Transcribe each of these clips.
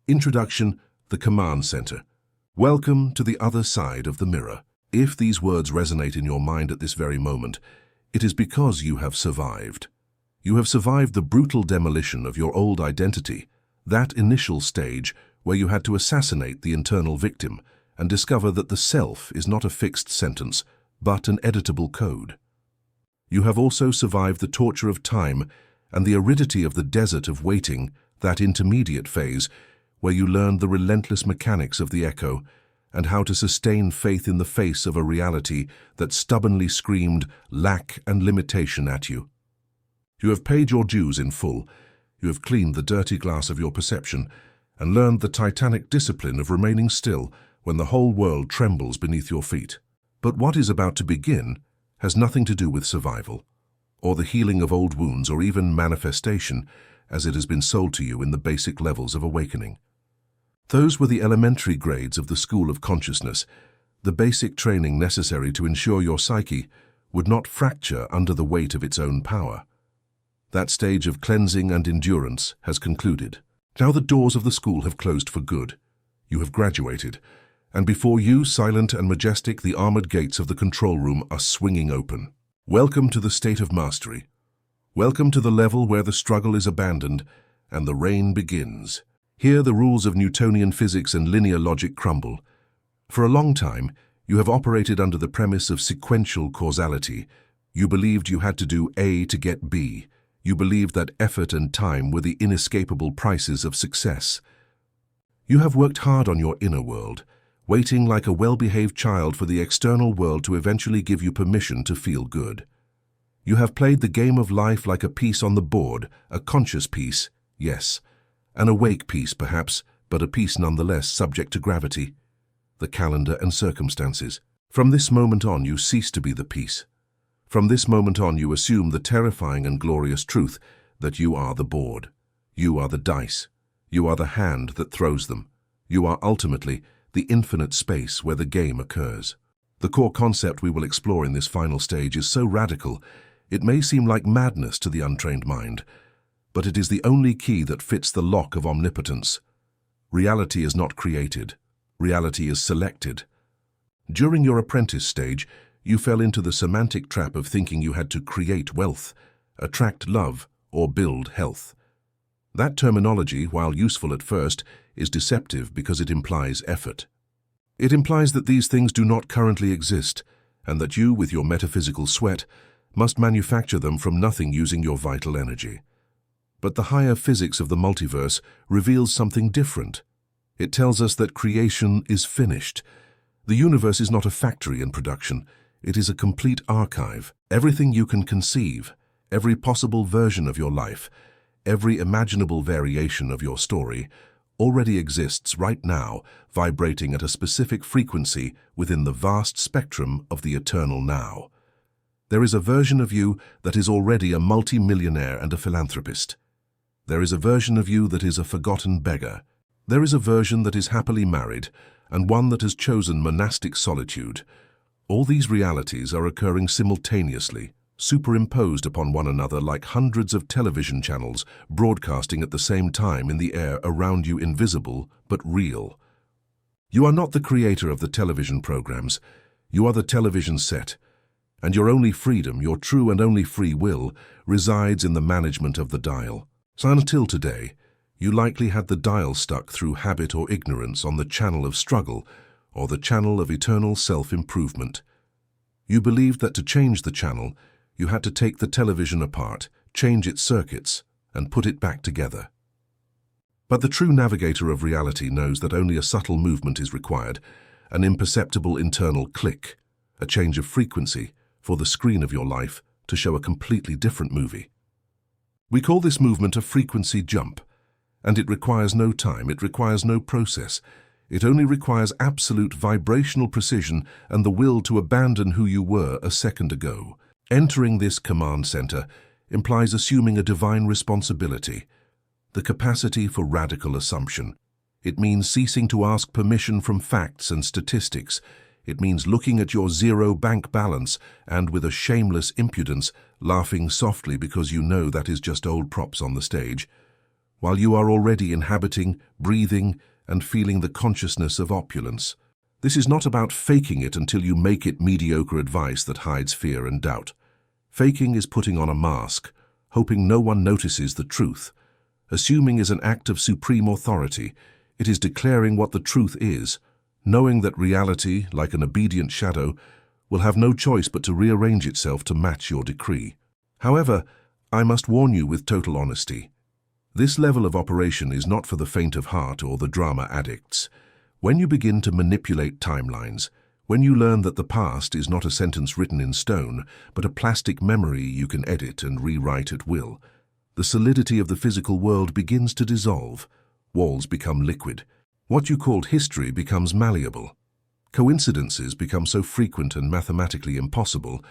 Introduction, the Command Center. Welcome to the other side of the mirror. If these words resonate in your mind at this very moment, it is because you have survived. You have survived the brutal demolition of your old identity, that initial stage where you had to assassinate the internal victim and discover that the self is not a fixed sentence, but an editable code. You have also survived the torture of time and the aridity of the desert of waiting, that intermediate phase where you learned the relentless mechanics of the echo and how to sustain faith in the face of a reality that stubbornly screamed lack and limitation at you. You have paid your dues in full. You have cleaned the dirty glass of your perception and learned the titanic discipline of remaining still when the whole world trembles beneath your feet. But what is about to begin has nothing to do with survival, or the healing of old wounds, or even manifestation, as it has been sold to you in the basic levels of awakening. Those were the elementary grades of the school of consciousness, the basic training necessary to ensure your psyche would not fracture under the weight of its own power. That stage of cleansing and endurance has concluded. Now the doors of the school have closed for good. You have graduated, and before you, silent and majestic, the armored gates of the control room are swinging open. Welcome to the state of mastery. Welcome to the level where the struggle is abandoned and the reign begins. Here the rules of Newtonian physics and linear logic crumble. For a long time, you have operated under the premise of sequential causality. You believed you had to do A to get B. You believed that effort and time were the inescapable prices of success. You have worked hard on your inner world, waiting like a well-behaved child for the external world to eventually give you permission to feel good. You have played the game of life like a piece on the board, a conscious piece, yes, an awake piece perhaps, but a piece nonetheless subject to gravity, the calendar and circumstances. From this moment on, you cease to be the piece. From this moment on, you assume the terrifying and glorious truth that you are the board. You are the dice. You are the hand that throws them. You are ultimately the infinite space where the game occurs. The core concept we will explore in this final stage is so radical, it may seem like madness to the untrained mind, but it is the only key that fits the lock of omnipotence. Reality is not created. Reality is selected. During your apprentice stage, you fell into the semantic trap of thinking you had to create wealth, attract love, or build health. That terminology, while useful at first, is deceptive because it implies effort. It implies that these things do not currently exist, and that you, with your metaphysical sweat, must manufacture them from nothing using your vital energy. But the higher physics of the multiverse reveals something different. It tells us that creation is finished. The universe is not a factory in production. It is a complete archive. Everything you can conceive, every possible version of your life, every imaginable variation of your story, already exists right now, vibrating at a specific frequency within the vast spectrum of the eternal now. There is a version of you that is already a multi-millionaire and a philanthropist. There is a version of you that is a forgotten beggar. There is a version that is happily married, and one that has chosen monastic solitude. All these realities are occurring simultaneously, superimposed upon one another like hundreds of television channels broadcasting at the same time in the air around you, invisible but real. You are not the creator of the television programs. You are the television set, and your only freedom, your true and only free will, resides in the management of the dial. So until today, you likely had the dial stuck through habit or ignorance on the channel of struggle or the channel of eternal self-improvement. You believed that to change the channel, you had to take the television apart, change its circuits, and put it back together. But the true navigator of reality knows that only a subtle movement is required, an imperceptible internal click, a change of frequency, for the screen of your life to show a completely different movie. We call this movement a frequency jump, and it requires no time, it requires no process. It only requires absolute vibrational precision and the will to abandon who you were a second ago. Entering this command center implies assuming a divine responsibility, the capacity for radical assumption. It means ceasing to ask permission from facts and statistics. It means looking at your zero bank balance and, with a shameless impudence, laughing softly because you know that is just old props on the stage. while you are already inhabiting, breathing, and feeling the consciousness of opulence. This is not about faking it until you make it mediocre advice that hides fear and doubt. Faking is putting on a mask, hoping no one notices the truth. Assuming is an act of supreme authority. It is declaring what the truth is, knowing that reality, like an obedient shadow, will have no choice but to rearrange itself to match your decree. However, I must warn you with total honesty. This level of operation is not for the faint of heart or the drama addicts. When you begin to manipulate timelines, when you learn that the past is not a sentence written in stone, but a plastic memory you can edit and rewrite at will, the solidity of the physical world begins to dissolve. Walls become liquid. What you called history becomes malleable. Coincidences become so frequent and mathematically impossible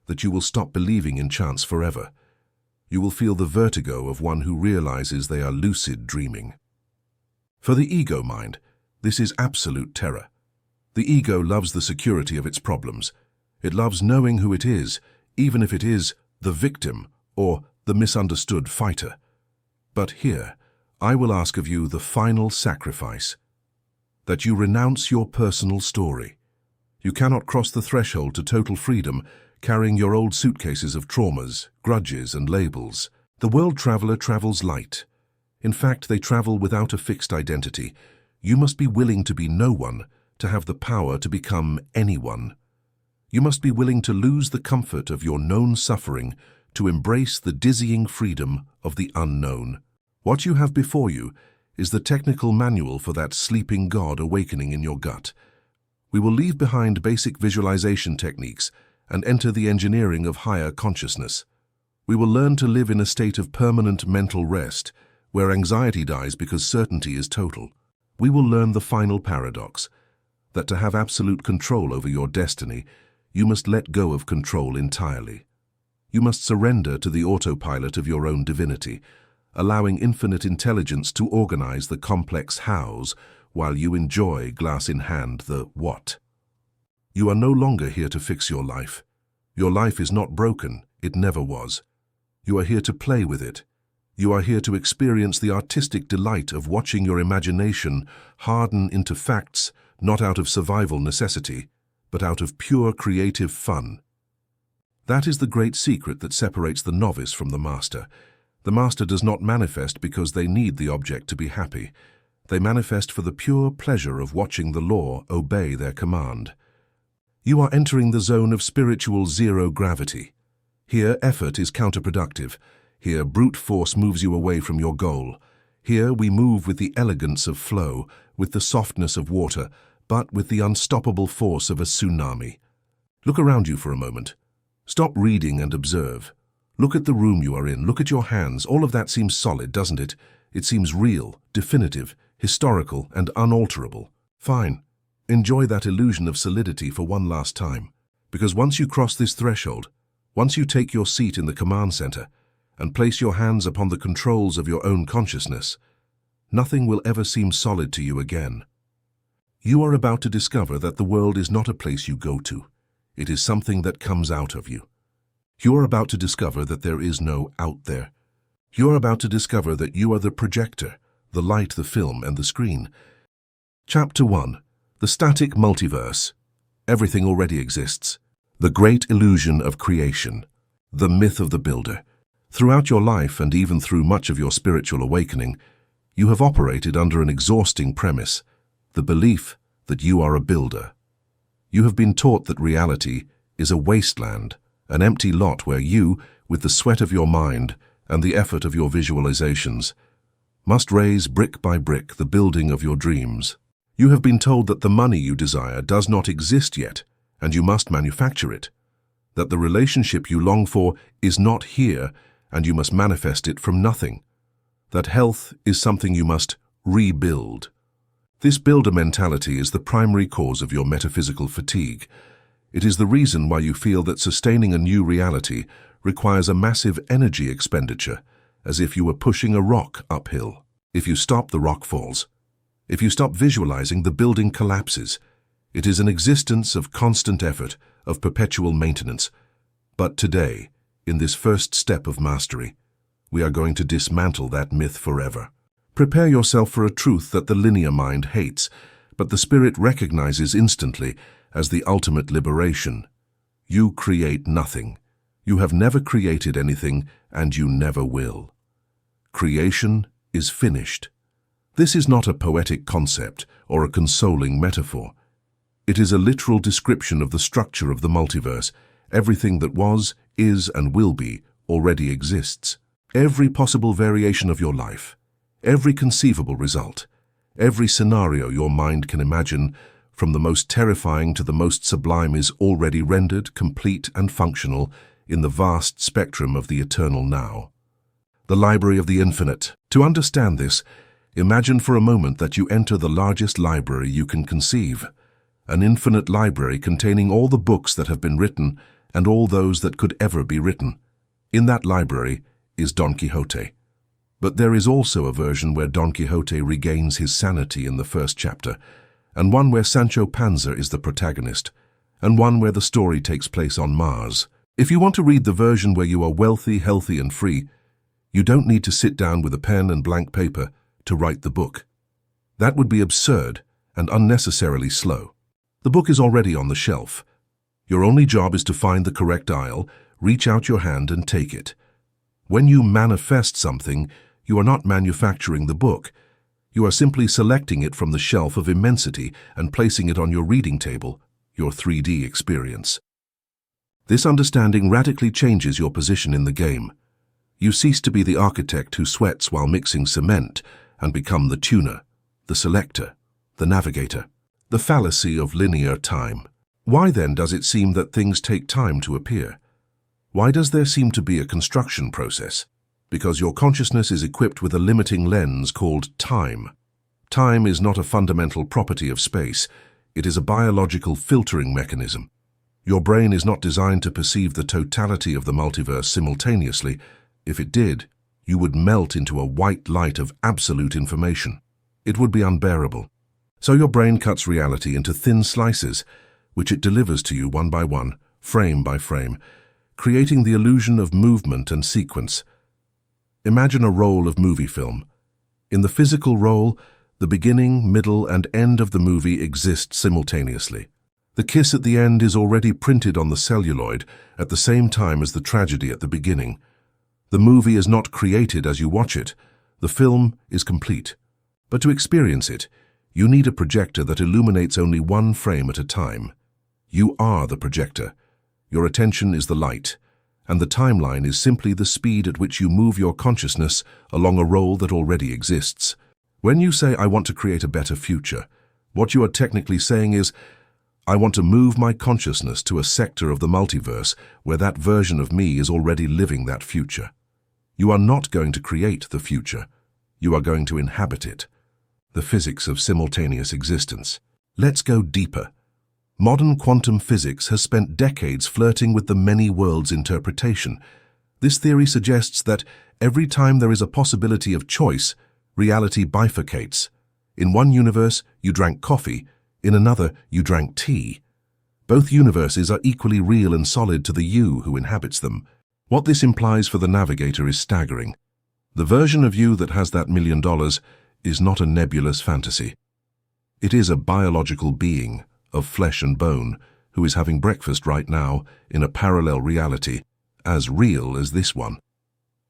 that you will stop believing in chance forever. You will feel the vertigo of one who realizes they are lucid dreaming. For the ego mind, this is absolute terror. The ego loves the security of its problems. It loves knowing who it is, even if it is the victim or the misunderstood fighter. But here, I will ask of you the final sacrifice, that you renounce your personal story. You cannot cross the threshold to total freedom carrying your old suitcases of traumas, grudges, and labels. The world traveler travels light. In fact, they travel without a fixed identity. You must be willing to be no one, to have the power to become anyone. You must be willing to lose the comfort of your known suffering to embrace the dizzying freedom of the unknown. What you have before you is the technical manual for that sleeping God awakening in your gut. We will leave behind basic visualization techniques and enter the engineering of higher consciousness. We will learn to live in a state of permanent mental rest, where anxiety dies because certainty is total. We will learn the final paradox, that to have absolute control over your destiny, you must let go of control entirely. You must surrender to the autopilot of your own divinity, allowing infinite intelligence to organize the complex hows while you enjoy, glass in hand, the what. You are no longer here to fix your life. Your life is not broken, it never was. You are here to play with it. You are here to experience the artistic delight of watching your imagination harden into facts, not out of survival necessity, but out of pure creative fun. That is the great secret that separates the novice from the master. The master does not manifest because they need the object to be happy. They manifest for the pure pleasure of watching the law obey their command. You are entering the zone of spiritual zero gravity. Here, effort is counterproductive. Here, brute force moves you away from your goal. Here, we move with the elegance of flow, with the softness of water, but with the unstoppable force of a tsunami. Look around you for a moment. Stop reading and observe. Look at the room you are in. Look at your hands. All of that seems solid, doesn't it? It seems real, definitive, historical, and unalterable. Fine. Enjoy that illusion of solidity for one last time. Because once you cross this threshold, once you take your seat in the command center and place your hands upon the controls of your own consciousness, nothing will ever seem solid to you again. You are about to discover that the world is not a place you go to. It is something that comes out of you. You are about to discover that there is no out there. You are about to discover that you are the projector, the light, the film, and the screen. Chapter 1. The Static Multiverse. Everything already exists. The great illusion of creation. The myth of the builder. Throughout your life, and even through much of your spiritual awakening, you have operated under an exhausting premise, the belief that you are a builder. You have been taught that reality is a wasteland, an empty lot where you, with the sweat of your mind and the effort of your visualizations, must raise brick by brick the building of your dreams. You have been told that the money you desire does not exist yet, and you must manufacture it. That the relationship you long for is not here, and you must manifest it from nothing. That health is something you must rebuild. This builder mentality is the primary cause of your metaphysical fatigue. It is the reason why you feel that sustaining a new reality requires a massive energy expenditure, as if you were pushing a rock uphill. If you stop, the rock falls. If you stop visualizing, the building collapses. It is an existence of constant effort, of perpetual maintenance. But today, in this first step of mastery, we are going to dismantle that myth forever. Prepare yourself for a truth that the linear mind hates, but the spirit recognizes instantly as the ultimate liberation. You create nothing. You have never created anything, and you never will. Creation is finished. This is not a poetic concept or a consoling metaphor. It is a literal description of the structure of the multiverse. Everything that was, is, and will be already exists. Every possible variation of your life, every conceivable result, every scenario your mind can imagine, from the most terrifying to the most sublime, is already rendered, complete, and functional in the vast spectrum of the eternal now. The library of the infinite. To understand this, imagine for a moment that you enter the largest library you can conceive, an infinite library containing all the books that have been written and all those that could ever be written. In that library is Don Quixote. But there is also a version where Don Quixote regains his sanity in the first chapter, and one where Sancho Panza is the protagonist, and one where the story takes place on Mars. If you want to read the version where you are wealthy, healthy, and free, you don't need to sit down with a pen and blank paper to write the book. That would be absurd and unnecessarily slow. The book is already on the shelf. Your only job is to find the correct aisle, reach out your hand, and take it. When you manifest something, you are not manufacturing the book. You are simply selecting it from the shelf of immensity and placing it on your reading table, your 3D experience. This understanding radically changes your position in the game. You cease to be the architect who sweats while mixing cement and become the tuner, the selector, the navigator. The fallacy of linear time. Why then does it seem that things take time to appear? Why does there seem to be a construction process? Because your consciousness is equipped with a limiting lens called time. Time is not a fundamental property of space. It is a biological filtering mechanism. Your brain is not designed to perceive the totality of the multiverse simultaneously. If it did, you would melt into a white light of absolute information. It would be unbearable. So your brain cuts reality into thin slices, which it delivers to you one by one, frame by frame, creating the illusion of movement and sequence. Imagine a roll of movie film. In the physical roll, the beginning, middle, and end of the movie exist simultaneously. The kiss at the end is already printed on the celluloid at the same time as the tragedy at the beginning. The movie is not created as you watch it. The film is complete. But to experience it, you need a projector that illuminates only one frame at a time. You are the projector. Your attention is the light, and the timeline is simply the speed at which you move your consciousness along a roll that already exists. When you say, "I want to create a better future," what you are technically saying is, "I want to move my consciousness to a sector of the multiverse where that version of me is already living that future." You are not going to create the future. You are going to inhabit it. The physics of simultaneous existence. Let's go deeper. Modern quantum physics has spent decades flirting with the many worlds interpretation. This theory suggests that every time there is a possibility of choice, reality bifurcates. In one universe, you drank coffee. In another, you drank tea. Both universes are equally real and solid to the you who inhabits them. What this implies for the navigator is staggering. The version of you that has that $1 million is not a nebulous fantasy. It is a biological being of flesh and bone who is having breakfast right now in a parallel reality, as real as this one.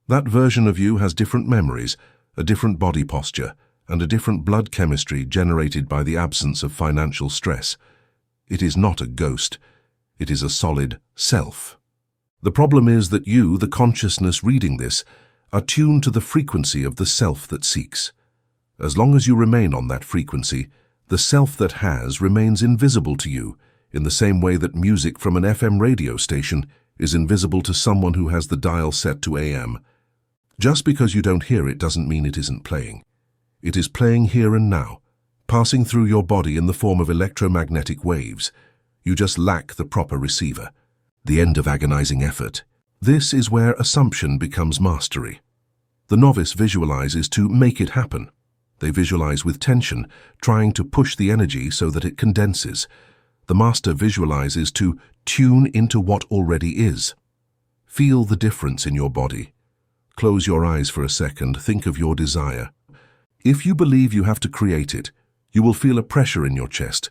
That version of you has different memories, a different body posture, and a different blood chemistry generated by the absence of financial stress. It is not a ghost. It is a solid self. The problem is that you, the consciousness reading this, are tuned to the frequency of the self that seeks. As long as you remain on that frequency, the self that has remains invisible to you, in the same way that music from an FM radio station is invisible to someone who has the dial set to AM. Just because you don't hear it doesn't mean it isn't playing. It is playing here and now, passing through your body in the form of electromagnetic waves. You just lack the proper receiver. The end of agonizing effort. This is where assumption becomes mastery. The novice visualizes to make it happen. They visualize with tension, trying to push the energy so that it condenses. The master visualizes to tune into what already is. Feel the difference in your body. Close your eyes for a second, think of your desire. If you believe you have to create it, you will feel a pressure in your chest.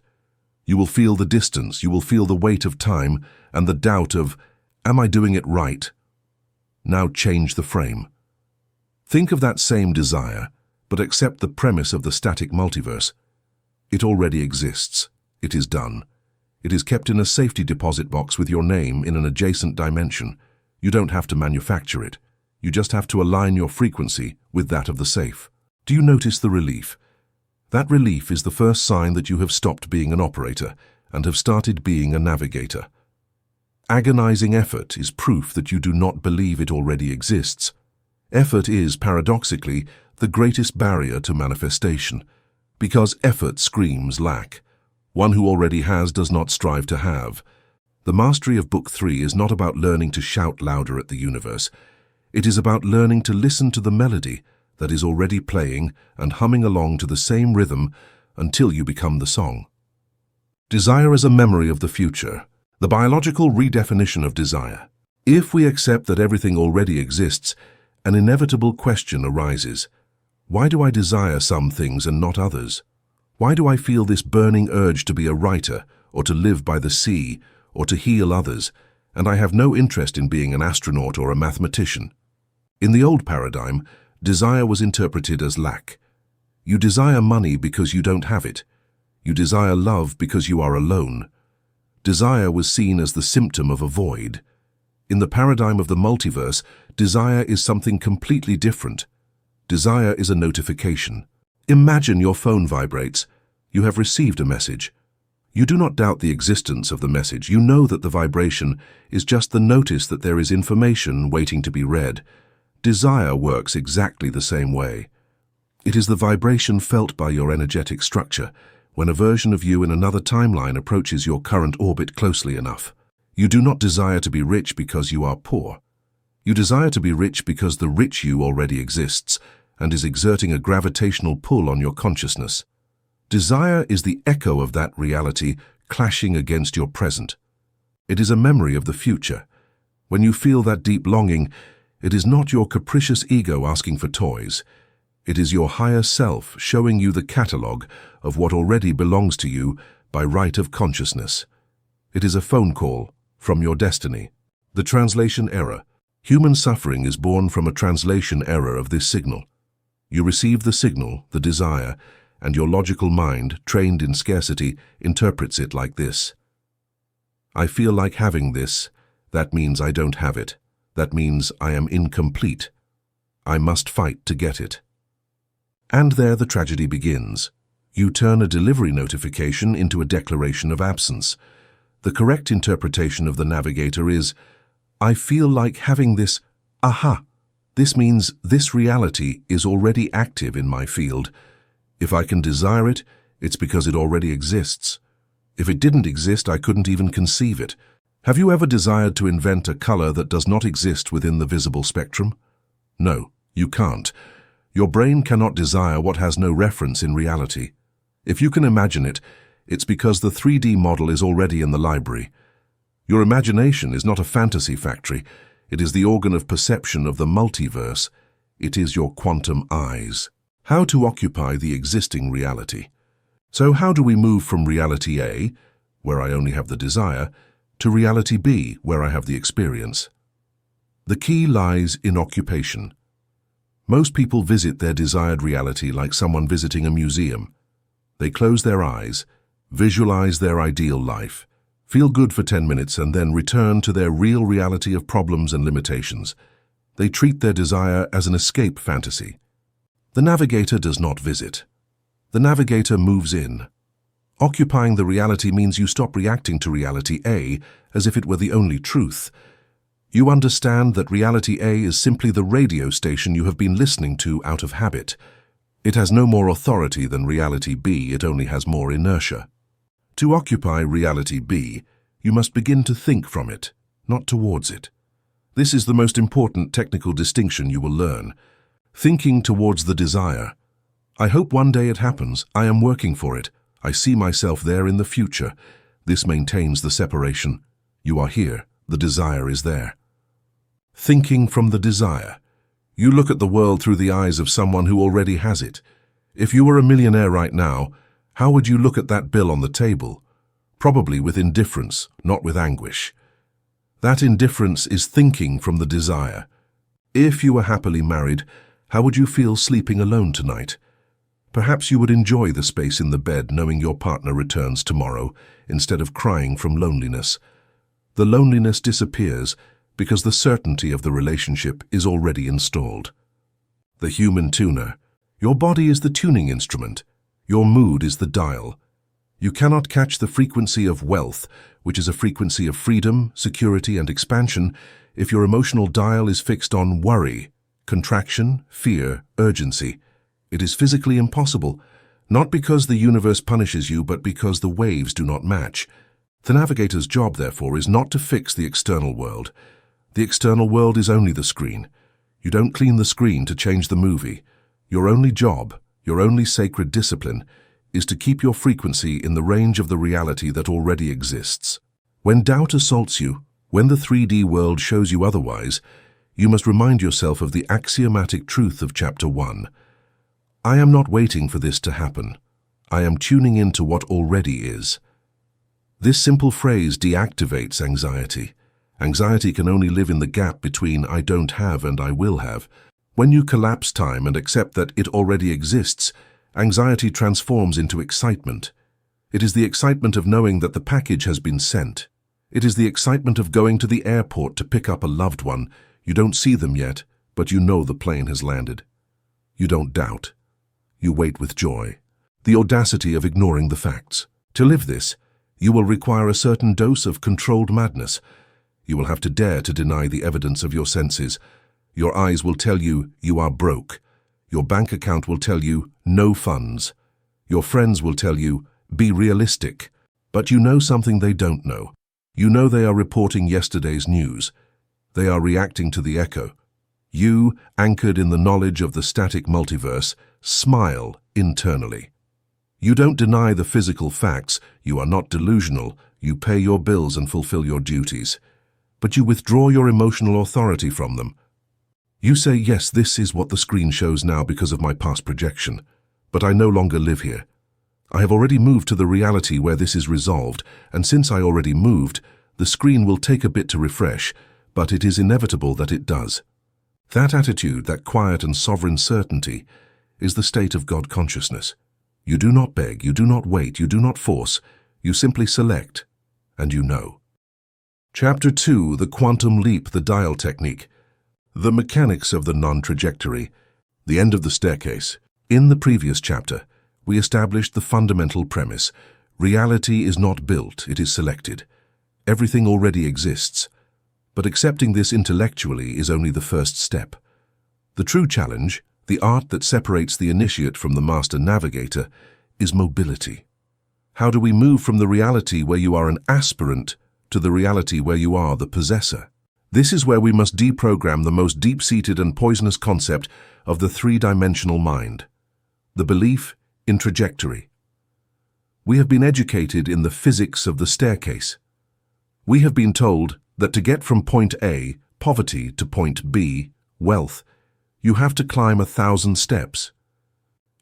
You will feel the distance, you will feel the weight of time and the doubt of, am I doing it right? Now change the frame. Think of that same desire, but accept the premise of the static multiverse. It already exists. It is done. It is kept in a safety deposit box with your name in an adjacent dimension. You don't have to manufacture it. You just have to align your frequency with that of the safe. Do you notice the relief? That relief is the first sign that you have stopped being an operator and have started being a navigator. Agonizing effort is proof that you do not believe it already exists. Effort is, paradoxically, the greatest barrier to manifestation, because effort screams lack. One who already has does not strive to have. The mastery of Book 3 is not about learning to shout louder at the universe. It is about learning to listen to the melody that is already playing and humming along to the same rhythm until you become the song. Desire as a memory of the future, the biological redefinition of desire. If we accept that everything already exists, an inevitable question arises. Why do I desire some things and not others? Why do I feel this burning urge to be a writer, or to live by the sea, or to heal others, and I have no interest in being an astronaut or a mathematician? In the old paradigm, desire was interpreted as lack. You desire money because you don't have it. You desire love because you are alone. Desire was seen as the symptom of a void. In the paradigm of the multiverse, desire is something completely different. Desire is a notification. Imagine your phone vibrates. You have received a message. You do not doubt the existence of the message. You know that the vibration is just the notice that there is information waiting to be read. Desire works exactly the same way. It is the vibration felt by your energetic structure when a version of you in another timeline approaches your current orbit closely enough. You do not desire to be rich because you are poor. You desire to be rich because the rich you already exists and is exerting a gravitational pull on your consciousness. Desire is the echo of that reality clashing against your present. It is a memory of the future. When you feel that deep longing, it is not your capricious ego asking for toys. It is your higher self showing you the catalogue of what already belongs to you by right of consciousness. It is a phone call from your destiny. The translation error. Human suffering is born from a translation error of this signal. You receive the signal, the desire, and your logical mind, trained in scarcity, interprets it like this. I feel like having this. That means I don't have it. That means I am incomplete. I must fight to get it. And there the tragedy begins. You turn a delivery notification into a declaration of absence. The correct interpretation of the Navigator is, I feel like having this. Aha! This means this reality is already active in my field. If I can desire it, it's because it already exists. If it didn't exist, I couldn't even conceive it. Have you ever desired to invent a color that does not exist within the visible spectrum? No, you can't. Your brain cannot desire what has no reference in reality. If you can imagine it, it's because the 3D model is already in the library. Your imagination is not a fantasy factory. It is the organ of perception of the multiverse. It is your quantum eyes. How to occupy the existing reality. So how do we move from reality A, where I only have the desire, to reality B, where I have the experience? The key lies in occupation. Most people visit their desired reality like someone visiting a museum. They close their eyes, visualize their ideal life, feel good for 10 minutes and then return to their real reality of problems and limitations. They treat their desire as an escape fantasy. The Navigator does not visit. The Navigator moves in. Occupying the reality means you stop reacting to reality A as if it were the only truth. You understand that reality A is simply the radio station you have been listening to out of habit. It has no more authority than reality B, it only has more inertia. To occupy reality B, you must begin to think from it, not towards it. This is the most important technical distinction you will learn. Thinking towards the desire. I hope one day it happens. I am working for it. I see myself there in the future. This maintains the separation. You are here. The desire is there. Thinking from the desire. You look at the world through the eyes of someone who already has it. If you were a millionaire right now, how would you look at that bill on the table? Probably with indifference, not with anguish. That indifference is thinking from the desire. If you were happily married, how would you feel sleeping alone tonight? Perhaps you would enjoy the space in the bed knowing your partner returns tomorrow, instead of crying from loneliness. The loneliness disappears because the certainty of the relationship is already installed. The human tuner. Your body is the tuning instrument. Your mood is the dial. You cannot catch the frequency of wealth, which is a frequency of freedom, security, and expansion, if your emotional dial is fixed on worry, contraction, fear, urgency. It is physically impossible, not because the universe punishes you, but because the waves do not match. The navigator's job, therefore, is not to fix the external world. The external world is only the screen. You don't clean the screen to change the movie. Your only job, your only sacred discipline, is to keep your frequency in the range of the reality that already exists. When doubt assaults you, when the 3D world shows you otherwise, you must remind yourself of the axiomatic truth of Chapter 1. I am not waiting for this to happen. I am tuning into what already is. This simple phrase deactivates anxiety. Anxiety can only live in the gap between I don't have and I will have. When you collapse time and accept that it already exists, anxiety transforms into excitement. It is the excitement of knowing that the package has been sent. It is the excitement of going to the airport to pick up a loved one. You don't see them yet, but you know the plane has landed. You don't doubt. You wait with joy. The audacity of ignoring the facts. To live this, you will require a certain dose of controlled madness. You will have to dare to deny the evidence of your senses. Your eyes will tell you you are broke. Your bank account will tell you no funds. Your friends will tell you be realistic. But you know something they don't know. You know they are reporting yesterday's news. They are reacting to the echo. You, anchored in the knowledge of the static multiverse, smile internally. You don't deny the physical facts. You are not delusional. You pay your bills and fulfill your duties. But you withdraw your emotional authority from them. You say, yes, this is what the screen shows now because of my past projection, but I no longer live here. I have already moved to the reality where this is resolved, and since I already moved, the screen will take a bit to refresh, but it is inevitable that it does. That attitude, that quiet and sovereign certainty, is the state of God consciousness. You do not beg, you do not wait, you do not force, you simply select, and you know. Chapter 2, The Quantum Leap, the Dial Technique. The mechanics of the non-trajectory, the end of the staircase. In the previous chapter, we established the fundamental premise. Reality is not built, it is selected. Everything already exists. But accepting this intellectually is only the first step. The true challenge, the art that separates the initiate from the master navigator, is mobility. How do we move from the reality where you are an aspirant to the reality where you are the possessor? This is where we must deprogram the most deep-seated and poisonous concept of the three-dimensional mind, the belief in trajectory. We have been educated in the physics of the staircase. We have been told that to get from point A, poverty, to point B, wealth, you have to climb 1,000 steps.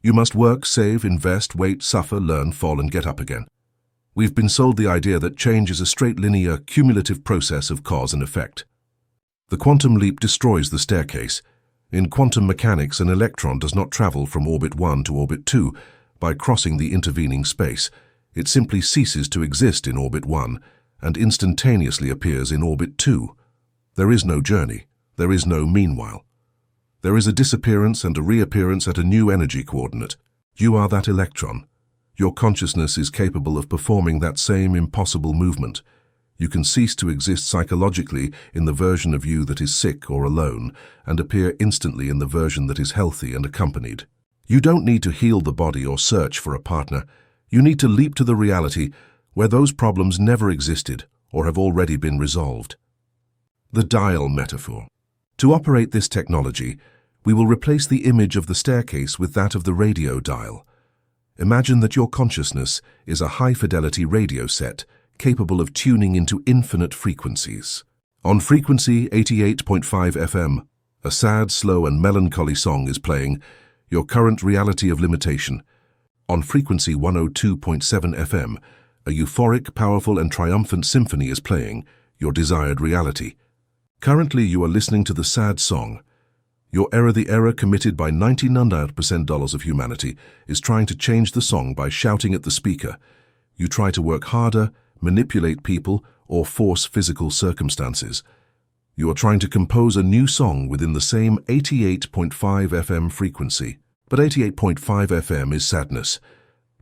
You must work, save, invest, wait, suffer, learn, fall, and get up again. We've been sold the idea that change is a straight linear, cumulative process of cause and effect. The quantum leap destroys the staircase. In quantum mechanics, an electron does not travel from orbit 1 to orbit 2 by crossing the intervening space. It simply ceases to exist in orbit 1 and instantaneously appears in orbit 2. There is no journey. There is no meanwhile. There is a disappearance and a reappearance at a new energy coordinate. You are that electron. Your consciousness is capable of performing that same impossible movement. You can cease to exist psychologically in the version of you that is sick or alone and appear instantly in the version that is healthy and accompanied. You don't need to heal the body or search for a partner. You need to leap to the reality where those problems never existed or have already been resolved. The dial metaphor. To operate this technology, we will replace the image of the staircase with that of the radio dial. Imagine that your consciousness is a high-fidelity radio set capable of tuning into infinite frequencies. On frequency 88.5 FM, a sad, slow, and melancholy song is playing. your current reality of limitation. On frequency 102.7 FM, a euphoric, powerful and triumphant symphony is playing, your desired reality. Currently you are listening to the sad song. The error committed by 99% of humanity is trying to change the song by shouting at the speaker. You try to work harder, manipulate people, or force physical circumstances. You are trying to compose a new song within the same 88.5 FM frequency. But 88.5 FM is sadness.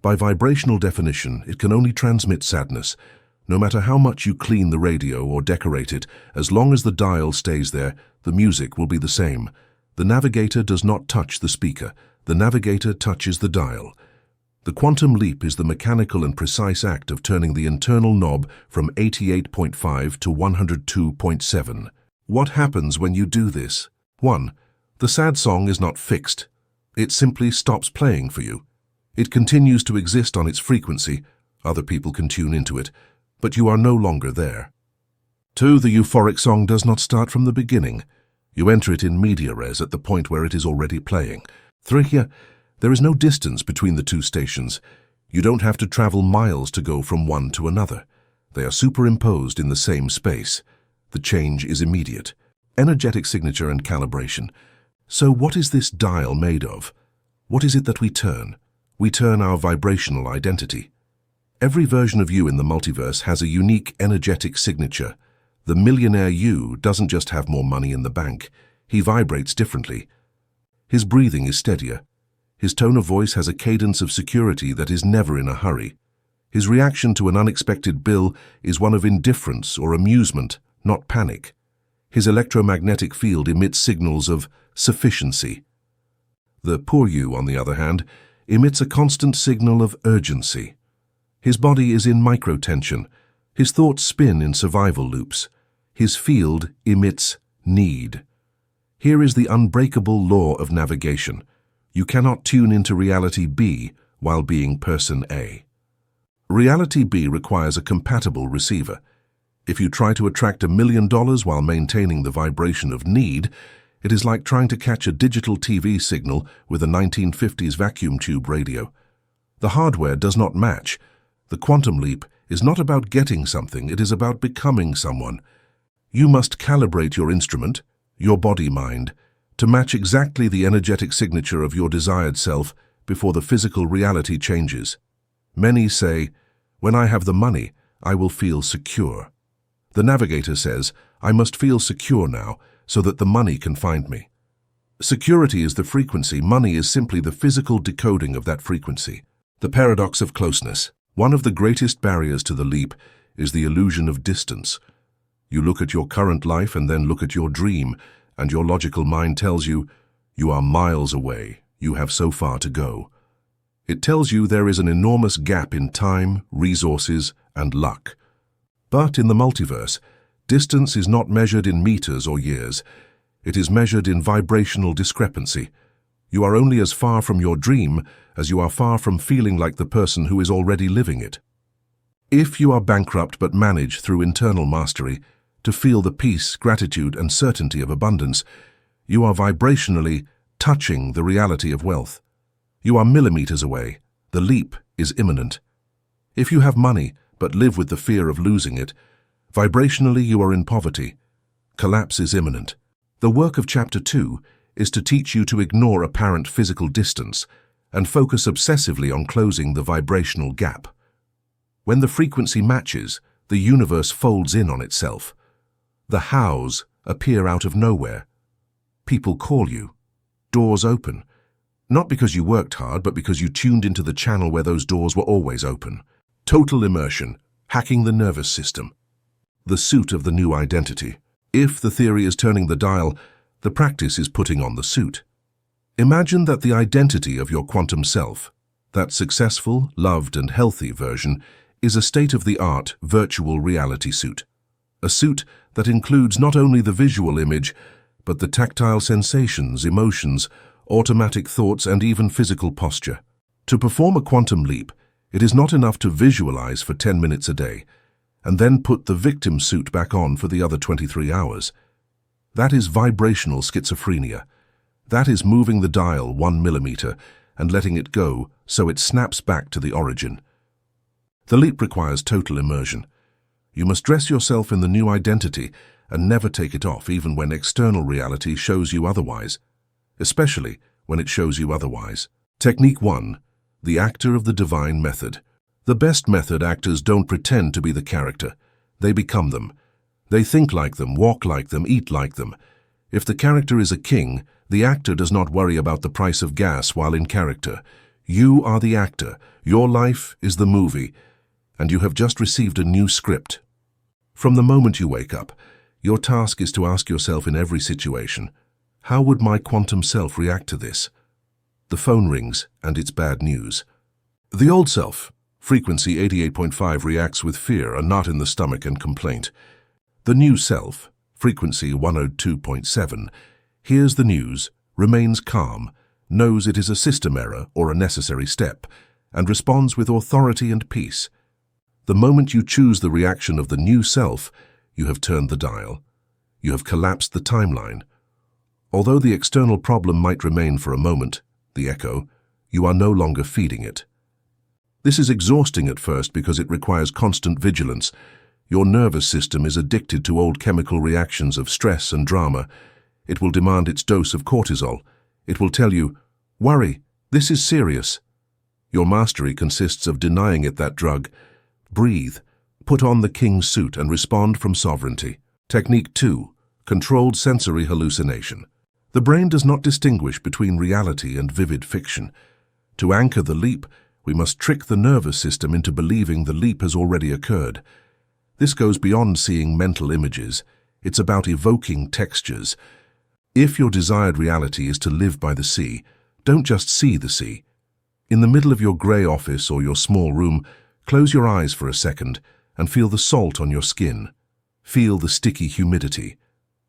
By vibrational definition, it can only transmit sadness. No matter how much you clean the radio or decorate it, as long as the dial stays there, the music will be the same. The Navigator does not touch the speaker. The Navigator touches the dial. The quantum leap is the mechanical and precise act of turning the internal knob from 88.5 to 102.7. What happens when you do this? 1. The sad song is not fixed. It simply stops playing for you. It continues to exist on its frequency. Other people can tune into it, but you are no longer there. 2. The euphoric song does not start from the beginning. You enter it in media res at the point where it is already playing. 3. There is no distance between the two stations. You don't have to travel miles to go from one to another. They are superimposed in the same space. The change is immediate. Energetic signature and calibration. So what is this dial made of? What is it that we turn? We turn our vibrational identity. Every version of you in the multiverse has a unique energetic signature. The millionaire you doesn't just have more money in the bank. He vibrates differently. His breathing is steadier. His tone of voice has a cadence of security that is never in a hurry. His reaction to an unexpected bill is one of indifference or amusement, not panic. His electromagnetic field emits signals of sufficiency. The poor you, on the other hand, emits a constant signal of urgency. His body is in microtension. His thoughts spin in survival loops. His field emits need. Here is the unbreakable law of navigation. You cannot tune into reality B while being person A. Reality B requires a compatible receiver. If you try to attract $1 million while maintaining the vibration of need, it is like trying to catch a digital TV signal with a 1950s vacuum tube radio. The hardware does not match. The quantum leap is not about getting something, it is about becoming someone. You must calibrate your instrument, your body-mind, to match exactly the energetic signature of your desired self before the physical reality changes. Many say, when I have the money, I will feel secure. The Navigator says, I must feel secure now so that the money can find me. Security is the frequency, money is simply the physical decoding of that frequency. The paradox of closeness. One of the greatest barriers to the leap is the illusion of distance. You look at your current life and then look at your dream, and your logical mind tells you, you are miles away, you have so far to go. It tells you there is an enormous gap in time, resources, and luck. But in the multiverse, distance is not measured in meters or years. It is measured in vibrational discrepancy. You are only as far from your dream as you are far from feeling like the person who is already living it. If you are bankrupt but manage through internal mastery to feel the peace, gratitude, and certainty of abundance, you are vibrationally touching the reality of wealth. You are millimeters away. The leap is imminent. If you have money but live with the fear of losing it, vibrationally you are in poverty. Collapse is imminent. The work of Chapter 2 is to teach you to ignore apparent physical distance and focus obsessively on closing the vibrational gap. When the frequency matches, the universe folds in on itself. The hows appear out of nowhere. People call you. Doors open. Not because you worked hard, but because you tuned into the channel where those doors were always open. Total immersion, hacking the nervous system. The suit of the new identity. If the theory is turning the dial, the practice is putting on the suit. Imagine that the identity of your quantum self, that successful, loved, and healthy version, is a state-of-the-art virtual reality suit. A suit that includes not only the visual image, but the tactile sensations, emotions, automatic thoughts, and even physical posture. To perform a quantum leap, it is not enough to visualize for 10 minutes a day, and then put the victim suit back on for the other 23 hours. That is vibrational schizophrenia. That is moving the dial 1 millimeter and letting it go so it snaps back to the origin. The leap requires total immersion. You must dress yourself in the new identity and never take it off, even when external reality shows you otherwise, especially when it shows you otherwise. Technique 1. The actor of the divine method. The best method actors don't pretend to be the character. They become them. They think like them, walk like them, eat like them. If the character is a king, the actor does not worry about the price of gas while in character. You are the actor. Your life is the movie, and you have just received a new script. From the moment you wake up, your task is to ask yourself in every situation, how would my quantum self react to this? The phone rings, and it's bad news. The old self, frequency 88.5, reacts with fear, a knot in the stomach and complaint. The new self, frequency 102.7, hears the news, remains calm, knows it is a system error or a necessary step, and responds with authority and peace. The moment you choose the reaction of the new self, you have turned the dial. You have collapsed the timeline. Although the external problem might remain for a moment, the echo, you are no longer feeding it. This is exhausting at first because it requires constant vigilance. Your nervous system is addicted to old chemical reactions of stress and drama. It will demand its dose of cortisol. It will tell you, worry, this is serious. Your mastery consists of denying it that drug. Breathe, put on the king's suit and respond from sovereignty. Technique 2. Controlled sensory hallucination. The brain does not distinguish between reality and vivid fiction. To anchor the leap, we must trick the nervous system into believing the leap has already occurred. This goes beyond seeing mental images. It's about evoking textures. If your desired reality is to live by the sea, don't just see the sea. In the middle of your grey office or your small room, close your eyes for a second and feel the salt on your skin. Feel the sticky humidity.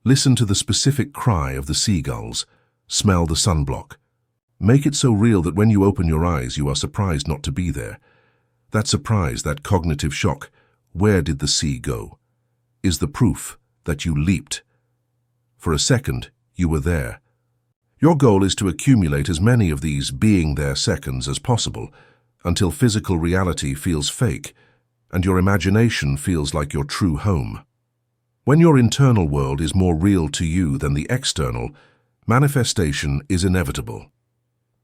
Listen to the specific cry of the seagulls. Smell the sunblock. Make it so real that when you open your eyes, you are surprised not to be there. That surprise, that cognitive shock, where did the sea go, is the proof that you leaped. For a second, you were there. Your goal is to accumulate as many of these being there seconds as possible until physical reality feels fake and your imagination feels like your true home. When your internal world is more real to you than the external, manifestation is inevitable.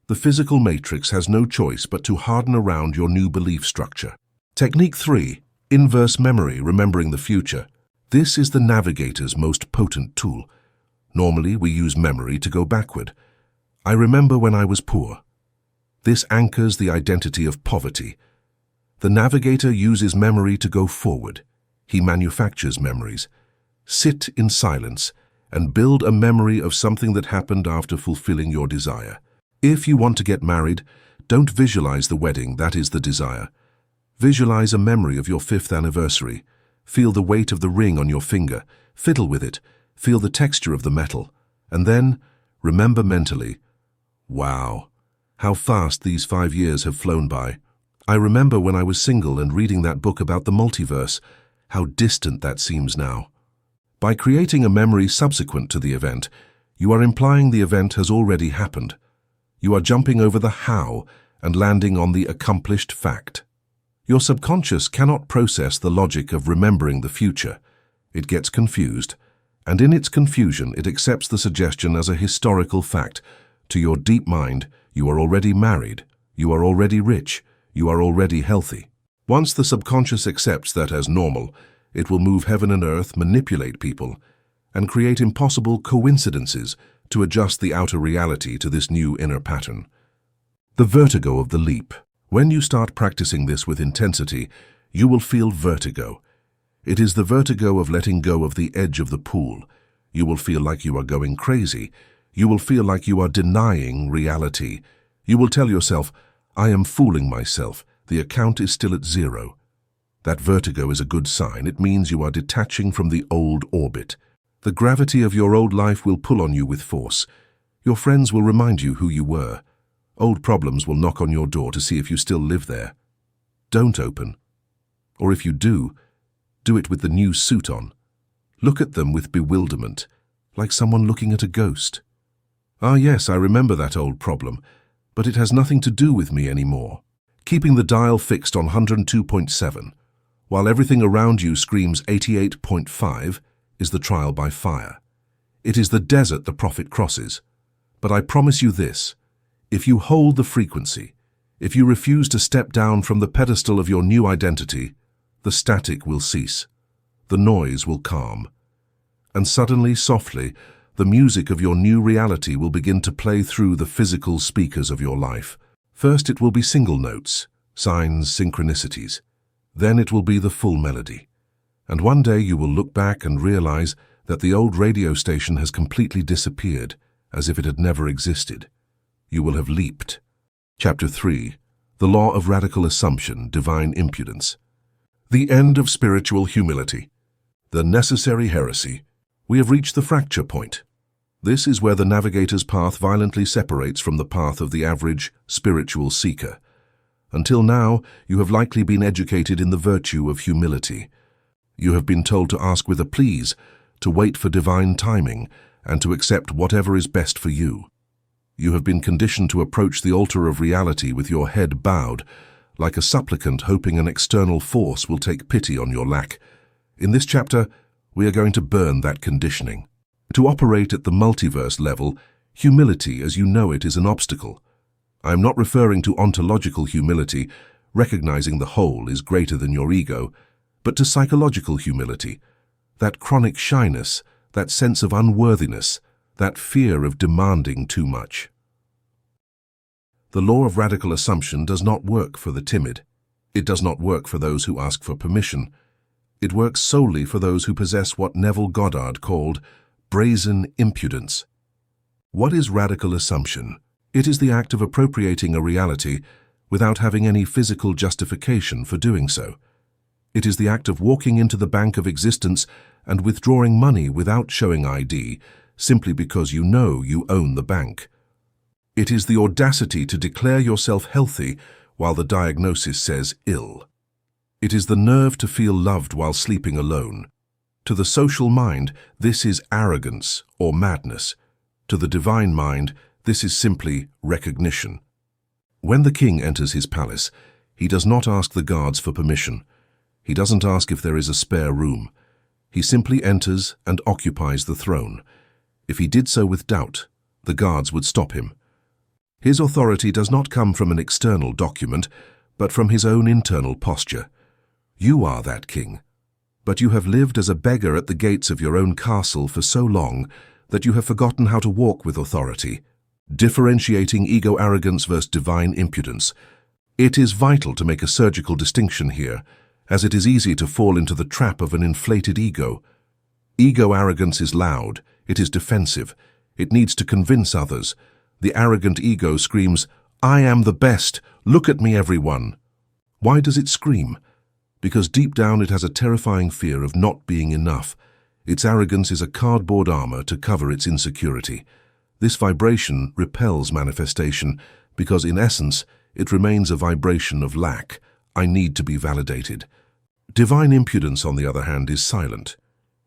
The physical matrix has no choice but to harden around your new belief structure. Technique 3. Inverse memory, remembering the future. This is the navigator's most potent tool. Normally, we use memory to go backward. I remember when I was poor. This anchors the identity of poverty. The navigator uses memory to go forward. He manufactures memories. Sit in silence and build a memory of something that happened after fulfilling your desire. If you want to get married, don't visualize the wedding, that is the desire. Visualize a memory of your 5th anniversary. Feel the weight of the ring on your finger. Fiddle with it. Feel the texture of the metal. And then, remember mentally, wow, how fast these 5 years have flown by. I remember when I was single and reading that book about the multiverse, how distant that seems now. By creating a memory subsequent to the event, you are implying the event has already happened. You are jumping over the how and landing on the accomplished fact. Your subconscious cannot process the logic of remembering the future. It gets confused, and in its confusion it accepts the suggestion as a historical fact. To your deep mind, you are already married, you are already rich, you are already healthy. Once the subconscious accepts that as normal, it will move heaven and earth, manipulate people, and create impossible coincidences to adjust the outer reality to this new inner pattern. The vertigo of the leap. When you start practicing this with intensity, you will feel vertigo. It is the vertigo of letting go of the edge of the pool. You will feel like you are going crazy. You will feel like you are denying reality. You will tell yourself, I am fooling myself. The account is still at 0. That vertigo is a good sign. It means you are detaching from the old orbit. The gravity of your old life will pull on you with force. Your friends will remind you who you were. Old problems will knock on your door to see if you still live there. Don't open. Or if you do it with the new suit on. Look at them with bewilderment, like someone looking at a ghost. Ah yes, I remember that old problem, but it has nothing to do with me anymore. Keeping the dial fixed on 102.7, while everything around you screams 88.5, is the trial by fire. It is the desert the prophet crosses. But I promise you this, if you hold the frequency, if you refuse to step down from the pedestal of your new identity, the static will cease, the noise will calm, and suddenly, softly, the music of your new reality will begin to play through the physical speakers of your life. First it will be single notes, signs, synchronicities. Then it will be the full melody. And one day you will look back and realize that the old radio station has completely disappeared, as if it had never existed. You will have leaped. Chapter 3. The Law of Radical Assumption, Divine Impudence. The end of spiritual humility. The necessary heresy. We have reached the fracture point. This is where the navigator's path violently separates from the path of the average spiritual seeker. Until now, you have likely been educated in the virtue of humility. You have been told to ask with a please, to wait for divine timing, and to accept whatever is best for you. You have been conditioned to approach the altar of reality with your head bowed, like a supplicant hoping an external force will take pity on your lack. In this chapter, we are going to burn that conditioning. To operate at the multiverse level, humility as you know it is an obstacle. I am not referring to ontological humility, recognizing the whole is greater than your ego, but to psychological humility, that chronic shyness, that sense of unworthiness, that fear of demanding too much. The law of radical assumption does not work for the timid. It does not work for those who ask for permission. It works solely for those who possess what Neville Goddard called brazen impudence. What is radical assumption? It is the act of appropriating a reality without having any physical justification for doing so. It is the act of walking into the bank of existence and withdrawing money without showing ID, simply because you know you own the bank. It is the audacity to declare yourself healthy while the diagnosis says ill. It is the nerve to feel loved while sleeping alone. To the social mind, this is arrogance or madness. To the divine mind, this is simply recognition. When the king enters his palace, he does not ask the guards for permission. He doesn't ask if there is a spare room. He simply enters and occupies the throne. If he did so with doubt, the guards would stop him. His authority does not come from an external document, but from his own internal posture. You are that king, but you have lived as a beggar at the gates of your own castle for so long that you have forgotten how to walk with authority, differentiating ego arrogance versus divine impudence. It is vital to make a surgical distinction here, as it is easy to fall into the trap of an inflated ego. Ego arrogance is loud, it is defensive, it needs to convince others. The arrogant ego screams, "I am the best, look at me everyone." Why does it scream? Because deep down it has a terrifying fear of not being enough. Its arrogance is a cardboard armor to cover its insecurity. This vibration repels manifestation because in essence it remains a vibration of lack. I need to be validated. Divine impudence, on the other hand, is silent.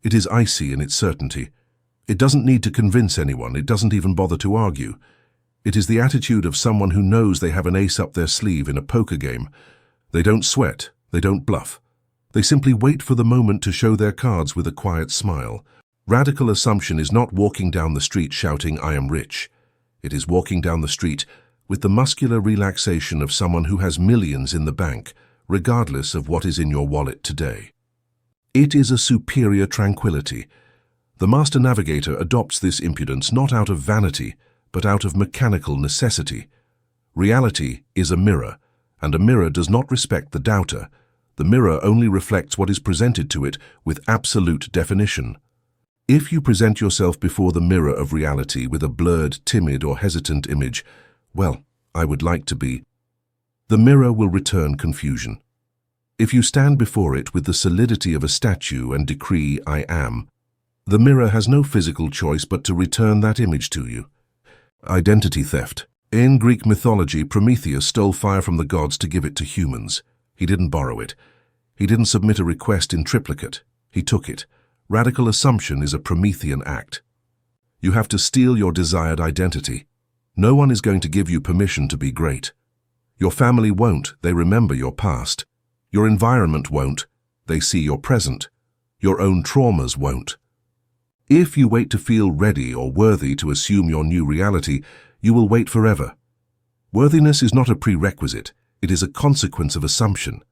It is icy in its certainty. It doesn't need to convince anyone, it doesn't even bother to argue. It is the attitude of someone who knows they have an ace up their sleeve in a poker game. They don't sweat, they don't bluff. They simply wait for the moment to show their cards with a quiet smile. Radical assumption is not walking down the street shouting, "I am rich." It is walking down the street with the muscular relaxation of someone who has millions in the bank, regardless of what is in your wallet today. It is a superior tranquility. The master navigator adopts this impudence not out of vanity, but out of mechanical necessity. Reality is a mirror, and a mirror does not respect the doubter. The mirror only reflects what is presented to it with absolute definition. If you present yourself before the mirror of reality with a blurred, timid, or hesitant image, well, I would like to be, the mirror will return confusion. If you stand before it with the solidity of a statue and decree, "I am," the mirror has no physical choice but to return that image to you. Identity theft. In Greek mythology, Prometheus stole fire from the gods to give it to humans. He didn't borrow it. He didn't submit a request in triplicate. He took it. Radical assumption is a Promethean act. You have to steal your desired identity. No one is going to give you permission to be great. Your family won't, they remember your past. Your environment won't, they see your present. Your own traumas won't. If you wait to feel ready or worthy to assume your new reality, you will wait forever. Worthiness is not a prerequisite, it is a consequence of assumption.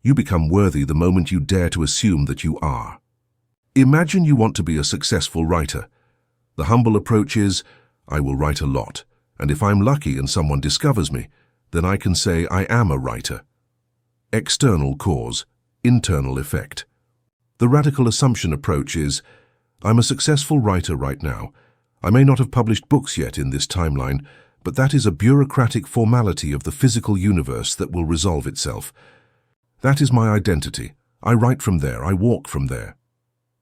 You become worthy the moment you dare to assume that you are. Imagine you want to be a successful writer. The humble approach is, I will write a lot, and if I'm lucky and someone discovers me, then I can say I am a writer. External cause, internal effect. The radical assumption approach is, I'm a successful writer right now. I may not have published books yet in this timeline, but that is a bureaucratic formality of the physical universe that will resolve itself. That is my identity. I write from there, I walk from there.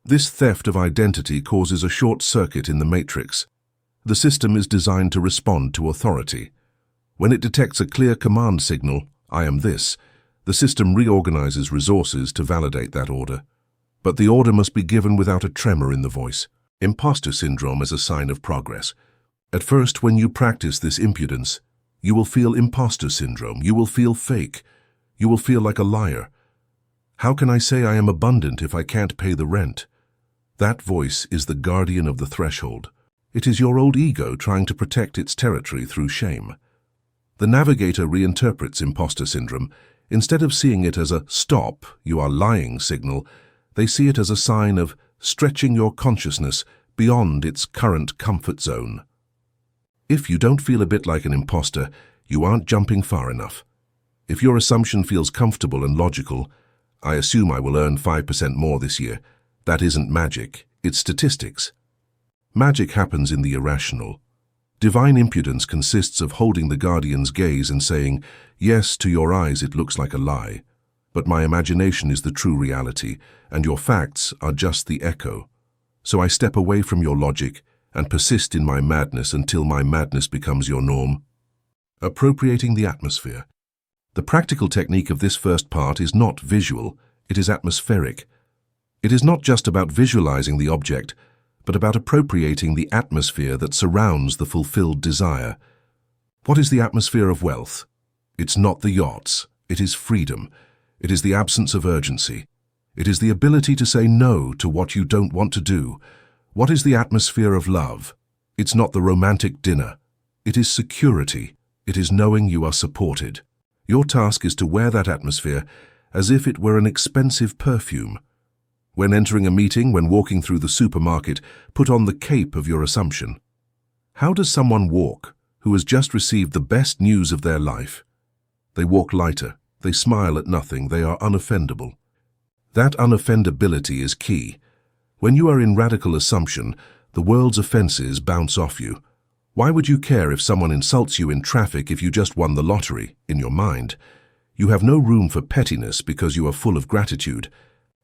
This theft of identity causes a short circuit in the matrix. The system is designed to respond to authority. When it detects a clear command signal, I am this, the system reorganizes resources to validate that order. But the order must be given without a tremor in the voice. Imposter syndrome is a sign of progress. At first, when you practice this impudence, you will feel imposter syndrome, you will feel fake, you will feel like a liar. How can I say I am abundant if I can't pay the rent? That voice is the guardian of the threshold. It is your old ego trying to protect its territory through shame. The Navigator reinterprets imposter syndrome. Instead of seeing it as a stop, you are lying signal, they see it as a sign of stretching your consciousness beyond its current comfort zone. If you don't feel a bit like an imposter, you aren't jumping far enough. If your assumption feels comfortable and logical, I assume I will earn 5% more this year, that isn't magic, it's statistics. Magic happens in the irrational. Divine impudence consists of holding the guardian's gaze and saying, yes, to your eyes it looks like a lie, but my imagination is the true reality, and your facts are just the echo. So I step away from your logic and persist in my madness until my madness becomes your norm. Appropriating the atmosphere. The practical technique of this first part is not visual, it is atmospheric. It is not just about visualizing the object, but about appropriating the atmosphere that surrounds the fulfilled desire. What is the atmosphere of wealth? It's not the yachts, it is freedom. It is the absence of urgency. It is the ability to say no to what you don't want to do. What is the atmosphere of love? It's not the romantic dinner. It is security. It is knowing you are supported. Your task is to wear that atmosphere as if it were an expensive perfume. When entering a meeting, when walking through the supermarket, put on the cape of your assumption. How does someone walk who has just received the best news of their life? They walk lighter, they smile at nothing, they are unoffendable. That unoffendability is key. When you are in radical assumption, the world's offenses bounce off you. Why would you care if someone insults you in traffic if you just won the lottery, in your mind? You have no room for pettiness because you are full of gratitude.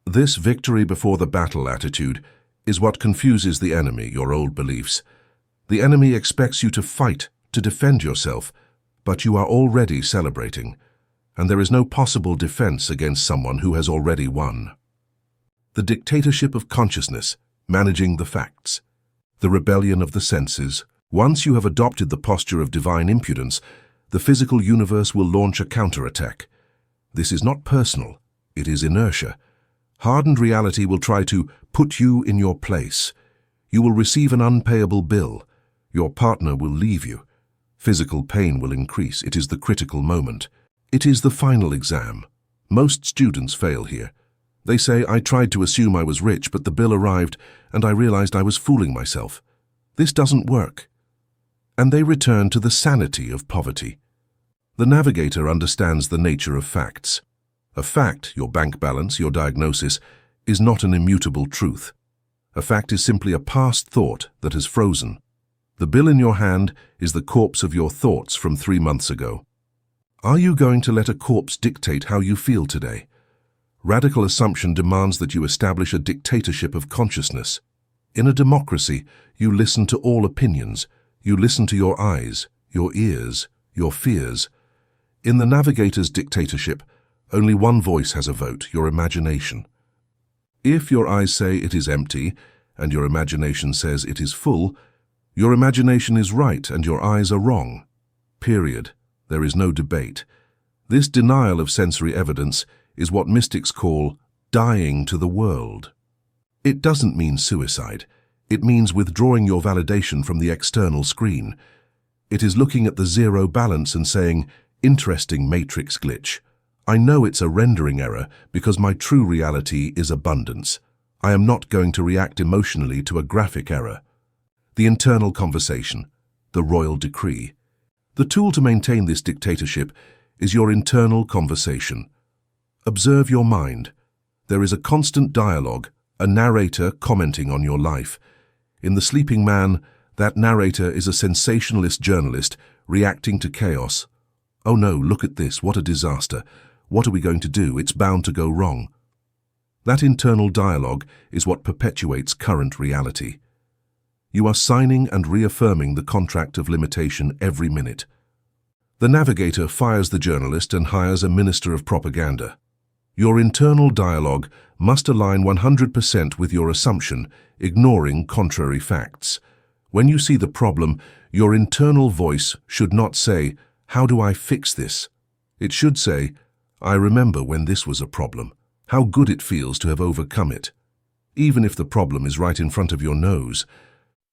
This victory before the battle attitude is what confuses the enemy, your old beliefs. The enemy expects you to fight, to defend yourself, but you are already celebrating, and there is no possible defense against someone who has already won. The dictatorship of consciousness, managing the facts. The rebellion of the senses. Once you have adopted the posture of divine impudence, the physical universe will launch a counterattack. This is not personal, it is inertia. Hardened reality will try to put you in your place. You will receive an unpayable bill. Your partner will leave you. Physical pain will increase. It is the critical moment. It is the final exam. Most students fail here. They say, I tried to assume I was rich, but the bill arrived and I realized I was fooling myself. This doesn't work. And they return to the sanity of poverty. The Navigator understands the nature of facts. A fact, your bank balance, your diagnosis, is not an immutable truth. A fact is simply a past thought that has frozen. The bill in your hand is the corpse of your thoughts from 3 months ago. Are you going to let a corpse dictate how you feel today? Radical assumption demands that you establish a dictatorship of consciousness. In a democracy, you listen to all opinions. You listen to your eyes, your ears, your fears. In the Navigator's dictatorship, only one voice has a vote, your imagination. If your eyes say it is empty, and your imagination says it is full, your imagination is right and your eyes are wrong. Period. There is no debate. This denial of sensory evidence is what mystics call dying to the world. It doesn't mean suicide. It means withdrawing your validation from the external screen. It is looking at the zero balance and saying, interesting matrix glitch. I know it's a rendering error because my true reality is abundance. I am not going to react emotionally to a graphic error. The internal conversation, the royal decree. The tool to maintain this dictatorship is your internal conversation. Observe your mind. There is a constant dialogue, a narrator commenting on your life. In The Sleeping Man, that narrator is a sensationalist journalist reacting to chaos. Oh no, look at this, what a disaster. What are we going to do? It's bound to go wrong. That internal dialogue is what perpetuates current reality. You are signing and reaffirming the contract of limitation every minute. The Navigator fires the journalist and hires a minister of propaganda. Your internal dialogue must align 100% with your assumption, ignoring contrary facts. When you see the problem, your internal voice should not say, "How do I fix this?" It should say, "I remember when this was a problem. How good it feels to have overcome it." Even if the problem is right in front of your nose.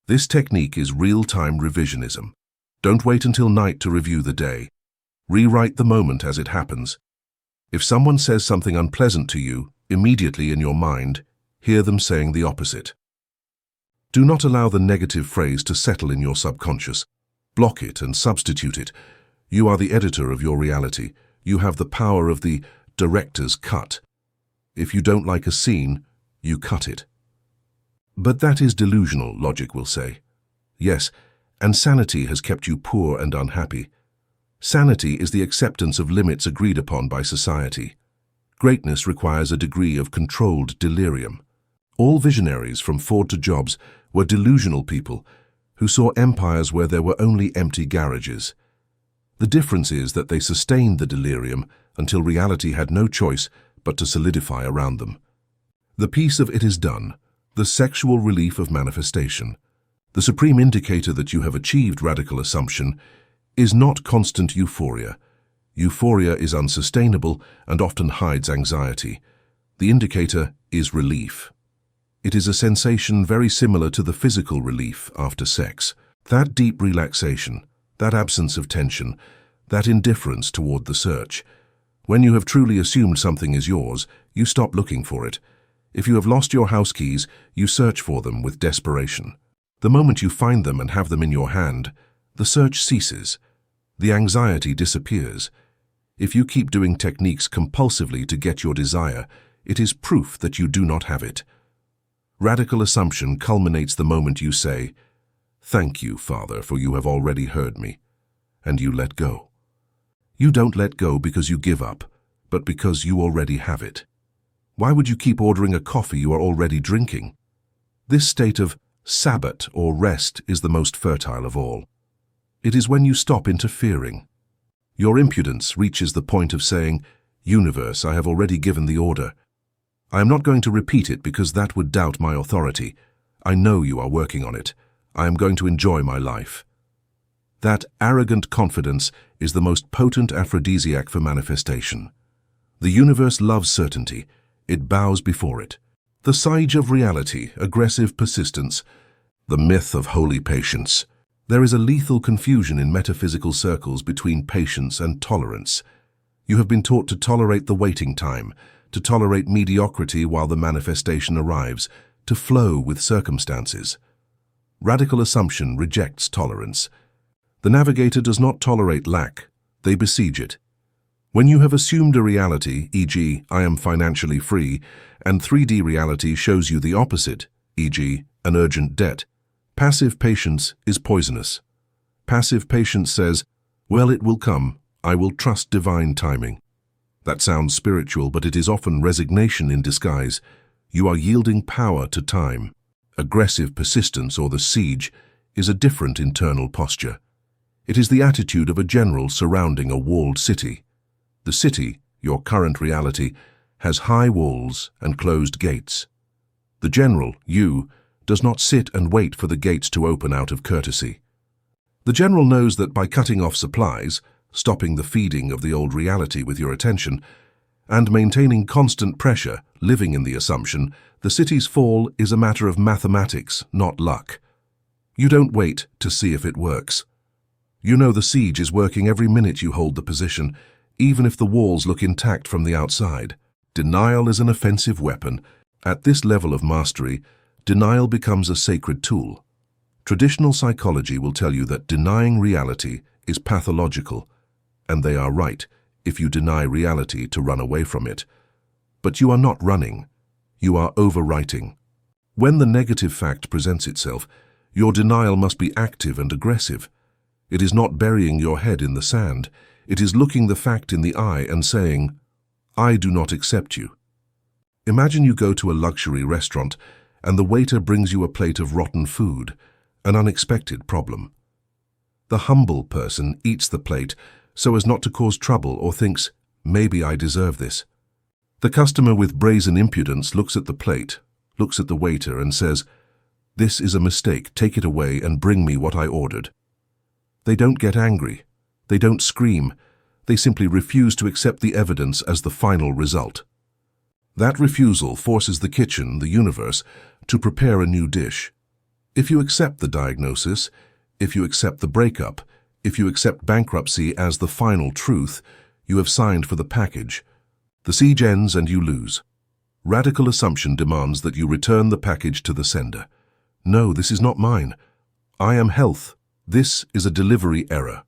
This technique is real-time revisionism. Don't wait until night to review the day. Rewrite the moment as it happens. If someone says something unpleasant to you, immediately in your mind, hear them saying the opposite. Do not allow the negative phrase to settle in your subconscious. Block it and substitute it. You are the editor of your reality. You have the power of the director's cut. If you don't like a scene, you cut it. But that is delusional, logic will say. Yes, and sanity has kept you poor and unhappy. Sanity is the acceptance of limits agreed upon by society. Greatness requires a degree of controlled delirium. All visionaries, from Ford to Jobs, were delusional people who saw empires where there were only empty garages. The difference is that they sustained the delirium until reality had no choice but to solidify around them. The peace of it is done, the sexual relief of manifestation. The supreme indicator that you have achieved radical assumption is not constant euphoria. Euphoria is unsustainable and often hides anxiety. The indicator is relief. It is a sensation very similar to the physical relief after sex. That deep relaxation, that absence of tension, that indifference toward the search. When you have truly assumed something is yours, you stop looking for it. If you have lost your house keys, you search for them with desperation. The moment you find them and have them in your hand, the search ceases. The anxiety disappears. If you keep doing techniques compulsively to get your desire, it is proof that you do not have it. Radical assumption culminates the moment you say, "Thank you, Father, for you have already heard me," and you let go. You don't let go because you give up, but because you already have it. Why would you keep ordering a coffee you are already drinking? This state of Sabbath or rest is the most fertile of all. It is when you stop interfering. Your impudence reaches the point of saying, "Universe, I have already given the order. I am not going to repeat it because that would doubt my authority. I know you are working on it. I am going to enjoy my life." That arrogant confidence is the most potent aphrodisiac for manifestation. The universe loves certainty. It bows before it. The siege of reality, aggressive persistence, the myth of holy patience. There is a lethal confusion in metaphysical circles between patience and tolerance. You have been taught to tolerate the waiting time, to tolerate mediocrity while the manifestation arrives, to flow with circumstances. Radical assumption rejects tolerance. The Navigator does not tolerate lack, they besiege it. When you have assumed a reality, e.g., I am financially free, and 3D reality shows you the opposite, e.g., an urgent debt, passive patience is poisonous. Passive patience says, "Well, it will come. I will trust divine timing." That sounds spiritual, but it is often resignation in disguise. You are yielding power to time. Aggressive persistence, or the siege, is a different internal posture. It is the attitude of a general surrounding a walled city. The city, your current reality, has high walls and closed gates. The general, you, does not sit and wait for the gates to open out of courtesy. The general knows that by cutting off supplies, stopping the feeding of the old reality with your attention, and maintaining constant pressure, living in the assumption, the city's fall is a matter of mathematics, not luck. You don't wait to see if it works. You know the siege is working every minute you hold the position, even if the walls look intact from the outside. Denial is an offensive weapon. At this level of mastery, denial becomes a sacred tool. Traditional psychology will tell you that denying reality is pathological, and they are right if you deny reality to run away from it. But you are not running, you are overwriting. When the negative fact presents itself, your denial must be active and aggressive. It is not burying your head in the sand, it is looking the fact in the eye and saying, "I do not accept you." Imagine you go to a luxury restaurant and the waiter brings you a plate of rotten food, an unexpected problem. The humble person eats the plate so as not to cause trouble or thinks, "Maybe I deserve this." The customer with brazen impudence looks at the plate, looks at the waiter and says, "This is a mistake, take it away and bring me what I ordered." They don't get angry, they don't scream, they simply refuse to accept the evidence as the final result. That refusal forces the kitchen, the universe, to prepare a new dish. If you accept the diagnosis, if you accept the breakup, if you accept bankruptcy as the final truth, you have signed for the package. The siege ends and you lose. Radical assumption demands that you return the package to the sender. "No, this is not mine. I am health. This is a delivery error."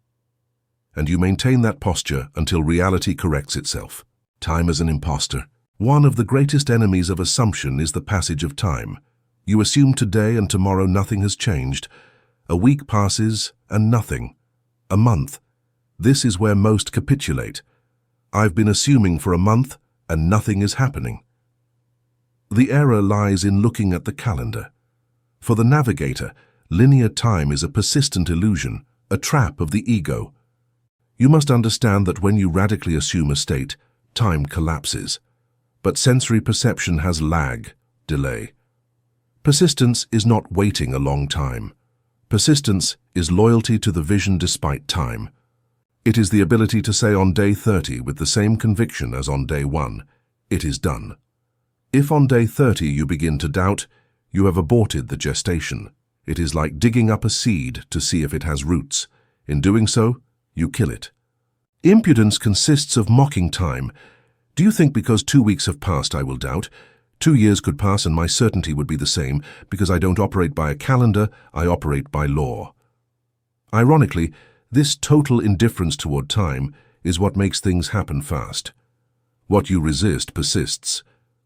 And you maintain that posture until reality corrects itself. Time as an imposter. One of the greatest enemies of assumption is the passage of time. You assume today and tomorrow nothing has changed. A week passes and nothing. A month. This is where most capitulate. I've been assuming for a month and nothing is happening. The error lies in looking at the calendar. For the navigator, linear time is a persistent illusion, a trap of the ego. You must understand that when you radically assume a state, time collapses. But sensory perception has lag, delay. Persistence is not waiting a long time. Persistence is loyalty to the vision despite time. It is the ability to say on day 30 with the same conviction as on day 1, "It is done." If on day 30 you begin to doubt, you have aborted the gestation. It is like digging up a seed to see if it has roots. In doing so, you kill it. Impudence consists of mocking time. Do you think because 2 weeks have passed I will doubt? 2 years could pass and my certainty would be the same, because I don't operate by a calendar, I operate by law. Ironically, this total indifference toward time is what makes things happen fast. What you resist persists.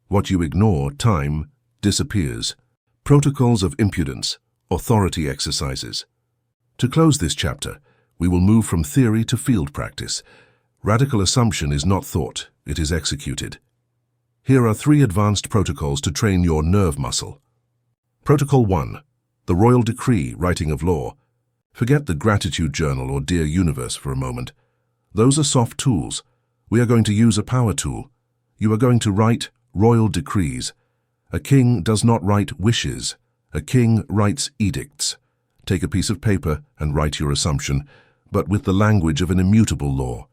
What you ignore, time, disappears. Protocols of impudence, authority exercises. To close this chapter, we will move from theory to field practice. Radical assumption is not thought, it is executed. Here are 3 advanced protocols to train your nerve muscle. Protocol 1. The Royal Decree, Writing of Law. Forget the Gratitude Journal or Dear Universe for a moment. Those are soft tools. We are going to use a power tool. You are going to write royal decrees. A king does not write wishes. A king writes edicts. Take a piece of paper and write your assumption, but with the language of an immutable law.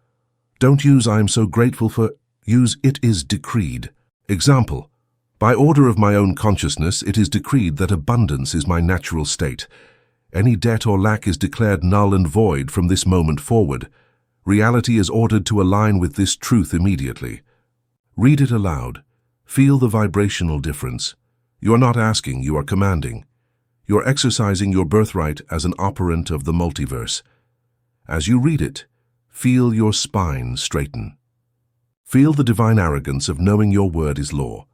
Don't use "I am so grateful for," use "it is decreed." Example: by order of my own consciousness, it is decreed that abundance is my natural state. Any debt or lack is declared null and void from this moment forward. Reality is ordered to align with this truth immediately. Read it aloud. Feel the vibrational difference. You are not asking, you are commanding. You are exercising your birthright as an operant of the multiverse. As you read it, feel your spine straighten. Feel the divine arrogance of knowing your word is law.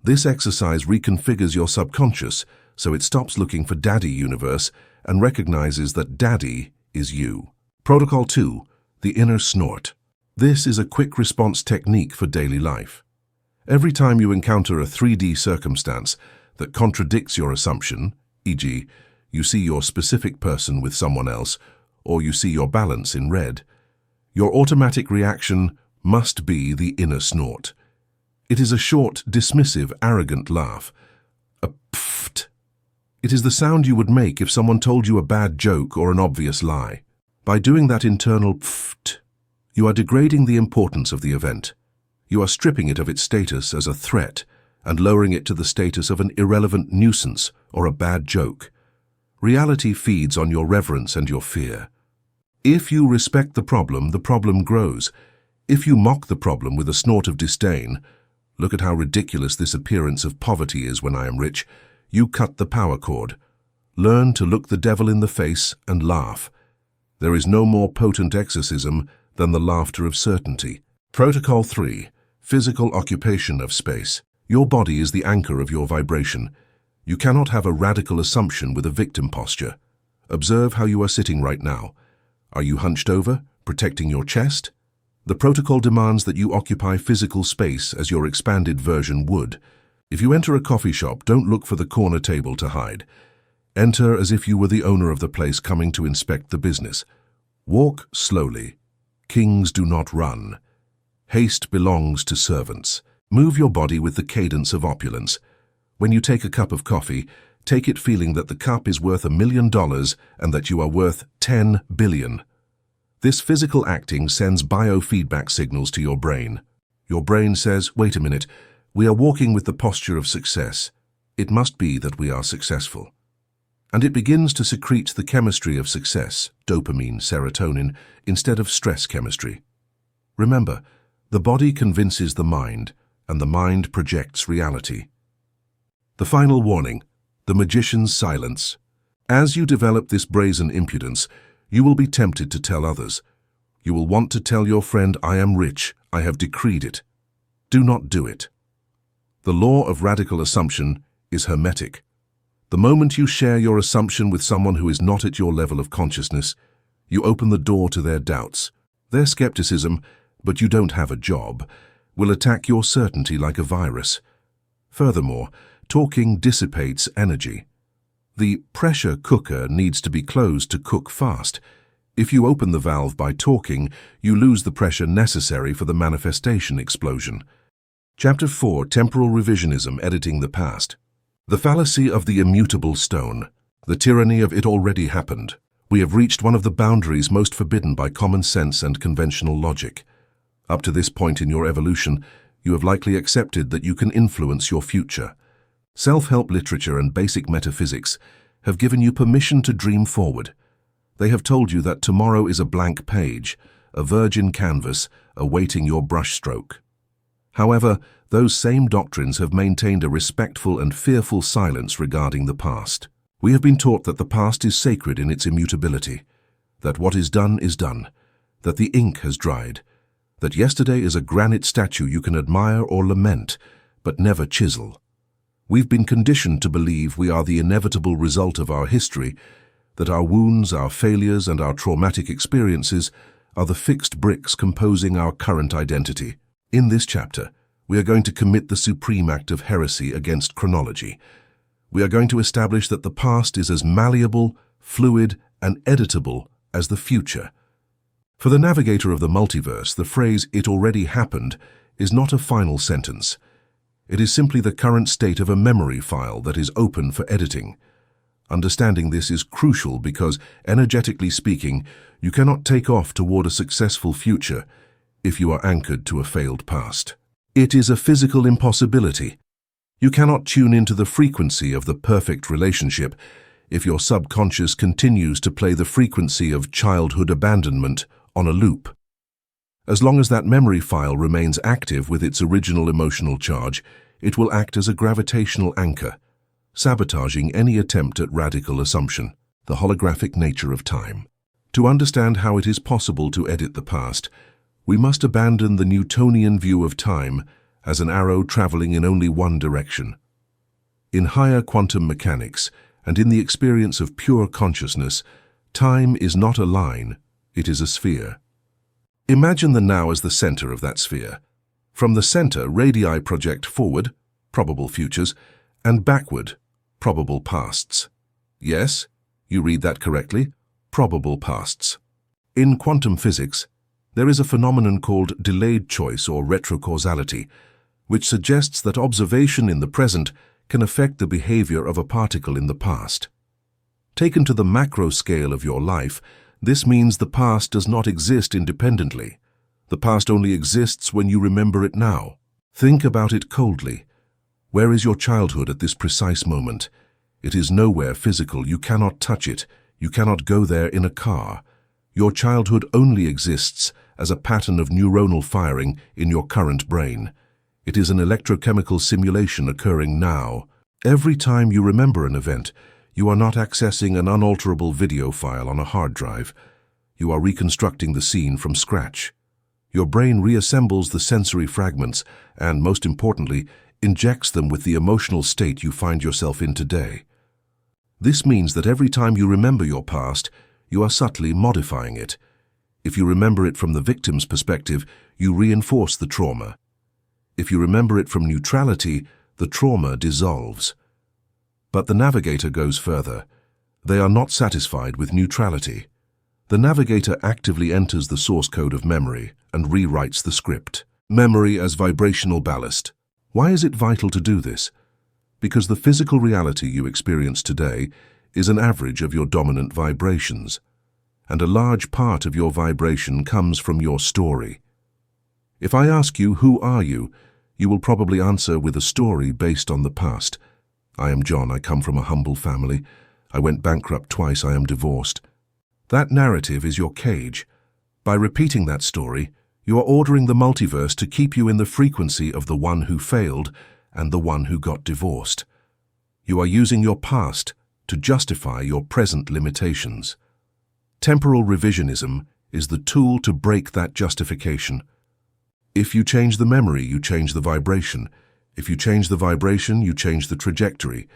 This exercise reconfigures your subconscious so it stops looking for Daddy Universe and recognizes that Daddy is you. Protocol 2. The Inner Snort. This is a quick response technique for daily life. Every time you encounter a 3D circumstance that contradicts your assumption, e.g., you see your specific person with someone else, or you see your balance in red, your automatic reaction must be the inner snort. It is a short, dismissive, arrogant laugh. A pfft. It is the sound you would make if someone told you a bad joke or an obvious lie. By doing that internal pfft, you are degrading the importance of the event. You are stripping it of its status as a threat and lowering it to the status of an irrelevant nuisance or a bad joke. Reality feeds on your reverence and your fear. If you respect the problem grows. If you mock the problem with a snort of disdain, look at how ridiculous this appearance of poverty is when I am rich, you cut the power cord. Learn to look the devil in the face and laugh. There is no more potent exorcism than the laughter of certainty. Protocol 3. Physical occupation of space. Your body is the anchor of your vibration. You cannot have a radical assumption with a victim posture. Observe how you are sitting right now. Are you hunched over, protecting your chest? The protocol demands that you occupy physical space as your expanded version would. If you enter a coffee shop, don't look for the corner table to hide. Enter as if you were the owner of the place coming to inspect the business. Walk slowly. Kings do not run. Haste belongs to servants. Move your body with the cadence of opulence. When you take a cup of coffee, take it feeling that the cup is worth $1 million and that you are worth 10 billion. This physical acting sends biofeedback signals to your brain. Your brain says, wait a minute, we are walking with the posture of success. It must be that we are successful. And it begins to secrete the chemistry of success, dopamine, serotonin, instead of stress chemistry. Remember, the body convinces the mind, and the mind projects reality. The final warning, the magician's silence. As you develop this brazen impudence, you will be tempted to tell others. You will want to tell your friend, I am rich, I have decreed it. Do not do it. The law of radical assumption is hermetic. The moment you share your assumption with someone who is not at your level of consciousness, you open the door to their doubts. Their skepticism, but you don't have a job, will attack your certainty like a virus. Furthermore, talking dissipates energy. The pressure cooker needs to be closed to cook fast. If you open the valve by talking, you lose the pressure necessary for the manifestation explosion. Chapter 4, Temporal Revisionism, Editing the Past. The fallacy of the immutable stone. The tyranny of it already happened. We have reached one of the boundaries most forbidden by common sense and conventional logic. Up to this point in your evolution, you have likely accepted that you can influence your future. Self-help literature and basic metaphysics have given you permission to dream forward. They have told you that tomorrow is a blank page, a virgin canvas awaiting your brushstroke. However, those same doctrines have maintained a respectful and fearful silence regarding the past. We have been taught that the past is sacred in its immutability, that what is done, that the ink has dried, that yesterday is a granite statue you can admire or lament, but never chisel. We've been conditioned to believe we are the inevitable result of our history, that our wounds, our failures, and our traumatic experiences are the fixed bricks composing our current identity. In this chapter, we are going to commit the supreme act of heresy against chronology. We are going to establish that the past is as malleable, fluid, and editable as the future. For the navigator of the multiverse, the phrase, "it already happened," is not a final sentence. It is simply the current state of a memory file that is open for editing. Understanding this is crucial because, energetically speaking, you cannot take off toward a successful future if you are anchored to a failed past. It is a physical impossibility. You cannot tune into the frequency of the perfect relationship if your subconscious continues to play the frequency of childhood abandonment on a loop. As long as that memory file remains active with its original emotional charge, it will act as a gravitational anchor, sabotaging any attempt at radical assumption, the holographic nature of time. To understand how it is possible to edit the past, we must abandon the Newtonian view of time as an arrow traveling in only one direction. In higher quantum mechanics, and in the experience of pure consciousness, time is not a line, it is a sphere. Imagine the now as the center of that sphere. From the center, radii project forward, probable futures, and backward, probable pasts. Yes, you read that correctly, probable pasts. In quantum physics, there is a phenomenon called delayed choice or retrocausality, which suggests that observation in the present can affect the behavior of a particle in the past. Taken to the macro scale of your life, this means the past does not exist independently. The past only exists when you remember it now. Think about it coldly. Where is your childhood at this precise moment? It is nowhere physical. You cannot touch it. You cannot go there in a car. Your childhood only exists as a pattern of neuronal firing in your current brain. It is an electrochemical simulation occurring now. Every time you remember an event, you are not accessing an unalterable video file on a hard drive. You are reconstructing the scene from scratch. Your brain reassembles the sensory fragments and, most importantly, injects them with the emotional state you find yourself in today. This means that every time you remember your past, you are subtly modifying it. If you remember it from the victim's perspective, you reinforce the trauma. If you remember it from neutrality, the trauma dissolves. But the Navigator goes further. They are not satisfied with neutrality. The Navigator actively enters the source code of memory and rewrites the script. Memory as vibrational ballast. Why is it vital to do this? Because the physical reality you experience today is an average of your dominant vibrations, and a large part of your vibration comes from your story. If I ask you, who are you? You will probably answer with a story based on the past. I am John. I come from a humble family. I went bankrupt twice. I am divorced. That narrative is your cage. By repeating that story, you are ordering the multiverse to keep you in the frequency of the one who failed and the one who got divorced. You are using your past to justify your present limitations. Temporal revisionism is the tool to break that justification. If you change the memory, you change the vibration. If you change the vibration, you change the trajectory.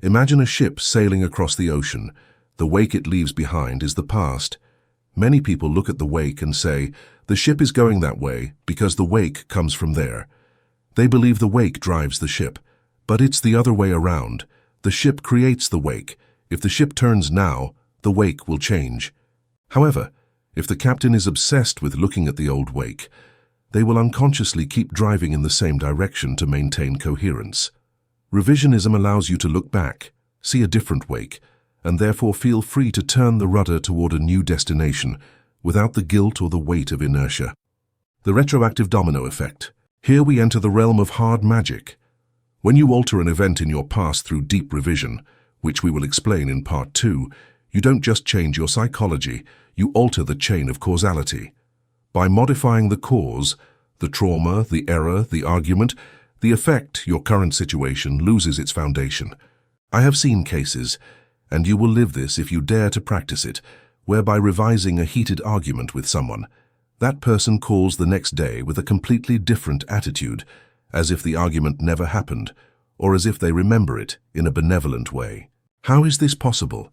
Imagine a ship sailing across the ocean. The wake it leaves behind is the past. Many people look at the wake and say, the ship is going that way because the wake comes from there. They believe the wake drives the ship, but it's the other way around. The ship creates the wake. If the ship turns now, the wake will change. However, if the captain is obsessed with looking at the old wake, they will unconsciously keep driving in the same direction to maintain coherence. Revisionism allows you to look back, see a different wake, and therefore feel free to turn the rudder toward a new destination without the guilt or the weight of inertia. The retroactive domino effect. Here we enter the realm of hard magic. When you alter an event in your past through deep revision, which we will explain in part 2, you don't just change your psychology, you alter the chain of causality. By modifying the cause, the trauma, the error, the argument, the effect, your current situation loses its foundation. I have seen cases, and you will live this if you dare to practice it, whereby revising a heated argument with someone, that person calls the next day with a completely different attitude, as if the argument never happened, or as if they remember it in a benevolent way. How is this possible?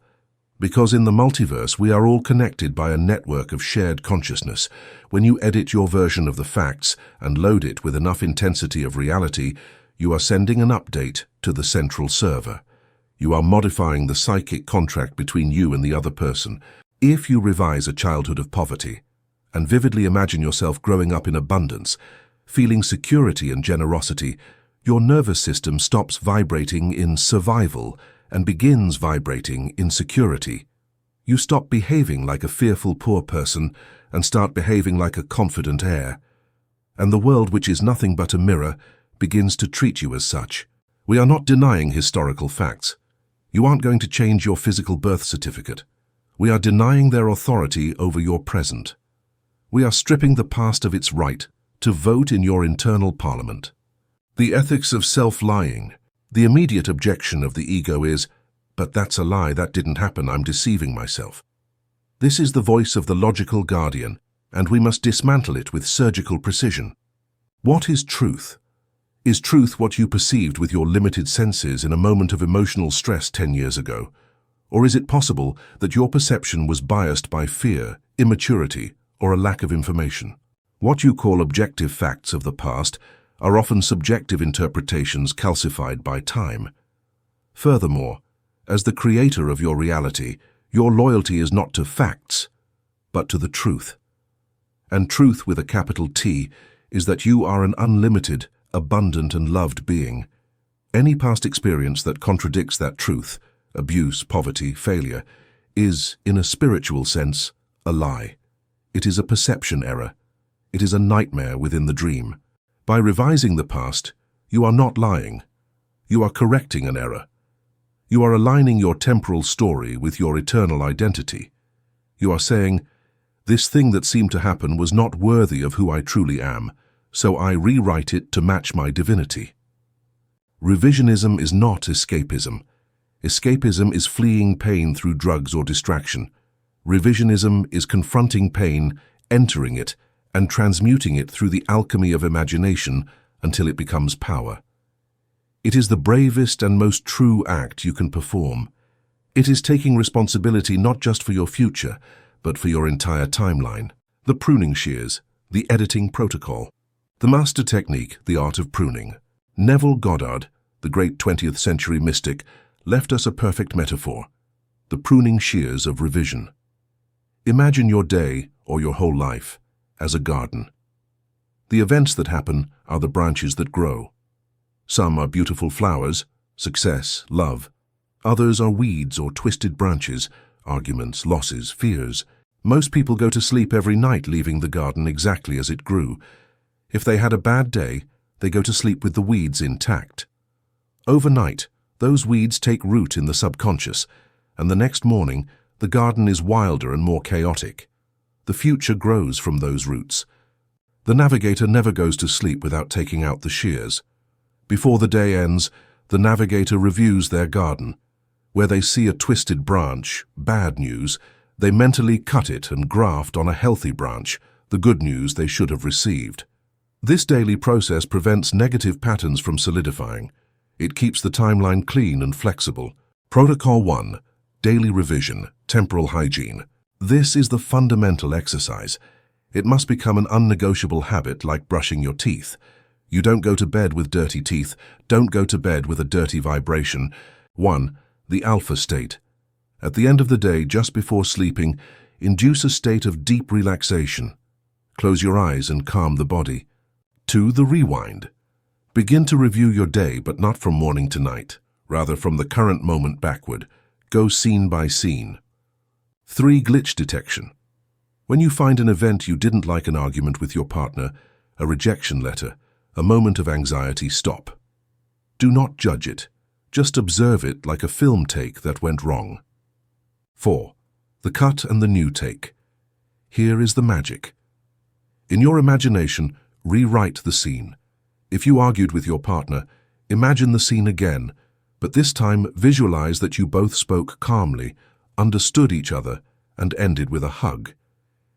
Because in the multiverse we are all connected by a network of shared consciousness. When you edit your version of the facts and load it with enough intensity of reality, you are sending an update to the central server. You are modifying the psychic contract between you and the other person. If you revise a childhood of poverty, and vividly imagine yourself growing up in abundance, feeling security and generosity, your nervous system stops vibrating in survival and begins vibrating in security. You stop behaving like a fearful poor person and start behaving like a confident heir. And the world, which is nothing but a mirror, begins to treat you as such. We are not denying historical facts. You aren't going to change your physical birth certificate. We are denying their authority over your present. We are stripping the past of its right to vote in your internal parliament. The ethics of self-lying. The immediate objection of the ego is, but that's a lie, that didn't happen, I'm deceiving myself. This is the voice of the logical guardian, and we must dismantle it with surgical precision. What is truth? Is truth what you perceived with your limited senses in a moment of emotional stress 10 years ago? Or is it possible that your perception was biased by fear, immaturity, or a lack of information? What you call objective facts of the past are often subjective interpretations calcified by time. Furthermore, as the creator of your reality, your loyalty is not to facts, but to the truth. And truth with a capital T is that you are an unlimited, abundant and loved being. Any past experience that contradicts that truth, abuse, poverty, failure, is, in a spiritual sense, a lie. It is a perception error. It is a nightmare within the dream. By revising the past, you are not lying. You are correcting an error. You are aligning your temporal story with your eternal identity. You are saying, this thing that seemed to happen was not worthy of who I truly am, so I rewrite it to match my divinity. Revisionism is not escapism. Escapism is fleeing pain through drugs or distraction. Revisionism is confronting pain, entering it, and transmuting it through the alchemy of imagination until it becomes power. It is the bravest and most true act you can perform. It is taking responsibility not just for your future, but for your entire timeline. The Pruning Shears, the editing protocol. The master technique, the art of pruning. Neville Goddard, the great 20th century mystic, left us a perfect metaphor. The pruning shears of revision. Imagine your day, or your whole life, as a garden. The events that happen are the branches that grow. Some are beautiful flowers, success, love. Others are weeds or twisted branches, arguments, losses, fears. Most people go to sleep every night leaving the garden exactly as it grew. If they had a bad day, they go to sleep with the weeds intact. Overnight, those weeds take root in the subconscious, and the next morning, the garden is wilder and more chaotic. The future grows from those roots. The navigator never goes to sleep without taking out the shears. Before the day ends, the navigator reviews their garden. Where they see a twisted branch, bad news, they mentally cut it and graft on a healthy branch, the good news they should have received. This daily process prevents negative patterns from solidifying. It keeps the timeline clean and flexible. Protocol 1. Daily revision, temporal hygiene. This is the fundamental exercise. It must become an unnegotiable habit like brushing your teeth. You don't go to bed with dirty teeth. Don't go to bed with a dirty vibration. 1. The alpha state. At the end of the day, just before sleeping, induce a state of deep relaxation. Close your eyes and calm the body. 2. The rewind. Begin to review your day, but not from morning to night, rather from the current moment backward. Go scene by scene. 3. Glitch detection. When you find an event you didn't like, an argument with your partner, a rejection letter, a moment of anxiety, stop. Do not judge it. Just observe it like a film take that went wrong. 4. The cut and the new take. Here is the magic. In your imagination, rewrite the scene. If you argued with your partner, imagine the scene again, but this time visualize that you both spoke calmly, understood each other, and ended with a hug.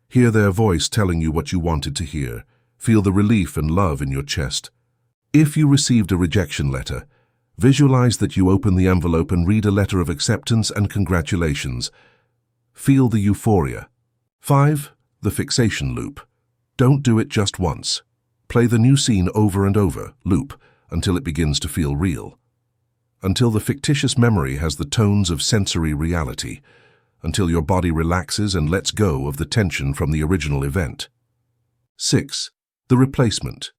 Hear their voice telling you what you wanted to hear. Feel the relief and love in your chest. If you received a rejection letter, visualize that you open the envelope and read a letter of acceptance and congratulations. Feel the euphoria. 5. The fixation loop. Don't do it just once. Play the new scene over and over, loop, until it begins to feel real. Until the fictitious memory has the tones of sensory reality. Until your body relaxes and lets go of the tension from the original event. 6. The replacement.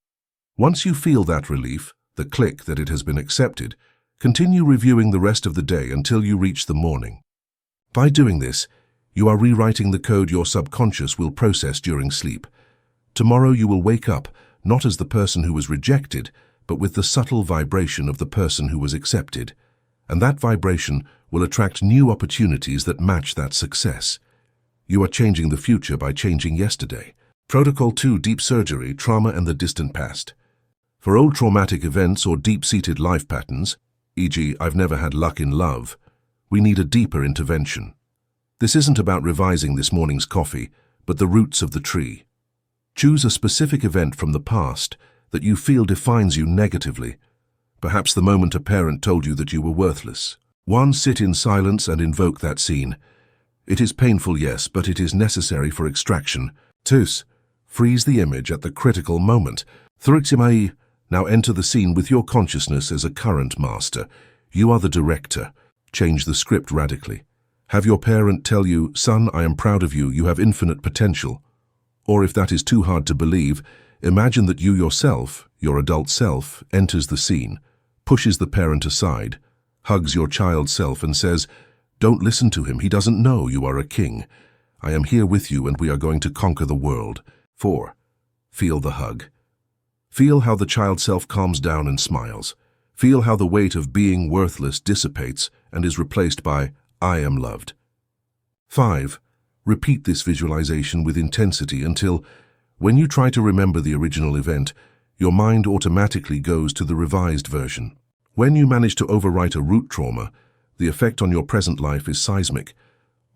Once you feel that relief, the click that it has been accepted, continue reviewing the rest of the day until you reach the morning. By doing this, you are rewriting the code your subconscious will process during sleep. Tomorrow you will wake up, not as the person who was rejected, but with the subtle vibration of the person who was accepted. And that vibration will attract new opportunities that match that success. You are changing the future by changing yesterday. Protocol 2. Deep surgery, trauma and the distant past. For old traumatic events or deep-seated life patterns, e.g., I've never had luck in love, we need a deeper intervention. This isn't about revising this morning's coffee, but the roots of the tree. Choose a specific event from the past that you feel defines you negatively. Perhaps the moment a parent told you that you were worthless. 1. Sit in silence and invoke that scene. It is painful, yes, but it is necessary for extraction. 2. Freeze the image at the critical moment. 3. Now enter the scene with your consciousness as a current master. You are the director. Change the script radically. Have your parent tell you, "Son, I am proud of you, you have infinite potential." Or if that is too hard to believe, imagine that you yourself, your adult self, enters the scene. pushes the parent aside, hugs your child self and says, "Don't listen to him, he doesn't know you are a king. I am here with you and we are going to conquer the world." 4. Feel the hug. Feel how the child self calms down and smiles. Feel how the weight of being worthless dissipates and is replaced by, "I am loved." 5. Repeat this visualization with intensity until, when you try to remember the original event, your mind automatically goes to the revised version. When you manage to overwrite a root trauma, the effect on your present life is seismic.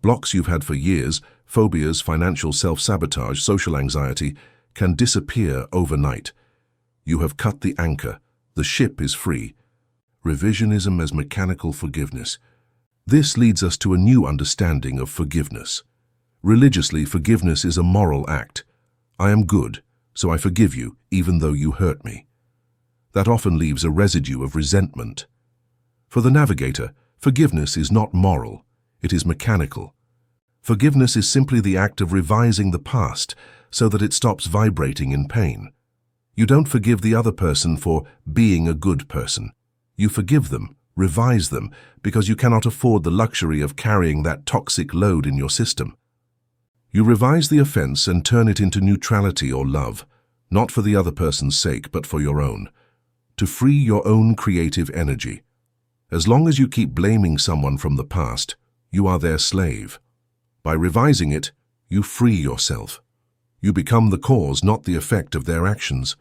Blocks you've had for years, phobias, financial self-sabotage, social anxiety, can disappear overnight. You have cut the anchor. The ship is free. Revisionism as mechanical forgiveness. This leads us to a new understanding of forgiveness. Religiously, forgiveness is a moral act. I am good, so I forgive you, even though you hurt me. That often leaves a residue of resentment. For the Navigator, forgiveness is not moral, it is mechanical. Forgiveness is simply the act of revising the past so that it stops vibrating in pain. You don't forgive the other person for being a good person. You forgive them, revise them, because you cannot afford the luxury of carrying that toxic load in your system. You revise the offense and turn it into neutrality or love, not for the other person's sake, but for your own, to free your own creative energy. As long as you keep blaming someone from the past, you are their slave. By revising it, you free yourself. You become the cause, not the effect of their actions.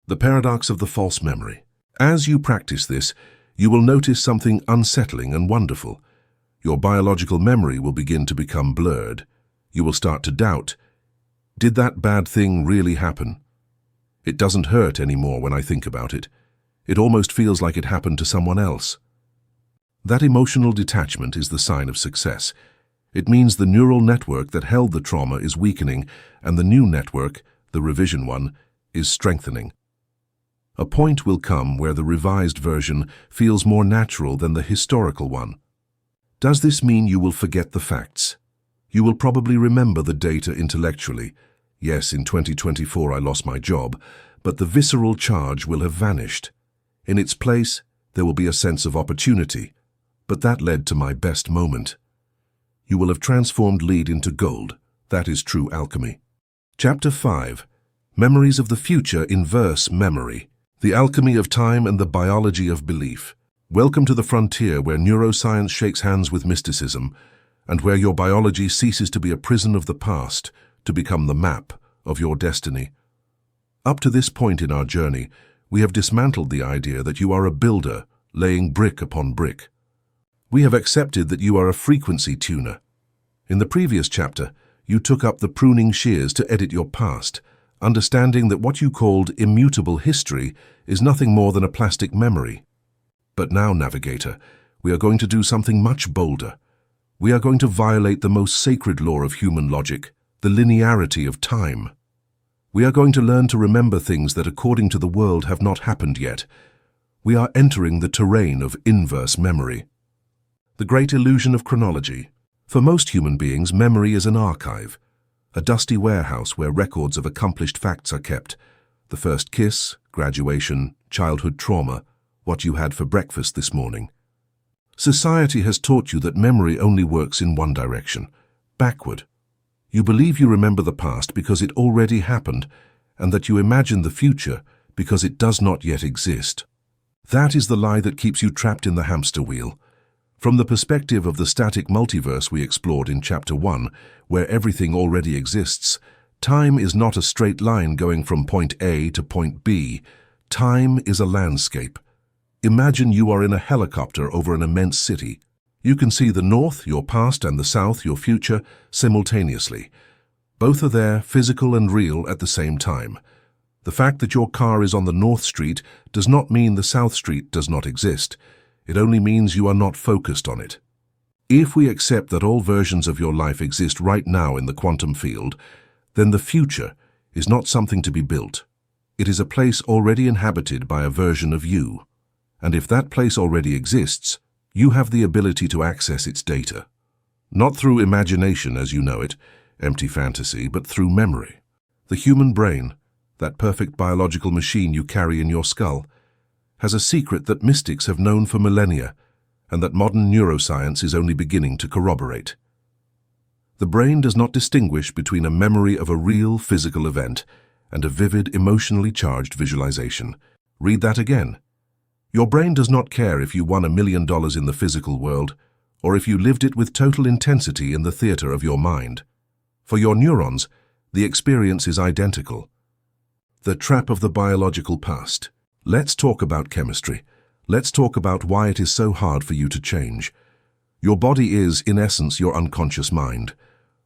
The paradox of the false memory. As you practice this, you will notice something unsettling and wonderful. Your biological memory will begin to become blurred. You will start to doubt, did that bad thing really happen? It doesn't hurt anymore when I think about it. It almost feels like it happened to someone else. That emotional detachment is the sign of success. It means the neural network that held the trauma is weakening, and the new network, the revision one, is strengthening. A point will come where the revised version feels more natural than the historical one. Does this mean you will forget the facts? You will probably remember the data intellectually. Yes, in 2024 I lost my job, but the visceral charge will have vanished. In its place, there will be a sense of opportunity. But that led to my best moment. You will have transformed lead into gold. That is true alchemy. Chapter 5. Memories of the Future Inverse Memory. The Alchemy of Time and the Biology of Belief. Welcome to the frontier where neuroscience shakes hands with mysticism, and where your biology ceases to be a prison of the past to become the map of your destiny. Up to this point in our journey, we have dismantled the idea that you are a builder, laying brick upon brick. We have accepted that you are a frequency tuner. In the previous chapter, you took up the pruning shears to edit your past, understanding that what you called immutable history is nothing more than a plastic memory. But now, Navigator, we are going to do something much bolder. We are going to violate the most sacred law of human logic, the linearity of time. We are going to learn to remember things that according to the world have not happened yet. We are entering the terrain of inverse memory. The great illusion of chronology. For most human beings, memory is an archive, a dusty warehouse where records of accomplished facts are kept. The first kiss, graduation, childhood trauma, what you had for breakfast this morning. Society has taught you that memory only works in one direction, backward. You believe you remember the past because it already happened, and that you imagine the future because it does not yet exist. That is the lie that keeps you trapped in the hamster wheel. From the perspective of the static multiverse we explored in Chapter 1, where everything already exists, time is not a straight line going from point A to point B. Time is a landscape. Imagine you are in a helicopter over an immense city. You can see the north, your past, and the south, your future, simultaneously. Both are there, physical and real, at the same time. The fact that your car is on the North Street does not mean the South Street does not exist. It only means you are not focused on it. If we accept that all versions of your life exist right now in the quantum field, then the future is not something to be built. It is a place already inhabited by a version of you. And if that place already exists, you have the ability to access its data. Not through imagination as you know it, empty fantasy, but through memory. The human brain, that perfect biological machine you carry in your skull, has a secret that mystics have known for millennia, and that modern neuroscience is only beginning to corroborate. The brain does not distinguish between a memory of a real physical event and a vivid, emotionally charged visualization. Read that again. Your brain does not care if you won $1 million in the physical world, or if you lived it with total intensity in the theater of your mind. For your neurons, the experience is identical. The trap of the biological past. Let's talk about chemistry. Let's talk about why it is so hard for you to change. Your body is, in essence, your unconscious mind.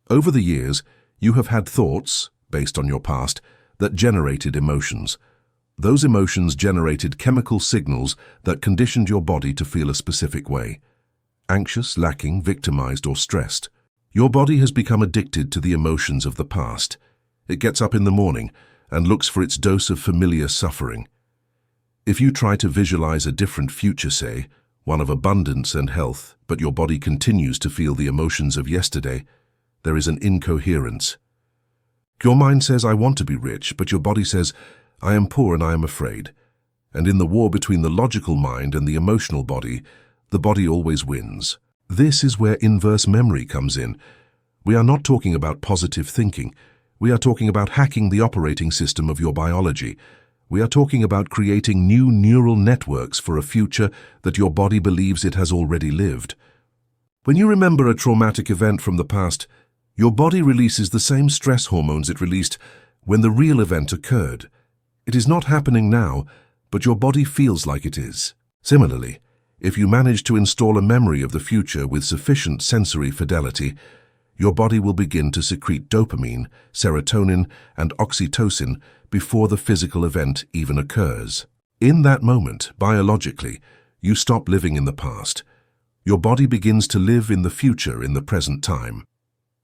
Over the years, you have had thoughts, based on your past, that generated emotions. Those emotions generated chemical signals that conditioned your body to feel a specific way. Anxious, lacking, victimized, or stressed. Your body has become addicted to the emotions of the past. It gets up in the morning and looks for its dose of familiar suffering. If you try to visualize a different future, say, one of abundance and health, but your body continues to feel the emotions of yesterday, there is an incoherence. Your mind says, I want to be rich, but your body says, I am poor and I am afraid. And in the war between the logical mind and the emotional body, the body always wins. This is where inverse memory comes in. We are not talking about positive thinking. We are talking about hacking the operating system of your biology. We are talking about creating new neural networks for a future that your body believes it has already lived. When you remember a traumatic event from the past, your body releases the same stress hormones it released when the real event occurred. It is not happening now, but your body feels like it is. Similarly, if you manage to install a memory of the future with sufficient sensory fidelity, your body will begin to secrete dopamine, serotonin, and oxytocin before the physical event even occurs. In that moment, biologically, you stop living in the past. Your body begins to live in the future in the present time.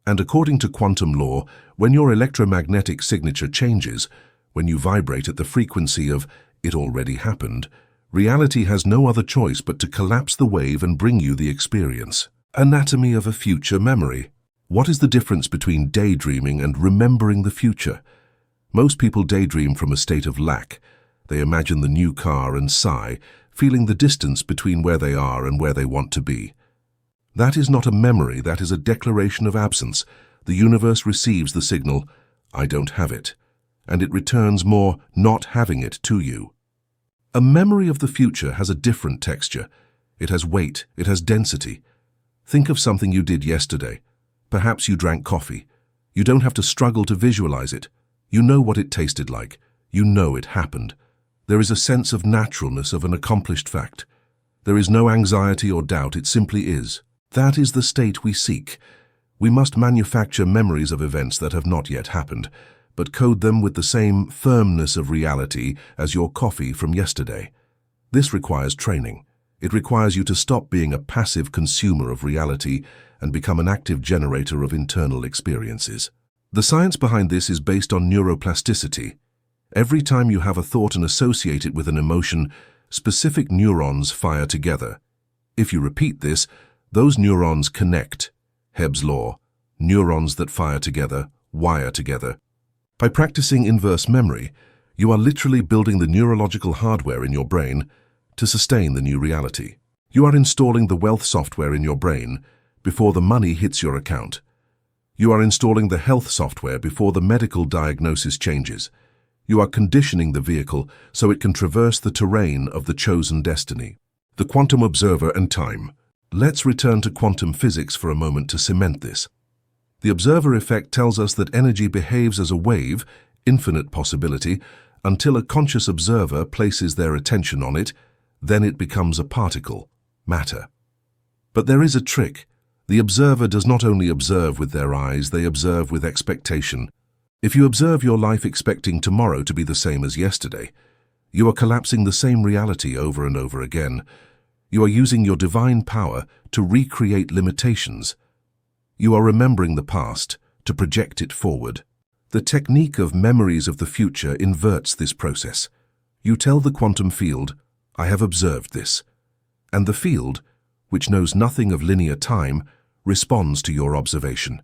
And according to quantum law, when your electromagnetic signature changes, when you vibrate at the frequency of "it already happened," reality has no other choice but to collapse the wave and bring you the experience. Anatomy of a future memory. What is the difference between daydreaming and remembering the future? Most people daydream from a state of lack. They imagine the new car and sigh, feeling the distance between where they are and where they want to be. That is not a memory, that is a declaration of absence. The universe receives the signal, I don't have it, and it returns more not having it to you. A memory of the future has a different texture. It has weight, it has density. Think of something you did yesterday. Perhaps you drank coffee. You don't have to struggle to visualize it. You know what it tasted like. You know it happened. There is a sense of naturalness of an accomplished fact. There is no anxiety or doubt, it simply is. That is the state we seek. We must manufacture memories of events that have not yet happened, but code them with the same firmness of reality as your coffee from yesterday. This requires training. It requires you to stop being a passive consumer of reality and become an active generator of internal experiences. The science behind this is based on neuroplasticity. Every time you have a thought and associate it with an emotion, specific neurons fire together. If you repeat this, those neurons connect. Hebb's law. Neurons that fire together, wire together. By practicing inverse memory, you are literally building the neurological hardware in your brain to sustain the new reality. You are installing the wealth software in your brain before the money hits your account. You are installing the health software before the medical diagnosis changes. You are conditioning the vehicle so it can traverse the terrain of the chosen destiny. The quantum observer and time. Let's return to quantum physics for a moment to cement this. The observer effect tells us that energy behaves as a wave, infinite possibility, until a conscious observer places their attention on it, then it becomes a particle, matter. But there is a trick. The observer does not only observe with their eyes, they observe with expectation. If you observe your life expecting tomorrow to be the same as yesterday, you are collapsing the same reality over and over again. You are using your divine power to recreate limitations. You are remembering the past to project it forward. The technique of memories of the future inverts this process. You tell the quantum field, I have observed this. And the field, which knows nothing of linear time, responds to your observation.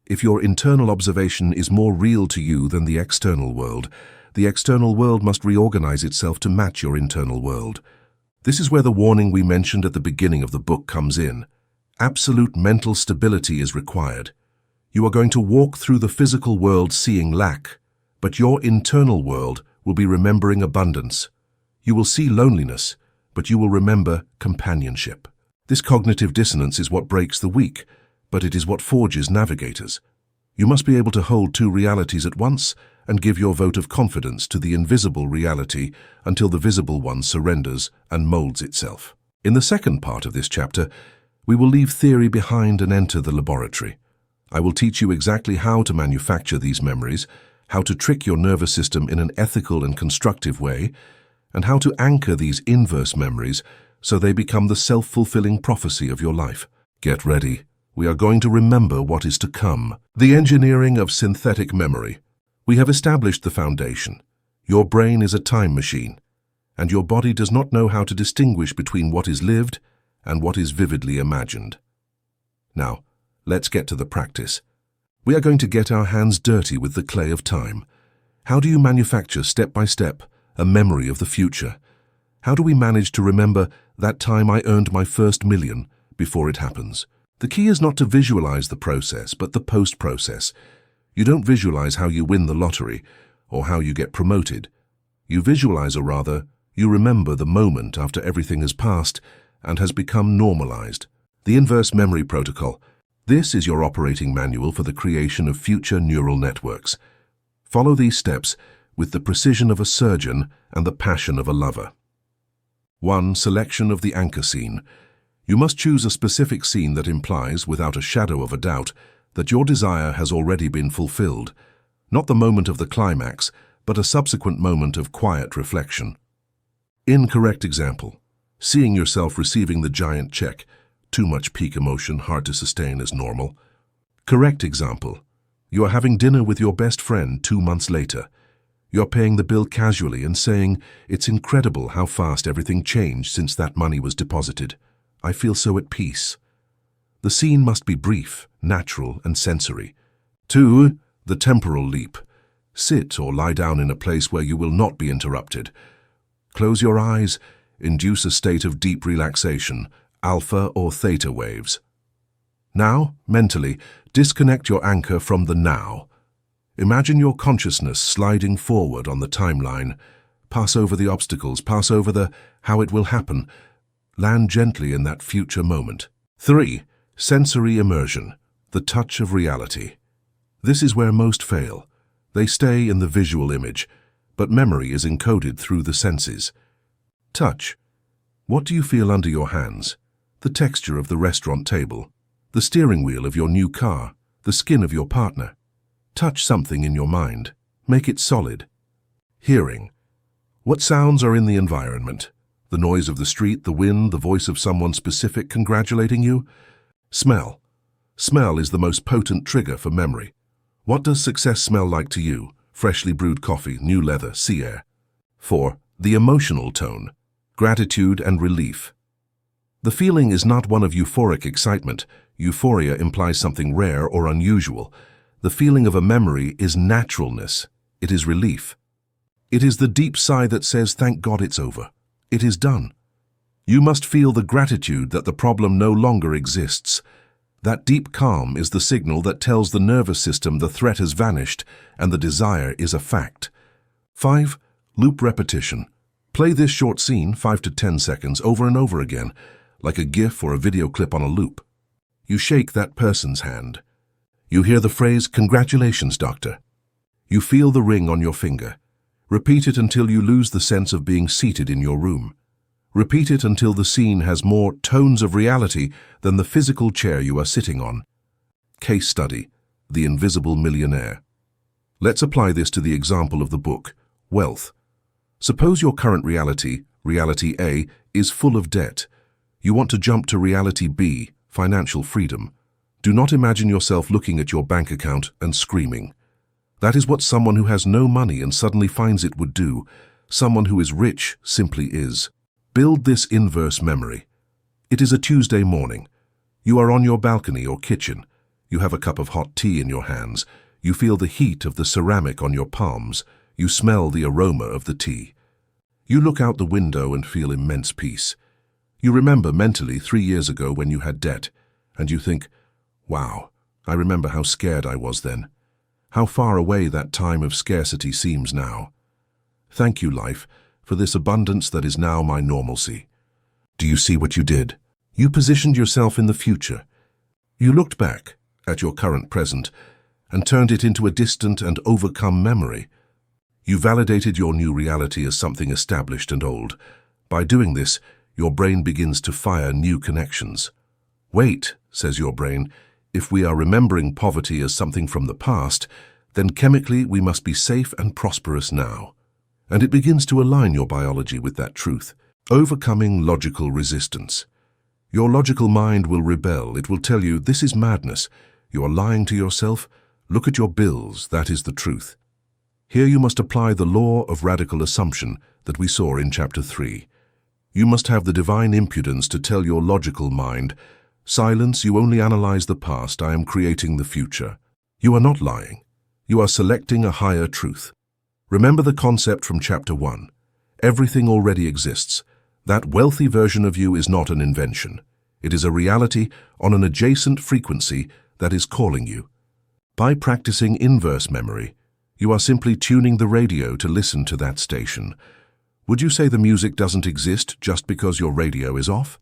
If your internal observation is more real to you than the external world, The external world must reorganize itself to match your internal world. This is where the warning we mentioned at the beginning of the book comes in. Absolute mental stability is required. You are going to walk through the physical world seeing lack, but your internal world will be remembering abundance. You will see loneliness, but you will remember companionship. This cognitive dissonance is what breaks the weak, but it is what forges navigators. You must be able to hold two realities at once and give your vote of confidence to the invisible reality until the visible one surrenders and molds itself. In the second part of this chapter, we will leave theory behind and enter the laboratory. I will teach you exactly how to manufacture these memories, how to trick your nervous system in an ethical and constructive way, and how to anchor these inverse memories so they become the self-fulfilling prophecy of your life. Get ready. We are going to remember what is to come. The engineering of synthetic memory. We have established the foundation. Your brain is a time machine, and your body does not know how to distinguish between what is lived and what is vividly imagined. Now, let's get to the practice. We are going to get our hands dirty with the clay of time. How do you manufacture, step by step, a memory of the future? How do we manage to remember that time I earned my first million before it happens? The key is not to visualize the process, but the post-process. You don't visualize how you win the lottery or how you get promoted. You visualize, or rather, you remember the moment after everything has passed and has become normalized. The inverse memory protocol. This is your operating manual for the creation of future neural networks. Follow these steps with the precision of a surgeon and the passion of a lover. 1. Selection of the anchor scene. You must choose a specific scene that implies, without a shadow of a doubt, that your desire has already been fulfilled. Not the moment of the climax, but a subsequent moment of quiet reflection. Incorrect example. Seeing yourself receiving the giant check. Too much peak emotion, hard to sustain as normal. Correct example. You are having dinner with your best friend 2 months later. You're paying the bill casually and saying, "It's incredible how fast everything changed since that money was deposited. I feel so at peace." The scene must be brief, natural, and sensory. 2. The temporal leap. Sit or lie down in a place where you will not be interrupted. Close your eyes, induce a state of deep relaxation, alpha or theta waves. Now, mentally, disconnect your anchor from the now. Imagine your consciousness sliding forward on the timeline. Pass over the obstacles, pass over the how it will happen. Land gently in that future moment. 3. Sensory immersion, the touch of reality. This is where most fail. They stay in the visual image, but memory is encoded through the senses. Touch. What do you feel under your hands? The texture of the restaurant table, the steering wheel of your new car, the skin of your partner. Touch something in your mind. Make it solid. Hearing. What sounds are in the environment? The noise of the street, the wind, the voice of someone specific congratulating you? Smell. Smell is the most potent trigger for memory. What does success smell like to you? Freshly brewed coffee, new leather, sea air. 4. The emotional tone. Gratitude and relief. The feeling is not one of euphoric excitement. Euphoria implies something rare or unusual. The feeling of a memory is naturalness. It is relief. It is the deep sigh that says, "Thank God it's over. It is done." You must feel the gratitude that the problem no longer exists. That deep calm is the signal that tells the nervous system the threat has vanished and the desire is a fact. 5. Loop repetition. Play this short scene 5 to 10 seconds over and over again, like a GIF or a video clip on a loop. You shake that person's hand. You hear the phrase, "Congratulations, doctor." You feel the ring on your finger. Repeat it until you lose the sense of being seated in your room. Repeat it until the scene has more tones of reality than the physical chair you are sitting on. Case study, The Invisible Millionaire. Let's apply this to the example of the book, Wealth. Suppose your current reality, reality A, is full of debt. You want to jump to reality B, financial freedom. Do not imagine yourself looking at your bank account and screaming. That is what someone who has no money and suddenly finds it would do. Someone who is rich simply is. Build this inverse memory. It is a Tuesday morning. You are on your balcony or kitchen. You have a cup of hot tea in your hands. You feel the heat of the ceramic on your palms. You smell the aroma of the tea. You look out the window and feel immense peace. You remember mentally 3 years ago when you had debt, and you think, wow, I remember how scared I was then. How far away that time of scarcity seems now. Thank you, life, for this abundance that is now my normalcy. Do you see what you did? You positioned yourself in the future. You looked back at your current present and turned it into a distant and overcome memory. You validated your new reality as something established and old. By doing this, your brain begins to fire new connections. Wait, says your brain, if we are remembering poverty as something from the past, then chemically we must be safe and prosperous now. And it begins to align your biology with that truth, overcoming logical resistance. Your logical mind will rebel. It will tell you, this is madness. You are lying to yourself. Look at your bills. That is the truth. Here you must apply the law of radical assumption that we saw in Chapter 3. You must have the divine impudence to tell your logical mind, silence, you only analyze the past, I am creating the future. You are not lying. You are selecting a higher truth. Remember the concept from Chapter 1. Everything already exists. That wealthy version of you is not an invention. It is a reality on an adjacent frequency that is calling you. By practicing inverse memory, you are simply tuning the radio to listen to that station. Would you say the music doesn't exist just because your radio is off?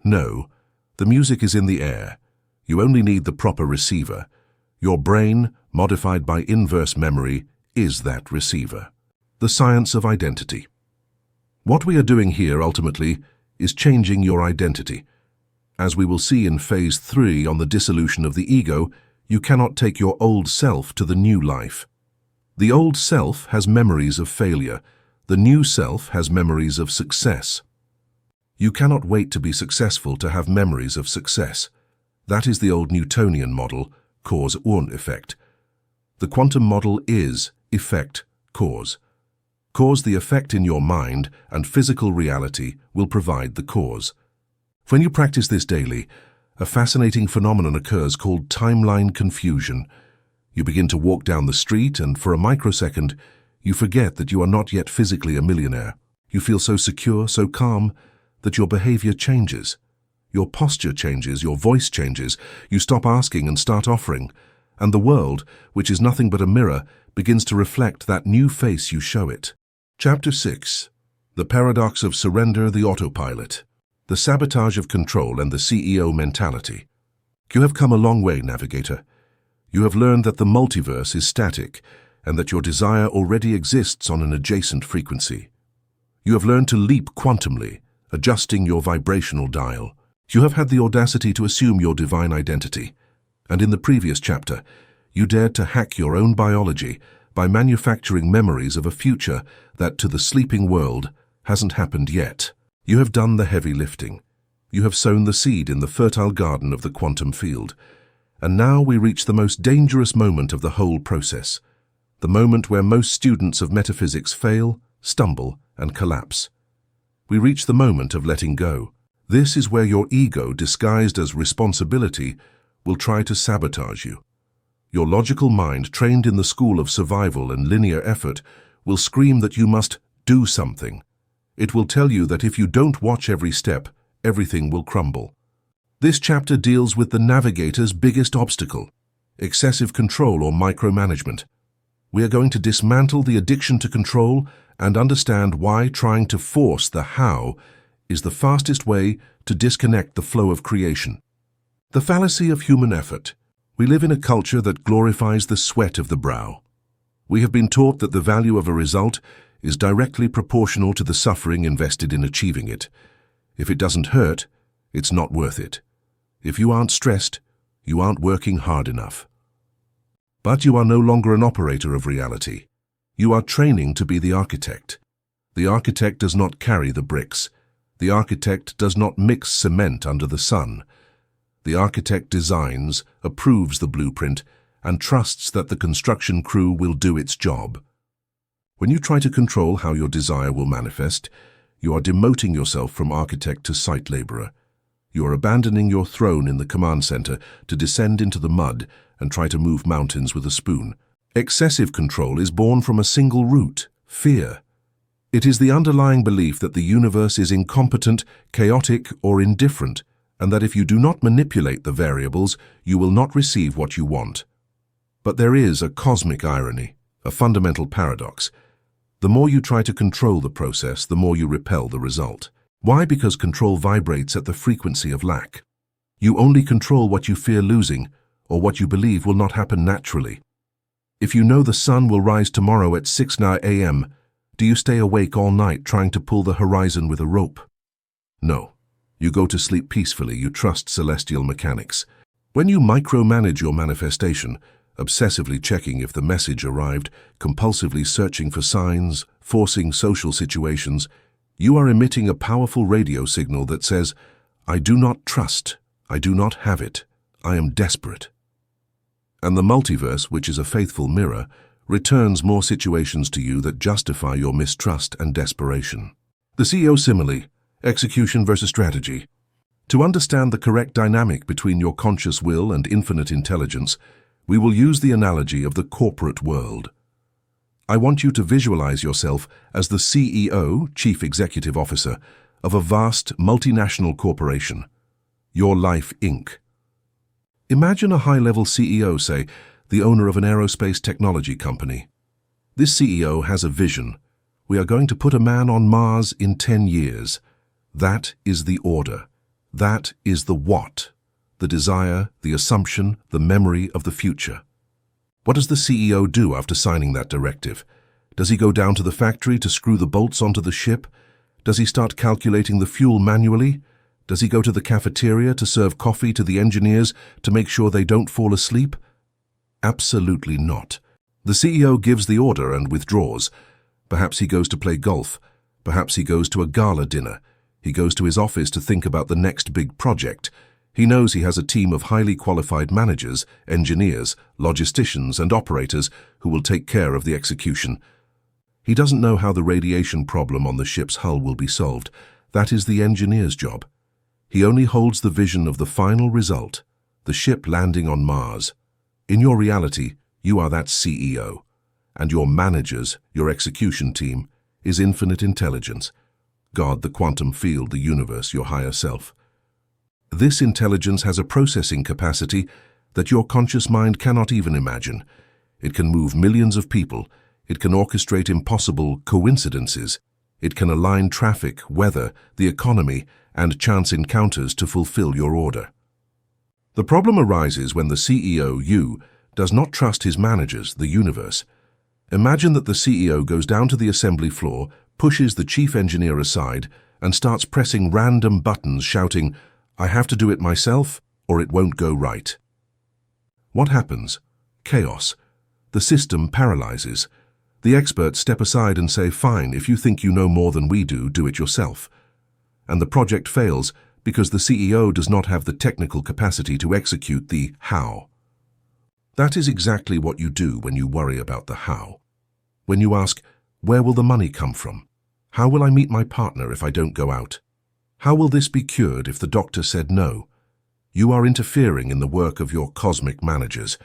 No, the music is in the air. You only need the proper receiver. Your brain, modified by inverse memory, is that receiver. The science of identity. What we are doing here, ultimately, is changing your identity. As we will see in Phase 3 on the dissolution of the ego, you cannot take your old self to the new life. The old self has memories of failure. The new self has memories of success. You cannot wait to be successful to have memories of success. That is the old Newtonian model, cause and effect. The quantum model is effect, cause. Cause the effect in your mind, and physical reality will provide the cause. When you practice this daily, a fascinating phenomenon occurs called timeline confusion. You begin to walk down the street, and for a microsecond, you forget that you are not yet physically a millionaire. You feel so secure, so calm, that your behavior changes. Your posture changes, your voice changes, you stop asking and start offering, and the world, which is nothing but a mirror, begins to reflect that new face you show it. Chapter 6. The Paradox of Surrender, the Autopilot. The Sabotage of Control and the CEO Mentality. You have come a long way, Navigator. You have learned that the multiverse is static, and that your desire already exists on an adjacent frequency. You have learned to leap quantumly, adjusting your vibrational dial. You have had the audacity to assume your divine identity, and in the previous chapter, you dared to hack your own biology by manufacturing memories of a future that, to the sleeping world, hasn't happened yet. You have done the heavy lifting. You have sown the seed in the fertile garden of the quantum field, and now we reach the most dangerous moment of the whole process, the moment where most students of metaphysics fail, stumble, and collapse. We reach the moment of letting go. This is where your ego, disguised as responsibility, will try to sabotage you. Your logical mind, trained in the school of survival and linear effort, will scream that you must do something. It will tell you that if you don't watch every step, everything will crumble. This chapter deals with the navigator's biggest obstacle, excessive control or micromanagement. We are going to dismantle the addiction to control and understand why trying to force the how is the fastest way to disconnect the flow of creation. The fallacy of human effort. We live in a culture that glorifies the sweat of the brow. We have been taught that the value of a result is directly proportional to the suffering invested in achieving it. If it doesn't hurt, it's not worth it. If you aren't stressed, you aren't working hard enough. But you are no longer an operator of reality. You are training to be the architect. The architect does not carry the bricks. The architect does not mix cement under the sun. The architect designs, approves the blueprint, and trusts that the construction crew will do its job. When you try to control how your desire will manifest, you are demoting yourself from architect to site laborer. You are abandoning your throne in the command center to descend into the mud and try to move mountains with a spoon. Excessive control is born from a single root: fear. It is the underlying belief that the universe is incompetent, chaotic, or indifferent, and that if you do not manipulate the variables, you will not receive what you want. But there is a cosmic irony, a fundamental paradox. The more you try to control the process, the more you repel the result. Why? Because control vibrates at the frequency of lack. You only control what you fear losing, or what you believe will not happen naturally. If you know the sun will rise tomorrow at 6 a.m., do you stay awake all night trying to pull the horizon with a rope? No. You go to sleep peacefully, you trust celestial mechanics. When you micromanage your manifestation, obsessively checking if the message arrived, compulsively searching for signs, forcing social situations, you are emitting a powerful radio signal that says, "I do not trust, I do not have it, I am desperate." And the multiverse, which is a faithful mirror, returns more situations to you that justify your mistrust and desperation. The CEO simile, execution versus strategy. To understand the correct dynamic between your conscious will and infinite intelligence, we will use the analogy of the corporate world. I want you to visualize yourself as the CEO, Chief Executive Officer, of a vast multinational corporation, Your Life Inc. Imagine a high-level CEO, say, the owner of an aerospace technology company. This CEO has a vision. We are going to put a man on Mars in 10 years. That is the order. That is the what, the desire, the assumption, the memory of the future. What does the CEO do after signing that directive? Does he go down to the factory to screw the bolts onto the ship? Does he start calculating the fuel manually? Does he go to the cafeteria to serve coffee to the engineers to make sure they don't fall asleep? Absolutely not. The CEO gives the order and withdraws. Perhaps he goes to play golf. Perhaps he goes to a gala dinner. He goes to his office to think about the next big project. He knows he has a team of highly qualified managers, engineers, logisticians, and operators who will take care of the execution. He doesn't know how the radiation problem on the ship's hull will be solved. That is the engineer's job. He only holds the vision of the final result, the ship landing on Mars. In your reality, you are that CEO, and your managers, your execution team, is infinite intelligence. God, the quantum field, the universe, your higher self. This intelligence has a processing capacity that your conscious mind cannot even imagine. It can move millions of people. It can orchestrate impossible coincidences. It can align traffic, weather, the economy, and chance encounters to fulfill your order. The problem arises when the CEO, you, does not trust his managers, the universe. Imagine that the CEO goes down to the assembly floor, pushes the chief engineer aside, and starts pressing random buttons shouting, "I have to do it myself, or it won't go right." What happens? Chaos. The system paralyzes. The experts step aside and say, "Fine, if you think you know more than we do, do it yourself." And the project fails because the CEO does not have the technical capacity to execute the how. That is exactly what you do when you worry about the how. When you ask, where will the money come from? How will I meet my partner if I don't go out? How will this be cured if the doctor said no? You are interfering in the work of your cosmic managers.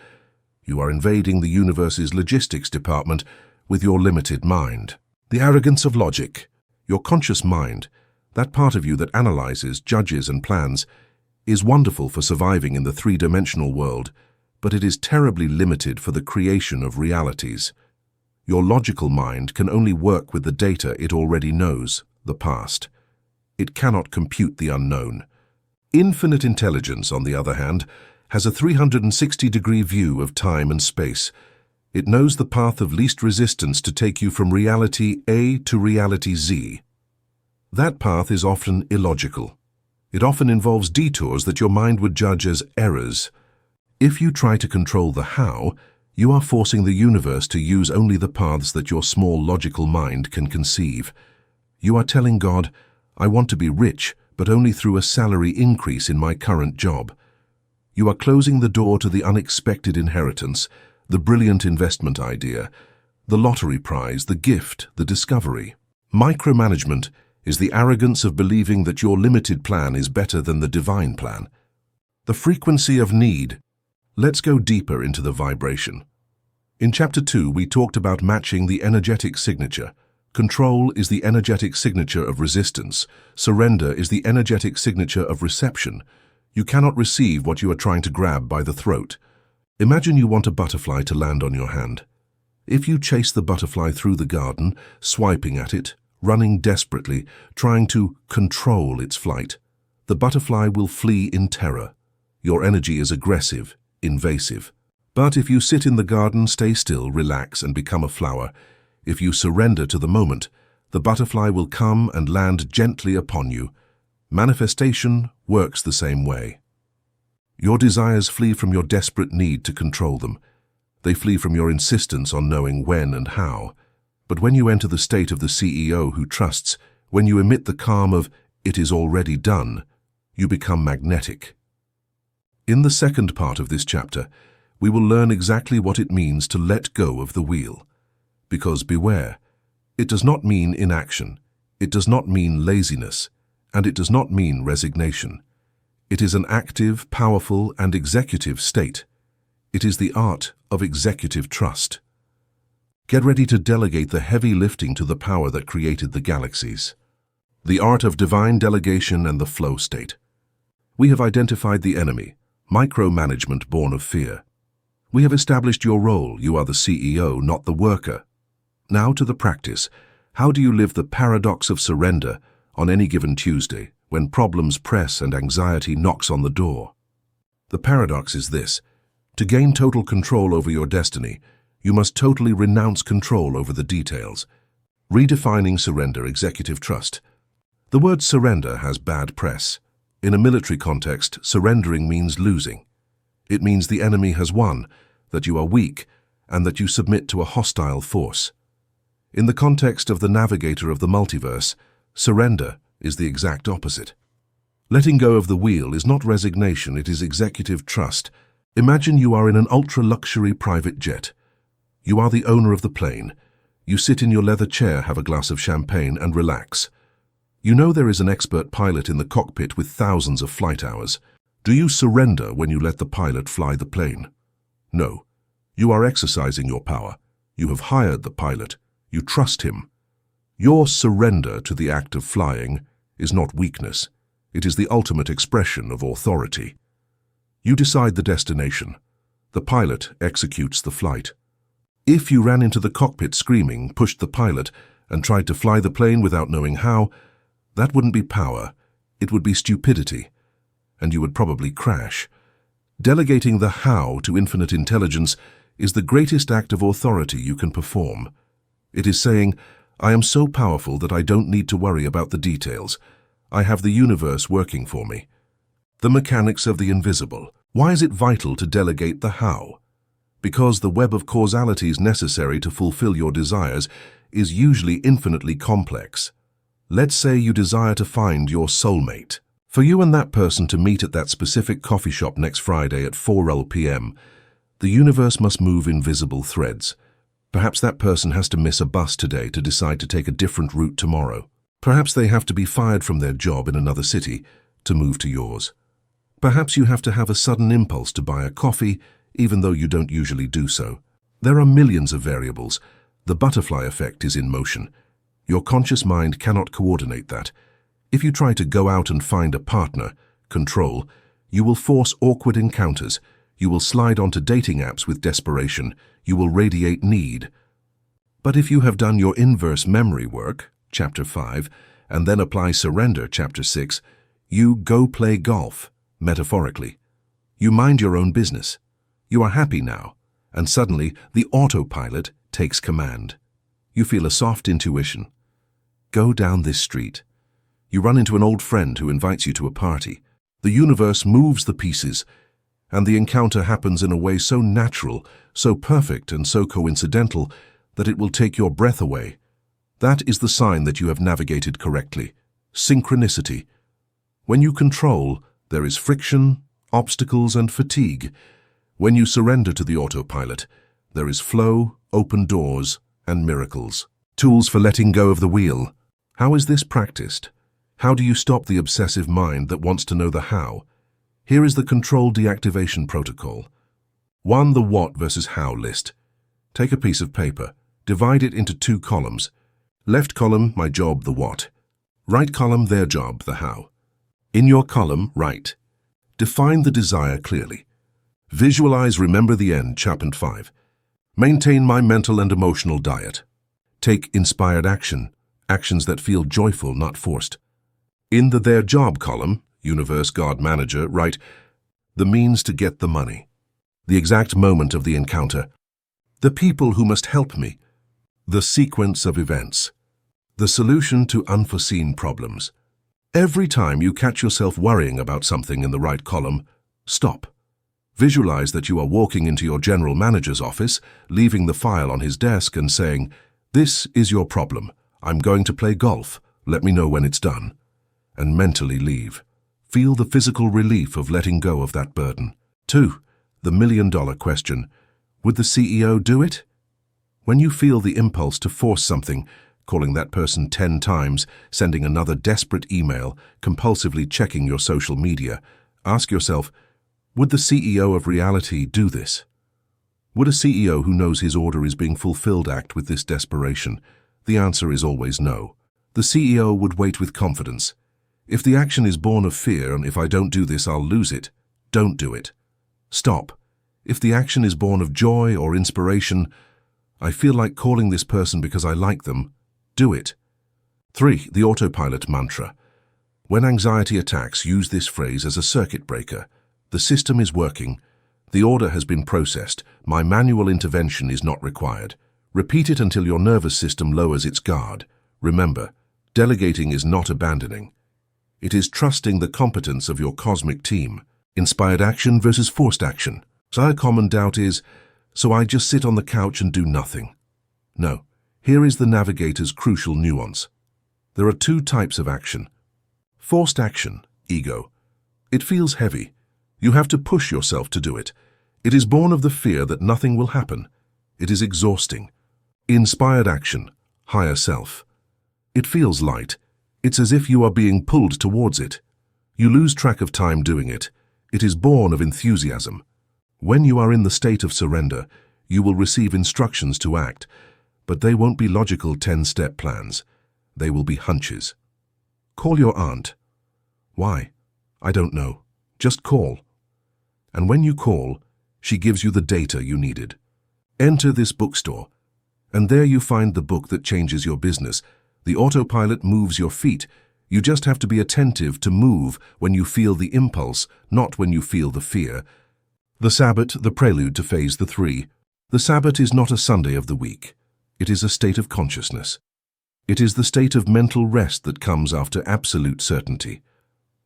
You are invading the universe's logistics department with your limited mind. The arrogance of logic. Your conscious mind, that part of you that analyzes, judges, and plans, is wonderful for surviving in the three-dimensional world, but it is terribly limited for the creation of realities. Your logical mind can only work with the data it already knows, the past. It cannot compute the unknown. Infinite intelligence, on the other hand, has a 360-degree view of time and space. It knows the path of least resistance to take you from reality A to reality Z. That path is often illogical. It often involves detours that your mind would judge as errors. If you try to control the how, you are forcing the universe to use only the paths that your small logical mind can conceive. You are telling God, "I want to be rich, but only through a salary increase in my current job." You are closing the door to the unexpected inheritance, the brilliant investment idea, the lottery prize, the gift, the discovery. Micromanagement is the arrogance of believing that your limited plan is better than the divine plan. The frequency of need. Let's go deeper into the vibration. In Chapter 2, we talked about matching the energetic signature. Control is the energetic signature of resistance. Surrender is the energetic signature of reception. You cannot receive what you are trying to grab by the throat. Imagine you want a butterfly to land on your hand. If you chase the butterfly through the garden, swiping at it, running desperately, trying to control its flight, the butterfly will flee in terror. Your energy is aggressive, invasive. But if you sit in the garden, stay still, relax, and become a flower, if you surrender to the moment, the butterfly will come and land gently upon you. Manifestation works the same way. Your desires flee from your desperate need to control them. They flee from your insistence on knowing when and how. But when you enter the state of the CEO who trusts, when you emit the calm of "it is already done," you become magnetic. In the second part of this chapter, we will learn exactly what it means to let go of the wheel. Because beware, it does not mean inaction, it does not mean laziness, and it does not mean resignation. It is an active, powerful, and executive state. It is the art of executive trust. Get ready to delegate the heavy lifting to the power that created the galaxies. The art of divine delegation and the flow state. We have identified the enemy, micromanagement born of fear. We have established your role. You are the CEO, not the worker. Now to the practice. How do you live the paradox of surrender on any given Tuesday when problems press and anxiety knocks on the door? The paradox is this. To gain total control over your destiny, you must totally renounce control over the details. Redefining surrender, executive trust. The word surrender has bad press. In a military context, surrendering means losing. It means the enemy has won, that you are weak, and that you submit to a hostile force. In the context of the Navigator of the multiverse, surrender is the exact opposite. Letting go of the wheel is not resignation, it is executive trust. Imagine you are in an ultra-luxury private jet. You are the owner of the plane. You sit in your leather chair, have a glass of champagne, and relax. You know there is an expert pilot in the cockpit with thousands of flight hours. Do you surrender when you let the pilot fly the plane? No. You are exercising your power. You have hired the pilot. You trust him. Your surrender to the act of flying is not weakness. It is the ultimate expression of authority. You decide the destination. The pilot executes the flight. If you ran into the cockpit screaming, pushed the pilot, and tried to fly the plane without knowing how, that wouldn't be power. It would be stupidity. And you would probably crash. Delegating the how to infinite intelligence is the greatest act of authority you can perform. It is saying, I am so powerful that I don't need to worry about the details. I have the universe working for me. The mechanics of the invisible. Why is it vital to delegate the how? Because the web of causalities necessary to fulfill your desires is usually infinitely complex. Let's say you desire to find your soulmate. For you and that person to meet at that specific coffee shop next Friday at 4 p.m., the universe must move invisible threads. Perhaps that person has to miss a bus today to decide to take a different route tomorrow. Perhaps they have to be fired from their job in another city to move to yours. Perhaps you have to have a sudden impulse to buy a coffee, even though you don't usually do so. There are millions of variables. The butterfly effect is in motion. Your conscious mind cannot coordinate that. If you try to go out and find a partner, control, you will force awkward encounters. You will slide onto dating apps with desperation. You will radiate need. But if you have done your inverse memory work, Chapter 5, and then apply surrender, Chapter 6, you go play golf, metaphorically. You mind your own business. You are happy now, and suddenly the autopilot takes command. You feel a soft intuition. Go down this street. You run into an old friend who invites you to a party. The universe moves the pieces, and the encounter happens in a way so natural, so perfect, and so coincidental that it will take your breath away. That is the sign that you have navigated correctly. Synchronicity. When you control, there is friction, obstacles, and fatigue. When you surrender to the autopilot, there is flow, open doors, and miracles. Tools for letting go of the wheel. How is this practiced? How do you stop the obsessive mind that wants to know the how? Here is the control deactivation protocol. 1. The what versus how list. Take a piece of paper. Divide it into 2 columns. Left column, my job, the what. Right column, their job, the how. In your column, write. Define the desire clearly. Visualize, remember the end, chapter 5. Maintain my mental and emotional diet. Take inspired action, actions that feel joyful, not forced. In the their job column, universe, God, manager, write the means to get the money. The exact moment of the encounter. The people who must help me. The sequence of events. The solution to unforeseen problems. Every time you catch yourself worrying about something in the right column, stop. Visualize that you are walking into your general manager's office, leaving the file on his desk and saying, "This is your problem. I'm going to play golf. Let me know when it's done." And mentally leave. Feel the physical relief of letting go of that burden. 2. The million-dollar question. Would the CEO do it? When you feel the impulse to force something, calling that person 10 times, sending another desperate email, compulsively checking your social media, ask yourself, would the CEO of reality do this? Would a CEO who knows his order is being fulfilled act with this desperation? The answer is always no. The CEO would wait with confidence. If the action is born of fear and if I don't do this, I'll lose it, don't do it. Stop. If the action is born of joy or inspiration, I feel like calling this person because I like them, do it. 3. The autopilot mantra. When anxiety attacks, use this phrase as a circuit breaker. The system is working. The order has been processed. My manual intervention is not required. Repeat it until your nervous system lowers its guard. Remember, delegating is not abandoning. It is trusting the competence of your cosmic team. Inspired action versus forced action. So a common doubt is, so I just sit on the couch and do nothing. No, here is the navigator's crucial nuance. There are 2 types of action. Forced action, ego. It feels heavy. You have to push yourself to do it. It is born of the fear that nothing will happen. It is exhausting. Inspired action, higher self. It feels light. It's as if you are being pulled towards it. You lose track of time doing it. It is born of enthusiasm. When you are in the state of surrender, you will receive instructions to act, but they won't be logical 10-step plans. They will be hunches. Call your aunt. Why? I don't know. Just call. And when you call, she gives you the data you needed. Enter this bookstore, and there you find the book that changes your business. The autopilot moves your feet. You just have to be attentive to move when you feel the impulse, not when you feel the fear. The Sabbath, the prelude to phase 3. The Sabbath is not a Sunday of the week. It is a state of consciousness. It is the state of mental rest that comes after absolute certainty.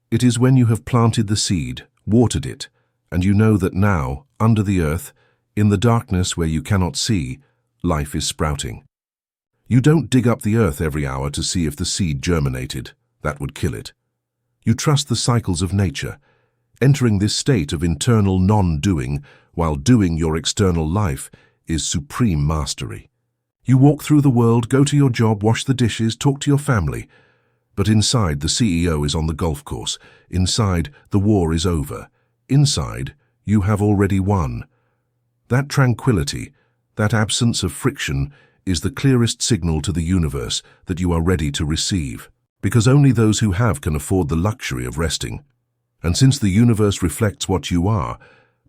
It is when you have planted the seed, watered it, and you know that now, under the earth, in the darkness where you cannot see, life is sprouting. You don't dig up the earth every hour to see if the seed germinated. That would kill it. You trust the cycles of nature, entering this state of internal non-doing while doing your external life is supreme mastery. You walk through the world, go to your job, wash the dishes, talk to your family. But inside, the CEO is on the golf course. Inside, the war is over. Inside, you have already won. That tranquility, that absence of friction, is the clearest signal to the universe that you are ready to receive, because only those who have can afford the luxury of resting. And since the universe reflects what you are,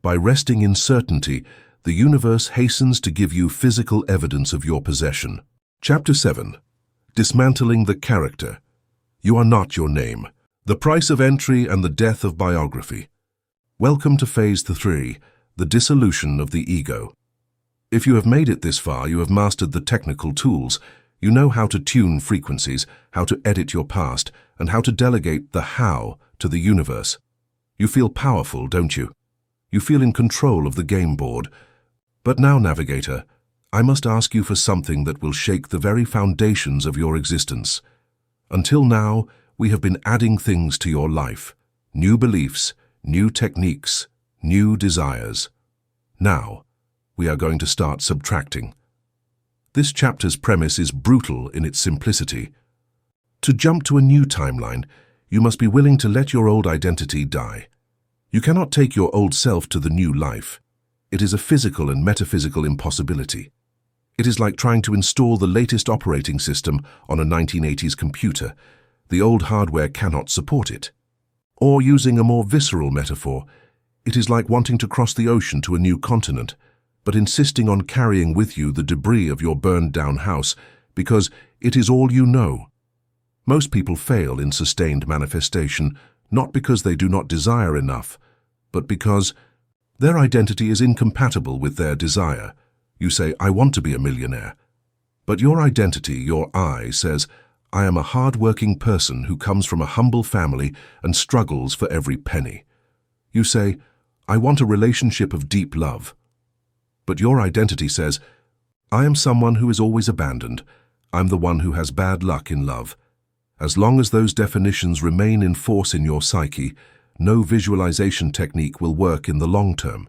by resting in certainty, the universe hastens to give you physical evidence of your possession. Chapter 7. Dismantling the character. You are not your name. The price of entry and the death of biography. Welcome to phase 3, the dissolution of the ego. If you have made it this far, you have mastered the technical tools. You know how to tune frequencies, how to edit your past, and how to delegate the how to the universe. You feel powerful, don't you? You feel in control of the game board. But now, Navigator, I must ask you for something that will shake the very foundations of your existence. Until now, we have been adding things to your life. New beliefs, new techniques, new desires. Now, we are going to start subtracting. This chapter's premise is brutal in its simplicity. To jump to a new timeline, you must be willing to let your old identity die. You cannot take your old self to the new life. It is a physical and metaphysical impossibility. It is like trying to install the latest operating system on a 1980s computer. The old hardware cannot support it. Or using a more visceral metaphor, it is like wanting to cross the ocean to a new continent, but insisting on carrying with you the debris of your burned-down house because it is all you know. Most people fail in sustained manifestation, not because they do not desire enough, but because their identity is incompatible with their desire. You say, I want to be a millionaire. But your identity, your I, says, I am a hard-working person who comes from a humble family and struggles for every penny. You say, I want a relationship of deep love. But your identity says, I am someone who is always abandoned. I'm the one who has bad luck in love. As long as those definitions remain in force in your psyche, no visualization technique will work in the long term.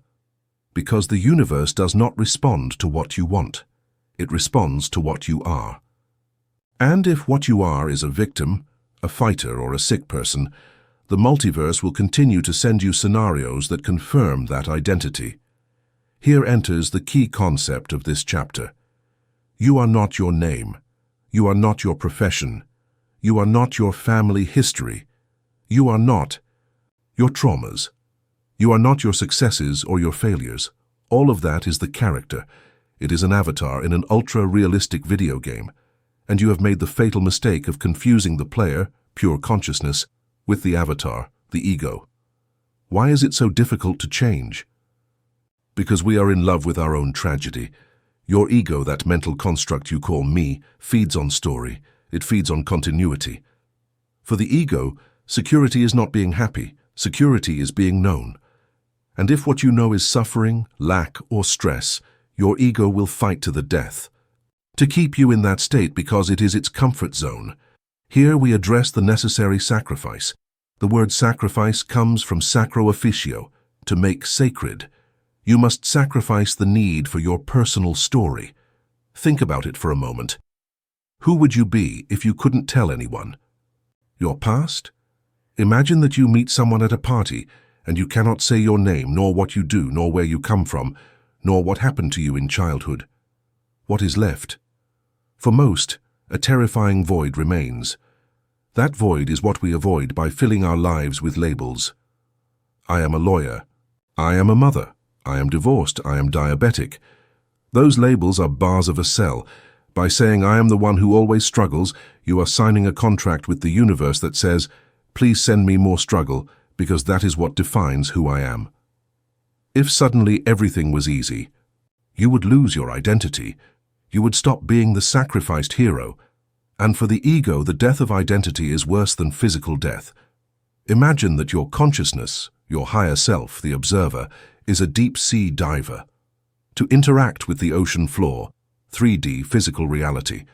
Because the universe does not respond to what you want. It responds to what you are. And if what you are is a victim, a fighter, or a sick person, the multiverse will continue to send you scenarios that confirm that identity. Here enters the key concept of this chapter. You are not your name. You are not your profession. You are not your family history. You are not your traumas. You are not your successes or your failures. All of that is the character. It is an avatar in an ultra-realistic video game, and you have made the fatal mistake of confusing the player, pure consciousness, with the avatar, the ego. Why is it so difficult to change? Because we are in love with our own tragedy. Your ego, that mental construct you call me, feeds on story. It feeds on continuity. For the ego, security is not being happy. Security is being known. And if what you know is suffering, lack, or stress, your ego will fight to the death to keep you in that state because it is its comfort zone. Here we address the necessary sacrifice. The word sacrifice comes from sacro officio, to make sacred. You must sacrifice the need for your personal story. Think about it for a moment. Who would you be if you couldn't tell anyone? Your past? Imagine that you meet someone at a party and you cannot say your name, nor what you do, nor where you come from, nor what happened to you in childhood. What is left? For most, a terrifying void remains. That void is what we avoid by filling our lives with labels. I am a lawyer. I am a mother. I am divorced. I am diabetic. Those labels are bars of a cell. By saying I am the one who always struggles, you are signing a contract with the universe that says, please send me more struggle, because that is what defines who I am. If suddenly everything was easy, you would lose your identity. You would stop being the sacrificed hero. And for the ego, the death of identity is worse than physical death. Imagine that your consciousness, your higher self, the observer, is a deep-sea diver. To interact with the ocean floor, 3D physical reality,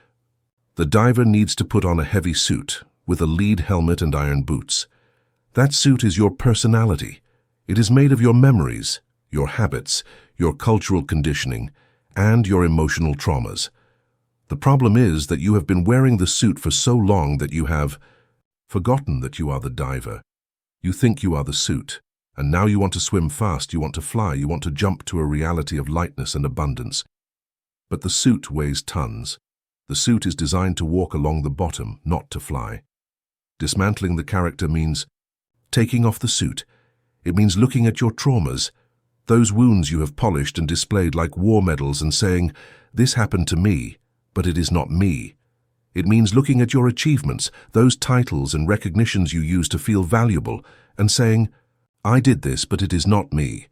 the diver needs to put on a heavy suit with a lead helmet and iron boots. That suit is your personality. It is made of your memories, your habits, your cultural conditioning, and your emotional traumas. The problem is that you have been wearing the suit for so long that you have forgotten that you are the diver. You think you are the suit, and now you want to swim fast, you want to fly, you want to jump to a reality of lightness and abundance. But the suit weighs tons. The suit is designed to walk along the bottom, not to fly. Dismantling the character means taking off the suit. It means looking at your traumas, those wounds you have polished and displayed like war medals, and saying, this happened to me, but it is not me. It means looking at your achievements, those titles and recognitions you use to feel valuable, and saying, I did this, but it is not me.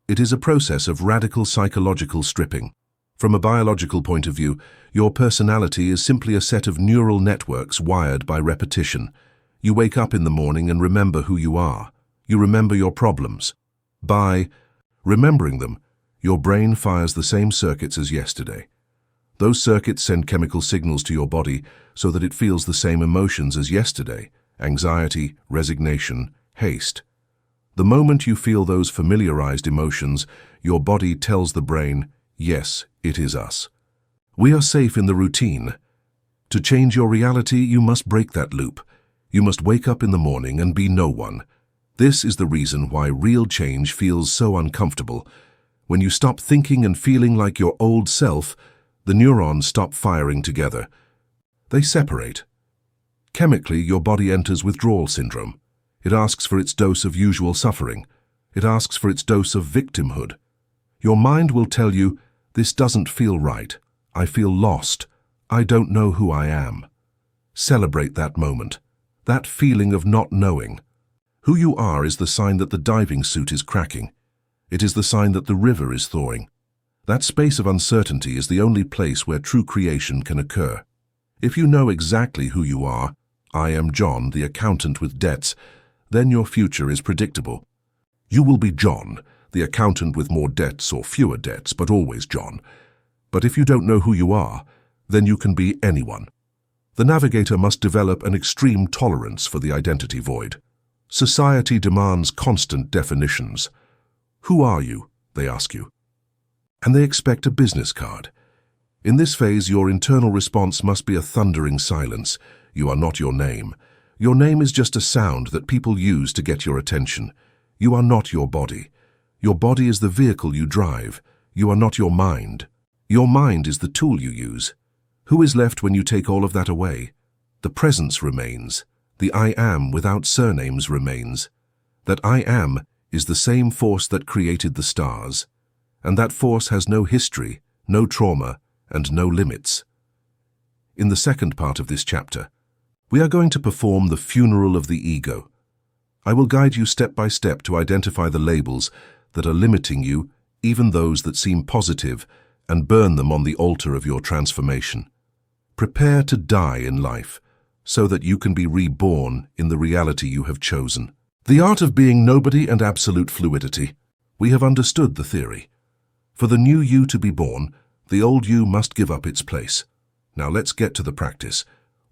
It is a process of radical psychological stripping. From a biological point of view, your personality is simply a set of neural networks wired by repetition. You wake up in the morning and remember who you are. You remember your problems. By remembering them, your brain fires the same circuits as yesterday. Those circuits send chemical signals to your body so that it feels the same emotions as yesterday: anxiety, resignation, haste. The moment you feel those familiarized emotions, your body tells the brain, yes, it is us. We are safe in the routine. To change your reality, you must break that loop. You must wake up in the morning and be no one. This is the reason why real change feels so uncomfortable. When you stop thinking and feeling like your old self, The neurons stop firing together. They separate. Chemically, your body enters withdrawal syndrome. It asks for its dose of usual suffering. It asks for its dose of victimhood. Your mind will tell you, this doesn't feel right. I feel lost. I don't know who I am. Celebrate that moment, that feeling of not knowing. Who you are is the sign that the diving suit is cracking. It is the sign that the river is thawing. That space of uncertainty is the only place where true creation can occur. If you know exactly who you are, I am John, the accountant with debts, then your future is predictable. You will be John, the accountant with more debts or fewer debts, but always John. But if you don't know who you are, then you can be anyone. The navigator must develop an extreme tolerance for the identity void. Society demands constant definitions. Who are you? They ask you. And they expect a business card. In this phase, your internal response must be a thundering silence. You are not your name. Your name is just a sound that people use to get your attention. You are not your body. Your body is the vehicle you drive. You are not your mind. Your mind is the tool you use. Who is left when you take all of that away? The presence remains. The I am without surnames remains. That I am is the same force that created the stars. And that force has no history, no trauma, and no limits. In the second part of this chapter, we are going to perform the funeral of the ego. I will guide you step by step to identify the labels that are limiting you, even those that seem positive, and burn them on the altar of your transformation. Prepare to die in life, so that you can be reborn in the reality you have chosen. The art of being nobody and absolute fluidity. We have understood the theory. For the new you to be born, the old you must give up its place. Now let's get to the practice.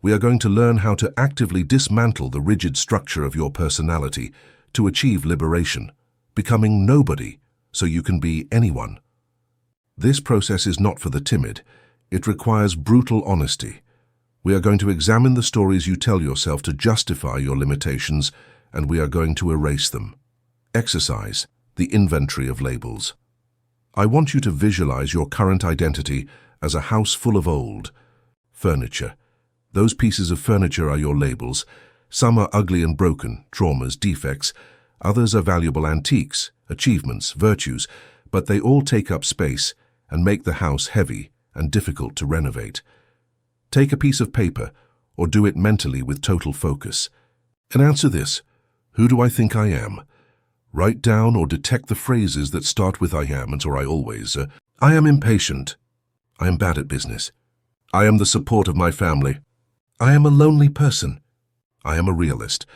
We are going to learn how to actively dismantle the rigid structure of your personality to achieve liberation, becoming nobody so you can be anyone. This process is not for the timid. It requires brutal honesty. We are going to examine the stories you tell yourself to justify your limitations, and we are going to erase them. Exercise, the inventory of labels. I want you to visualize your current identity as a house full of old furniture. Those pieces of furniture are your labels. Some are ugly and broken, traumas, defects. Others are valuable antiques, achievements, virtues, but they all take up space and make the house heavy and difficult to renovate. Take a piece of paper or do it mentally with total focus and answer this: who do I think I am? Write down or detect the phrases that start with I am or I always. I am impatient. I am bad at business. I am the support of my family. I am a lonely person. I am a realist.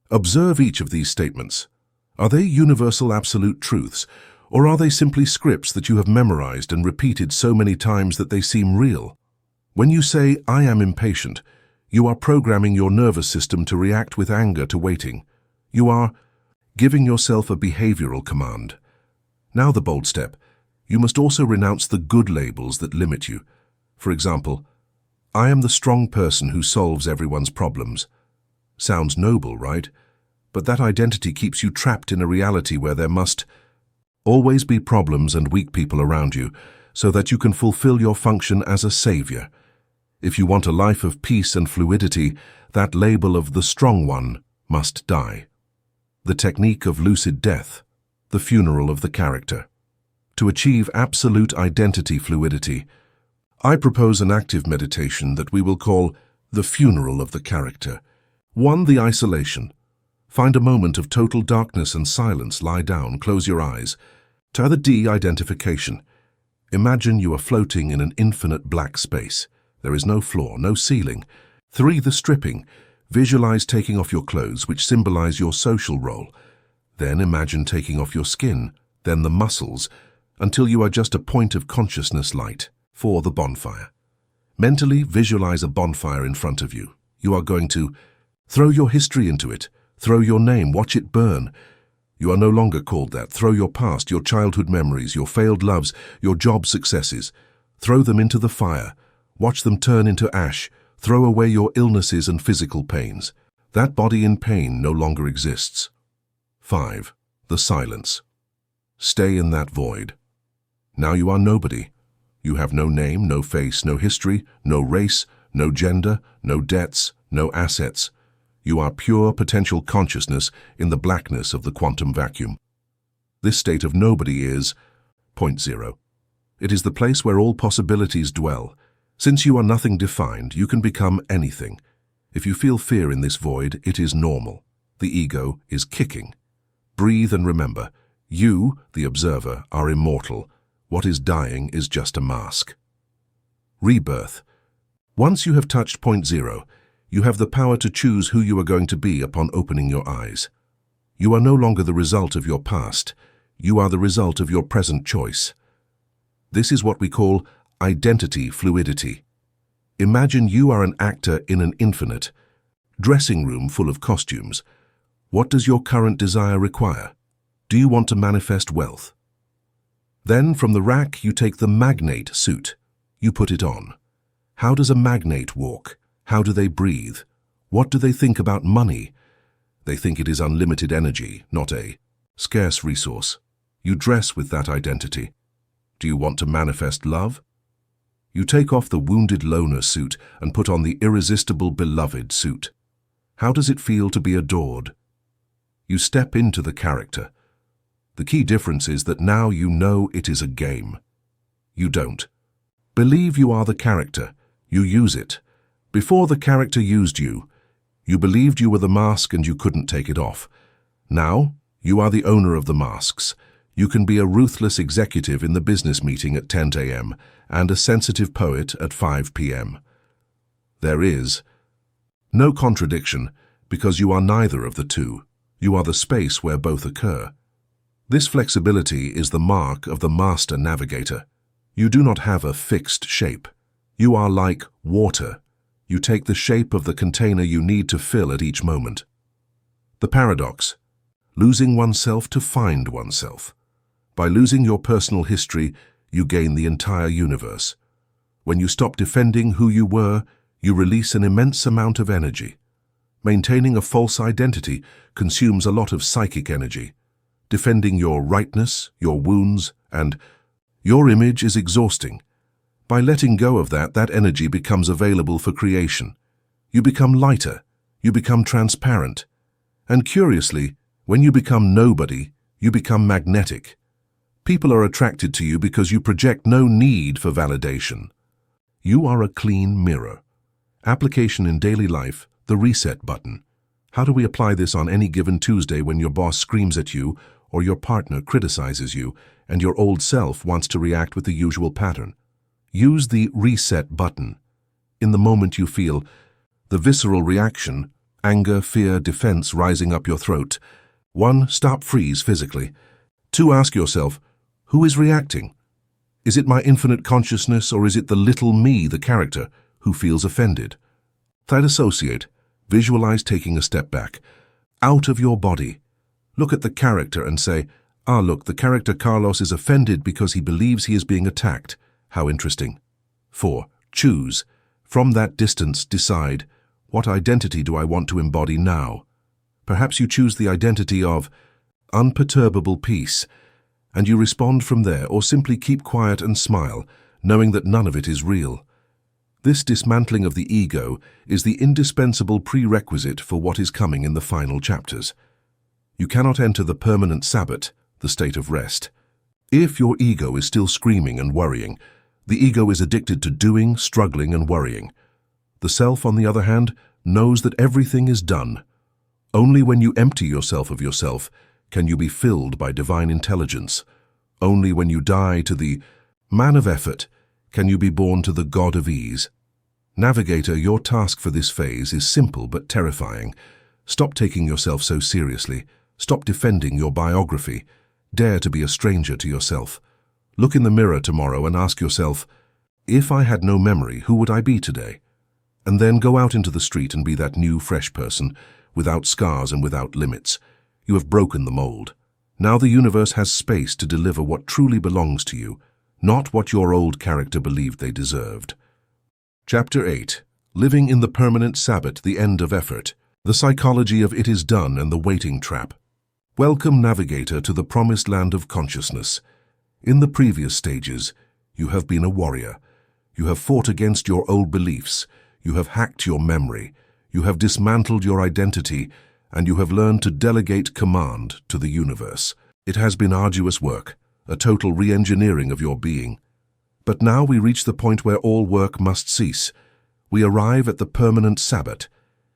Observe each of these statements. Are they universal absolute truths, or are they simply scripts that you have memorized and repeated so many times that they seem real? When you say, I am impatient, you are programming your nervous system to react with anger to waiting. You are giving yourself a behavioral command. Now the bold step. You must also renounce the good labels that limit you. For example, I am the strong person who solves everyone's problems. Sounds noble, right? But that identity keeps you trapped in a reality where there must always be problems and weak people around you, so that you can fulfill your function as a savior. If you want a life of peace and fluidity, that label of the strong one must die. The technique of lucid death, the funeral of the character. To achieve absolute identity fluidity, I propose an active meditation that we will call the funeral of the character. 1. The isolation. Find a moment of total darkness and silence. Lie down, close your eyes. 2. The de-identification. Imagine you are floating in an infinite black space. There is no floor, no ceiling. 3. The stripping. Visualize taking off your clothes, which symbolize your social role. Then imagine taking off your skin, then the muscles, until you are just a point of consciousness light. 4. The bonfire. Mentally visualize a bonfire in front of you. You are going to throw your history into it, throw your name, watch it burn. You are no longer called that. Throw your past, your childhood memories, your failed loves, your job successes. Throw them into the fire. Watch them turn into ash. Throw away your illnesses and physical pains. That body in pain no longer exists. 5. The silence. Stay in that void. Now you are nobody. You have no name, no face, no history, no race, no gender, no debts, no assets. You are pure potential consciousness in the blackness of the quantum vacuum. This state of nobody is point zero. It is the place where all possibilities dwell. Since you are nothing defined, you can become anything. If you feel fear in this void, it is normal. The ego is kicking. Breathe and remember, you, the observer, are immortal. What is dying is just a mask. Rebirth. Once you have touched point zero, you have the power to choose who you are going to be upon opening your eyes. You are no longer the result of your past. You are the result of your present choice. This is what we call identity fluidity. Imagine you are an actor in an infinite dressing room full of costumes. What does your current desire require? Do you want to manifest wealth? Then from the rack you take the magnate suit. You put it on. How does a magnate walk? How do they breathe? What do they think about money? They think it is unlimited energy, not a scarce resource. You dress with that identity. Do you want to manifest love? You take off the wounded loner suit and put on the irresistible beloved suit. How does it feel to be adored? You step into the character. The key difference is that now you know it is a game. You don't. Believe you are the character. You use it. Before the character used you, you believed you were the mask and you couldn't take it off. Now, you are the owner of the masks. You can be a ruthless executive in the business meeting at 10 a.m. and a sensitive poet at 5 p.m. There is no contradiction because you are neither of the two. You are the space where both occur. This flexibility is the mark of the master navigator. You do not have a fixed shape. You are like water. You take the shape of the container you need to fill at each moment. The paradox: losing oneself to find oneself. By losing your personal history, you gain the entire universe. When you stop defending who you were, you release an immense amount of energy. Maintaining a false identity consumes a lot of psychic energy. Defending your rightness, your wounds, and your image is exhausting. By letting go of that energy becomes available for creation. You become lighter, you become transparent. And curiously, when you become nobody, you become magnetic. People are attracted to you because you project no need for validation. You are a clean mirror. Application in daily life, the reset button. How do we apply this on any given Tuesday when your boss screams at you or your partner criticizes you and your old self wants to react with the usual pattern? Use the reset button. In the moment you feel the visceral reaction, anger, fear, defense rising up your throat. 1. Stop, freeze physically. 2. Ask yourself, who is reacting? Is it my infinite consciousness or is it the little me, the character, who feels offended? 3. Dissociate. Visualize taking a step back. Out of your body. Look at the character and say, look, the character Carlos is offended because he believes he is being attacked. How interesting. 4. Choose. From that distance, decide, what identity do I want to embody now? Perhaps you choose the identity of unperturbable peace, and you respond from there, or simply keep quiet and smile, knowing that none of it is real. This dismantling of the ego is the indispensable prerequisite for what is coming in the final chapters. You cannot enter the permanent Sabbath, the state of rest. If your ego is still screaming and worrying, the ego is addicted to doing, struggling, and worrying. The self, on the other hand, knows that everything is done. Only when you empty yourself of yourself can you be filled by divine intelligence. Only when you die to the man of effort can you be born to the God of ease. Navigator, your task for this phase is simple but terrifying. Stop taking yourself so seriously. Stop defending your biography. Dare to be a stranger to yourself. Look in the mirror tomorrow and ask yourself, if I had no memory, who would I be today? And then go out into the street and be that new, fresh person, without scars and without limits. You have broken the mold. Now the universe has space to deliver what truly belongs to you, not what your old character believed they deserved. Chapter 8. Living in the Permanent Sabbath, the End of Effort. The Psychology of It Is Done and the Waiting Trap. Welcome, Navigator, to the promised land of consciousness. In the previous stages, You have been a warrior. You have fought against your old beliefs. You have hacked your memory. You have dismantled your identity, and you have learned to delegate command to the universe. It has been arduous work, a total re-engineering of your being. But now we reach the point where all work must cease. We arrive at the Permanent Sabbath.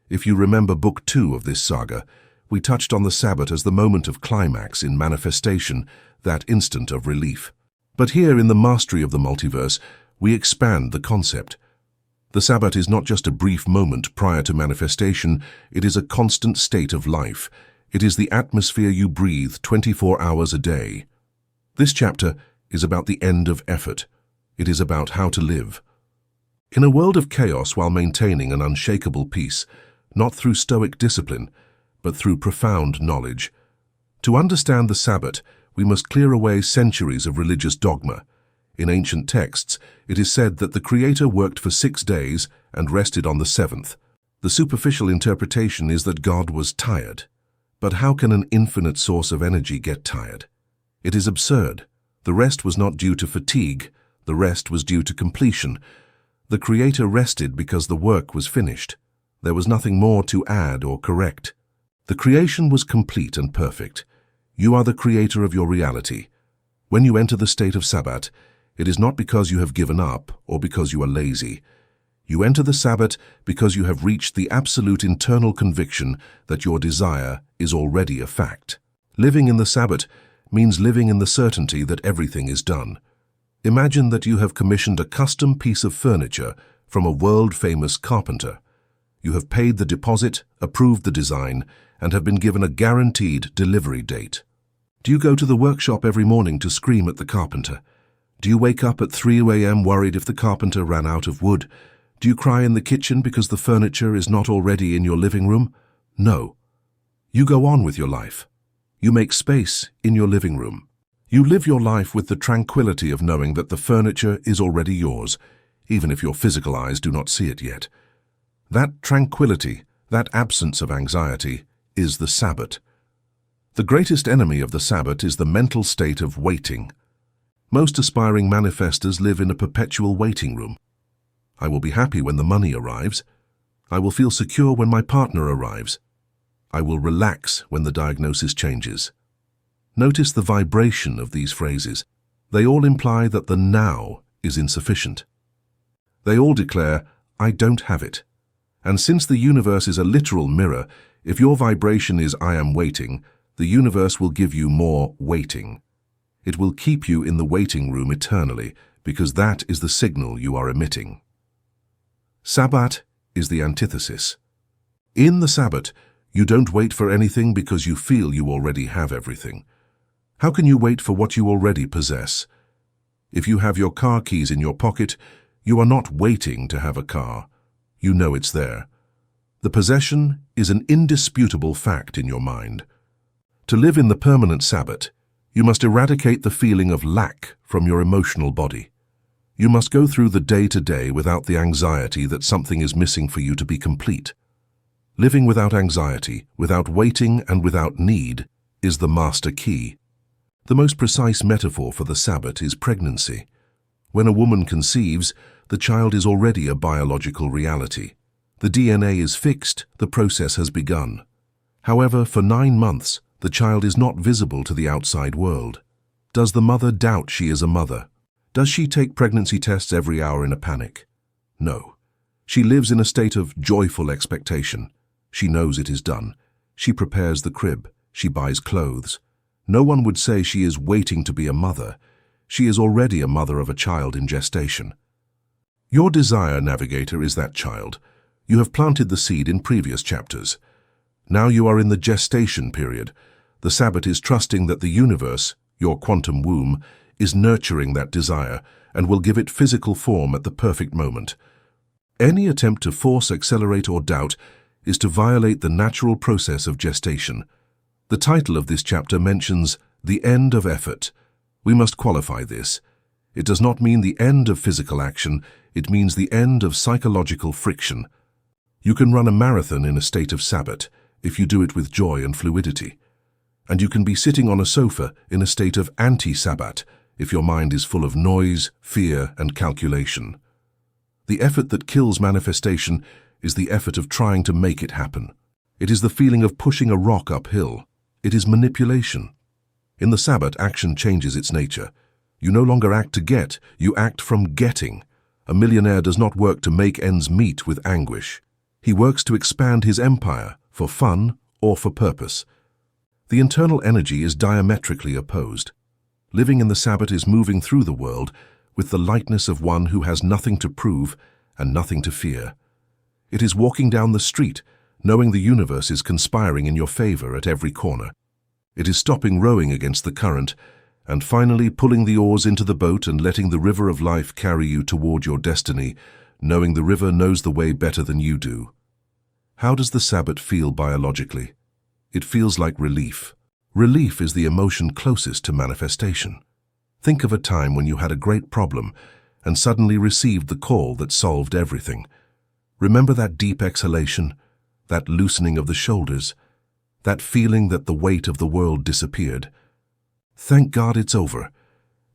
If you remember Book 2 of this saga, we touched on the Sabbath as the moment of climax in manifestation, that instant of relief. But here in the Mastery of the Multiverse, we expand the concept. The Sabbath is not just a brief moment prior to manifestation, it is a constant state of life. It is the atmosphere you breathe 24 hours a day. This chapter is about the end of effort. It is about how to live. In a world of chaos while maintaining an unshakable peace, not through stoic discipline, but through profound knowledge. To understand the Sabbath, we must clear away centuries of religious dogma. In ancient texts, it is said that the Creator worked for 6 days and rested on the 7th. The superficial interpretation is that God was tired. But how can an infinite source of energy get tired? It is absurd. The rest was not due to fatigue. The rest was due to completion. The Creator rested because the work was finished. There was nothing more to add or correct. The creation was complete and perfect. You are the creator of your reality. When you enter the state of Sabbath, it is not because you have given up or because you are lazy. You enter the Sabbath because you have reached the absolute internal conviction that your desire is already a fact. Living in the Sabbath means living in the certainty that everything is done. Imagine that you have commissioned a custom piece of furniture from a world-famous carpenter. You have paid the deposit, approved the design, and have been given a guaranteed delivery date. Do you go to the workshop every morning to scream at the carpenter? Do you wake up at 3 a.m. worried if the carpenter ran out of wood? Do you cry in the kitchen because the furniture is not already in your living room? No. You go on with your life. You make space in your living room. You live your life with the tranquility of knowing that the furniture is already yours, even if your physical eyes do not see it yet. That tranquility, that absence of anxiety, is the Sabbath. The greatest enemy of the Sabbath is the mental state of waiting. Most aspiring manifestors live in a perpetual waiting room. I will be happy when the money arrives. I will feel secure when my partner arrives. I will relax when the diagnosis changes. Notice the vibration of these phrases. They all imply that the now is insufficient. They all declare, I don't have it. And since the universe is a literal mirror, if your vibration is I am waiting, the universe will give you more waiting. It will keep you in the waiting room eternally, because that is the signal you are emitting. Sabbath is the antithesis. In the Sabbath, you don't wait for anything because you feel you already have everything. How can you wait for what you already possess? If you have your car keys in your pocket, you are not waiting to have a car. You know it's there. The possession is an indisputable fact in your mind. To live in the Permanent Sabbath, you must eradicate the feeling of lack from your emotional body. You must go through the day-to-day without the anxiety that something is missing for you to be complete. Living without anxiety, without waiting and without need, is the master key. The most precise metaphor for the Sabbath is pregnancy. When a woman conceives, the child is already a biological reality. The DNA is fixed, the process has begun. However, for 9 months, the child is not visible to the outside world. Does the mother doubt she is a mother? Does she take pregnancy tests every hour in a panic? No. She lives in a state of joyful expectation. She knows it is done. She prepares the crib. She buys clothes. No one would say she is waiting to be a mother. She is already a mother of a child in gestation. Your desire, Navigator, is that child. You have planted the seed in previous chapters. Now you are in the gestation period. The Sabbath is trusting that the universe, your quantum womb, is nurturing that desire and will give it physical form at the perfect moment. Any attempt to force, accelerate, or doubt is to violate the natural process of gestation. The title of this chapter mentions the end of effort. We must qualify this. It does not mean the end of physical action, it means the end of psychological friction. You can run a marathon in a state of Sabbath if you do it with joy and fluidity. And you can be sitting on a sofa in a state of anti-Sabbath if your mind is full of noise, fear, and calculation. The effort that kills manifestation is the effort of trying to make it happen. It is the feeling of pushing a rock uphill. It is manipulation. In the Sabbath, action changes its nature. You no longer act to get, you act from getting. A millionaire does not work to make ends meet with anguish. He works to expand his empire, for fun or for purpose. The internal energy is diametrically opposed. Living in the Sabbath is moving through the world with the lightness of one who has nothing to prove and nothing to fear. It is walking down the street, knowing the universe is conspiring in your favor at every corner. It is stopping rowing against the current and finally pulling the oars into the boat and letting the river of life carry you toward your destiny, knowing the river knows the way better than you do. How does the Sabbath feel biologically? It feels like relief. Relief is the emotion closest to manifestation. Think of a time when you had a great problem and suddenly received the call that solved everything. Remember that deep exhalation, that loosening of the shoulders, that feeling that the weight of the world disappeared. Thank God it's over.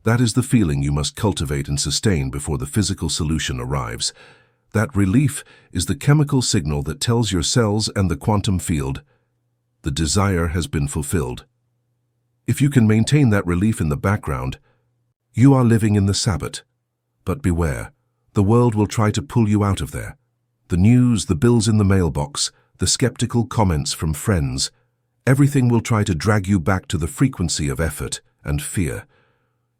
That is the feeling you must cultivate and sustain before the physical solution arrives. That relief is the chemical signal that tells your cells and the quantum field, the desire has been fulfilled. If you can maintain that relief in the background, you are living in the Sabbath. But beware, the world will try to pull you out of there. The news, the bills in the mailbox, the skeptical comments from friends, everything will try to drag you back to the frequency of effort and fear.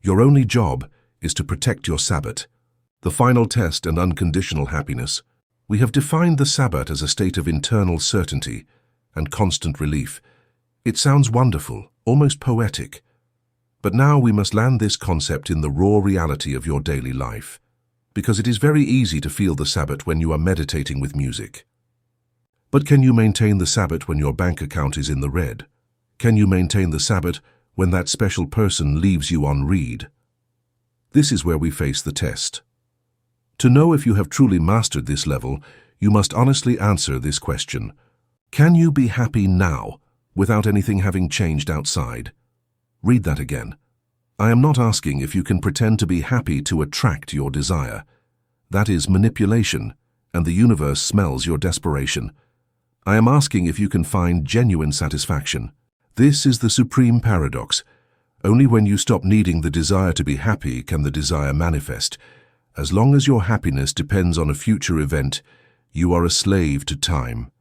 Your only job is to protect your Sabbath. The final test and unconditional happiness. We have defined the Sabbath as a state of internal certainty and constant relief. It sounds wonderful, almost poetic. But now we must land this concept in the raw reality of your daily life, because it is very easy to feel the Sabbath when you are meditating with music. But can you maintain the Sabbath when your bank account is in the red? Can you maintain the Sabbath when that special person leaves you on read? This is where we face the test. To know if you have truly mastered this level, you must honestly answer this question. Can you be happy now without anything having changed outside? Read that again. I am not asking if you can pretend to be happy to attract your desire. That is manipulation, and the universe smells your desperation. I am asking if you can find genuine satisfaction. This is the supreme paradox. Only when you stop needing the desire to be happy can the desire manifest. As long as your happiness depends on a future event, you are a slave to time.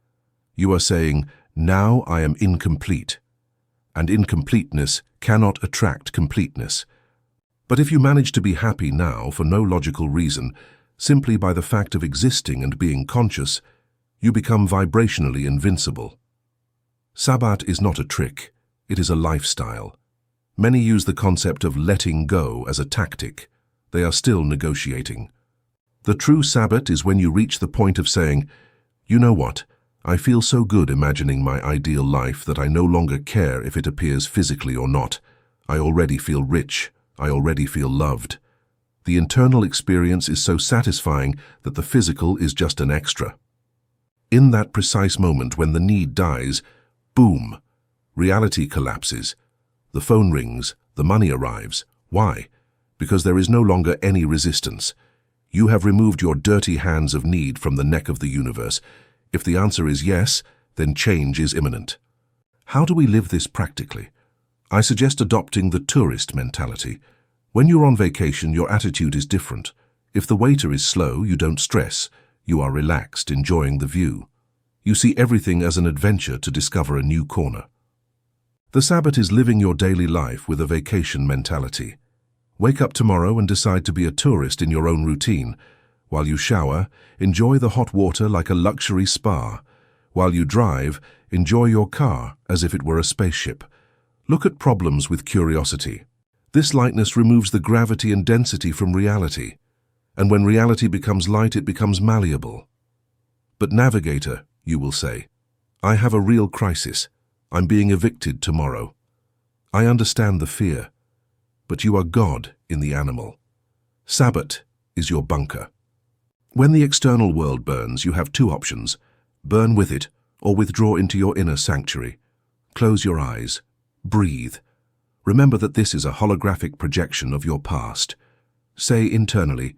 You are saying, now I am incomplete. And incompleteness cannot attract completeness. But if you manage to be happy now for no logical reason, simply by the fact of existing and being conscious, you become vibrationally invincible. Sabbath is not a trick, it is a lifestyle. Many use the concept of letting go as a tactic. They are still negotiating. The true Sabbath is when you reach the point of saying, you know what, I feel so good imagining my ideal life that I no longer care if it appears physically or not. I already feel rich. I already feel loved. The internal experience is so satisfying that the physical is just an extra. In that precise moment when the need dies, boom, reality collapses. The phone rings, the money arrives. Why? Because there is no longer any resistance. You have removed your dirty hands of need from the neck of the universe. If the answer is yes, then change is imminent. How do we live this practically? I suggest adopting the tourist mentality. When you're on vacation, your attitude is different. If the waiter is slow, you don't stress. You are relaxed, enjoying the view. You see everything as an adventure to discover a new corner. The Sabbath is living your daily life with a vacation mentality. Wake up tomorrow and decide to be a tourist in your own routine. While you shower, enjoy the hot water like a luxury spa. While you drive, enjoy your car as if it were a spaceship. Look at problems with curiosity. This lightness removes the gravity and density from reality. And when reality becomes light, it becomes malleable. But Navigator, you will say, I have a real crisis. I'm being evicted tomorrow. I understand the fear. But you are God in the animal. Sabbath is your bunker. When the external world burns, you have two options. Burn with it or withdraw into your inner sanctuary. Close your eyes. Breathe. Remember that this is a holographic projection of your past. Say internally,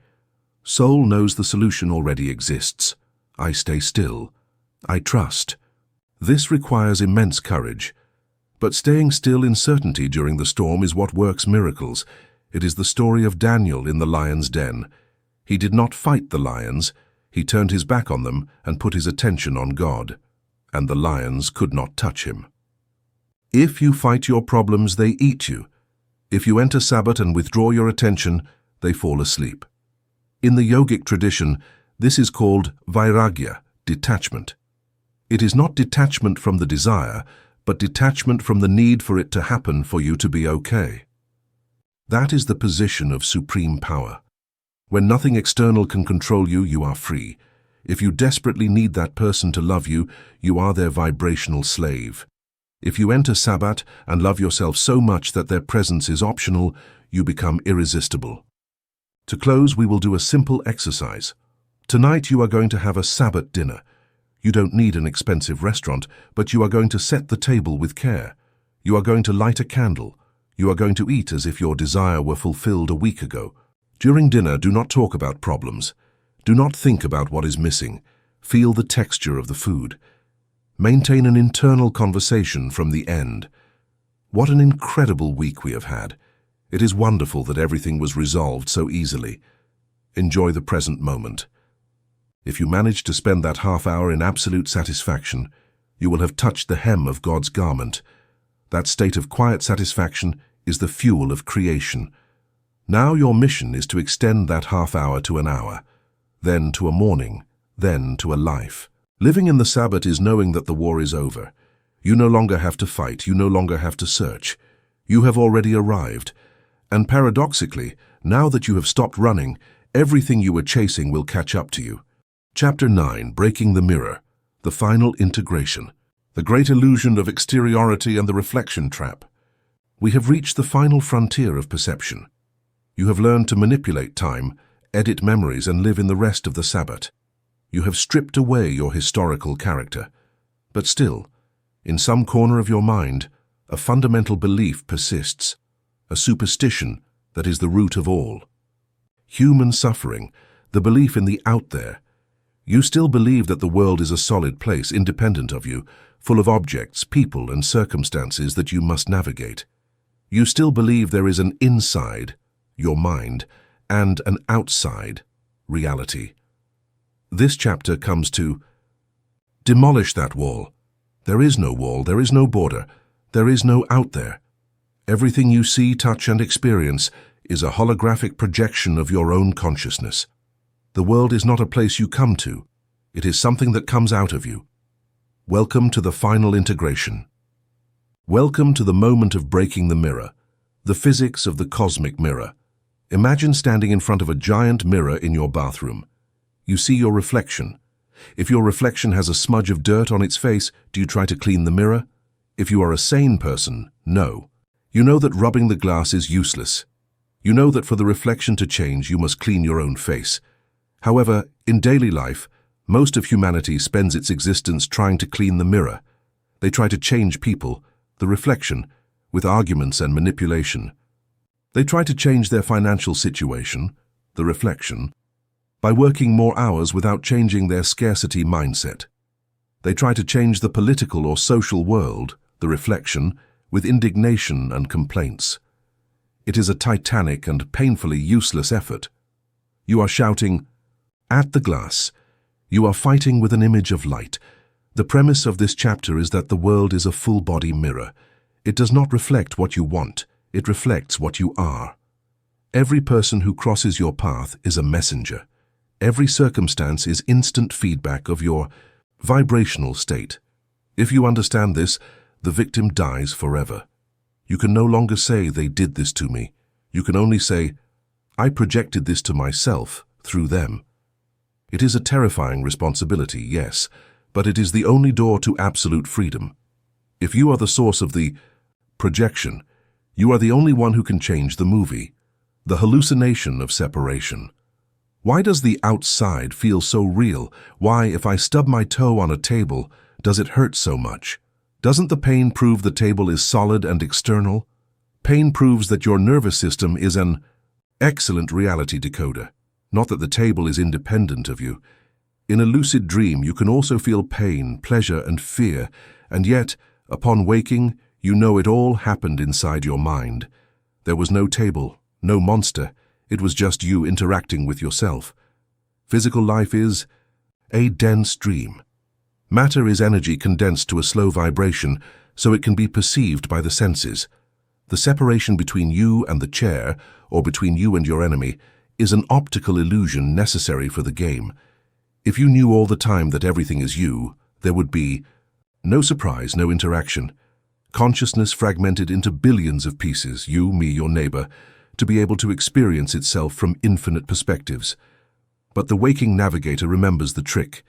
"Soul knows the solution already exists. I stay still. I trust." This requires immense courage. But staying still in certainty during the storm is what works miracles. It is the story of Daniel in the lion's den. He did not fight the lions. He turned his back on them and put his attention on God. And the lions could not touch him. If you fight your problems, they eat you. If you enter Sabbath and withdraw your attention, they fall asleep. In the yogic tradition, this is called vairagya, detachment. It is not detachment from the desire, but detachment from the need for it to happen for you to be okay. That is the position of supreme power. When nothing external can control you, you are free. If you desperately need that person to love you, you are their vibrational slave. If you enter Sabbath and love yourself so much that their presence is optional, you become irresistible. To close, we will do a simple exercise. Tonight you are going to have a Sabbath dinner. You don't need an expensive restaurant, but you are going to set the table with care. You are going to light a candle. You are going to eat as if your desire were fulfilled a week ago. During dinner, do not talk about problems. Do not think about what is missing. Feel the texture of the food. Maintain an internal conversation from the end. What an incredible week we have had. It is wonderful that everything was resolved so easily. Enjoy the present moment. If you manage to spend that half hour in absolute satisfaction, you will have touched the hem of God's garment. That state of quiet satisfaction is the fuel of creation. Now your mission is to extend that half hour to an hour, then to a morning, then to a life. Living in the Sabbath is knowing that the war is over. You no longer have to fight, you no longer have to search. You have already arrived. And paradoxically, now that you have stopped running, everything you were chasing will catch up to you. Chapter 9, Breaking the Mirror, the Final Integration, the Great Illusion of Exteriority and the Reflection Trap. We have reached the final frontier of perception. You have learned to manipulate time, edit memories, and live in the rest of the Sabbath. You have stripped away your historical character. But still, in some corner of your mind, a fundamental belief persists, a superstition that is the root of all. Human suffering, the belief in the out there. You still believe that the world is a solid place, independent of you, full of objects, people, and circumstances that you must navigate. You still believe there is an inside, your mind, and an outside, reality. This chapter comes to demolish that wall. There is no wall, there is no border, there is no out there. Everything you see, touch, and experience is a holographic projection of your own consciousness. The world is not a place you come to. It is something that comes out of you. Welcome to the final integration. Welcome to the moment of breaking the mirror, the physics of the cosmic mirror. Imagine standing in front of a giant mirror in your bathroom. You see your reflection. If your reflection has a smudge of dirt on its face, do you try to clean the mirror? If you are a sane person, no. You know that rubbing the glass is useless. You know that for the reflection to change, you must clean your own face. However, in daily life, most of humanity spends its existence trying to clean the mirror. They try to change people, the reflection, with arguments and manipulation. They try to change their financial situation, the reflection, by working more hours without changing their scarcity mindset. They try to change the political or social world, the reflection, with indignation and complaints. It is a titanic and painfully useless effort. You are shouting, "At the glass." You are fighting with an image of light. The premise of this chapter is that the world is a full-body mirror. It does not reflect what you want, it reflects what you are. Every person who crosses your path is a messenger. Every circumstance is instant feedback of your vibrational state. If you understand this, the victim dies forever. You can no longer say, "They did this to me." You can only say, "I projected this to myself through them." It is a terrifying responsibility, yes, but it is the only door to absolute freedom. If you are the source of the projection, you are the only one who can change the movie, the hallucination of separation. Why does the outside feel so real? Why, if I stub my toe on a table, does it hurt so much? Doesn't the pain prove the table is solid and external? Pain proves that your nervous system is an excellent reality decoder, not that the table is independent of you. In a lucid dream, you can also feel pain, pleasure, and fear, and yet, upon waking, you know it all happened inside your mind. There was no table, no monster. It was just you interacting with yourself. Physical life is a dense dream. Matter is energy condensed to a slow vibration, so it can be perceived by the senses. The separation between you and the chair, or between you and your enemy, is an optical illusion necessary for the game. If you knew all the time that everything is you, there would be no surprise, no interaction. Consciousness fragmented into billions of pieces, you, me, your neighbor, to be able to experience itself from infinite perspectives. But the waking navigator remembers the trick.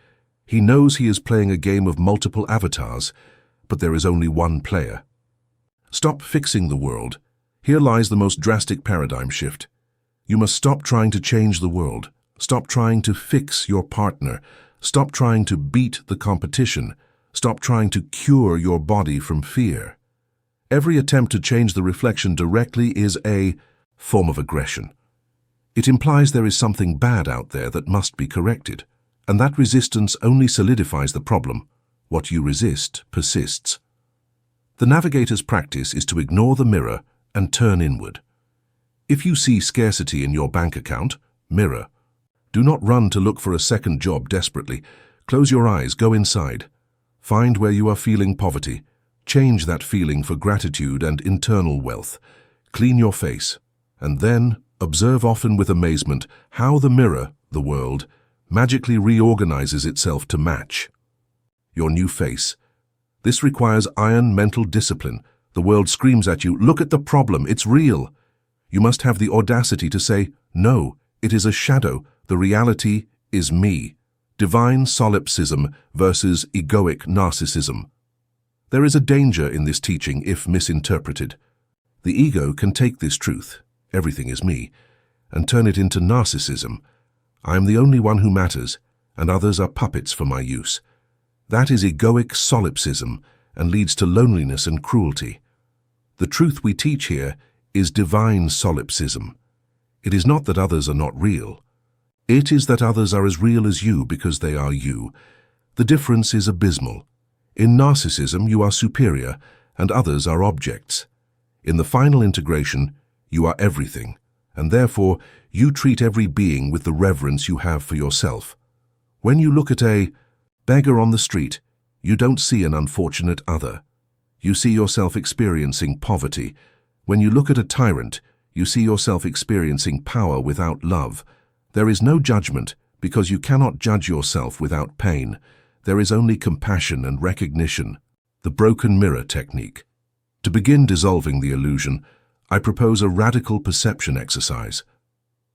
He knows he is playing a game of multiple avatars, but there is only one player. Stop fixing the world. Here lies the most drastic paradigm shift. You must stop trying to change the world. Stop trying to fix your partner. Stop trying to beat the competition. Stop trying to cure your body from fear. Every attempt to change the reflection directly is a form of aggression. It implies there is something bad out there that must be corrected, and that resistance only solidifies the problem. What you resist persists. The navigator's practice is to ignore the mirror and turn inward. If you see scarcity in your bank account, mirror. Do not run to look for a second job desperately. Close your eyes, go inside. Find where you are feeling poverty. Change that feeling for gratitude and internal wealth. Clean your face. And then observe often with amazement how the mirror, the world, magically reorganizes itself to match your new face. This requires iron mental discipline. The world screams at you, look at the problem, it's real. You must have the audacity to say, no, it is a shadow, the reality is me. Divine solipsism versus egoic narcissism. There is a danger in this teaching if misinterpreted. The ego can take this truth, everything is me, and turn it into narcissism. I am the only one who matters, and others are puppets for my use. That is egoic solipsism and leads to loneliness and cruelty. The truth we teach here is divine solipsism. It is not that others are not real. It is that others are as real as you because they are you. The difference is abysmal. In narcissism, you are superior, and others are objects. In the final integration, you are everything, and therefore you treat every being with the reverence you have for yourself. When you look at a beggar on the street, you don't see an unfortunate other. You see yourself experiencing poverty. When you look at a tyrant, you see yourself experiencing power without love. There is no judgment because you cannot judge yourself without pain. There is only compassion and recognition. The broken mirror technique. To begin dissolving the illusion, I propose a radical perception exercise.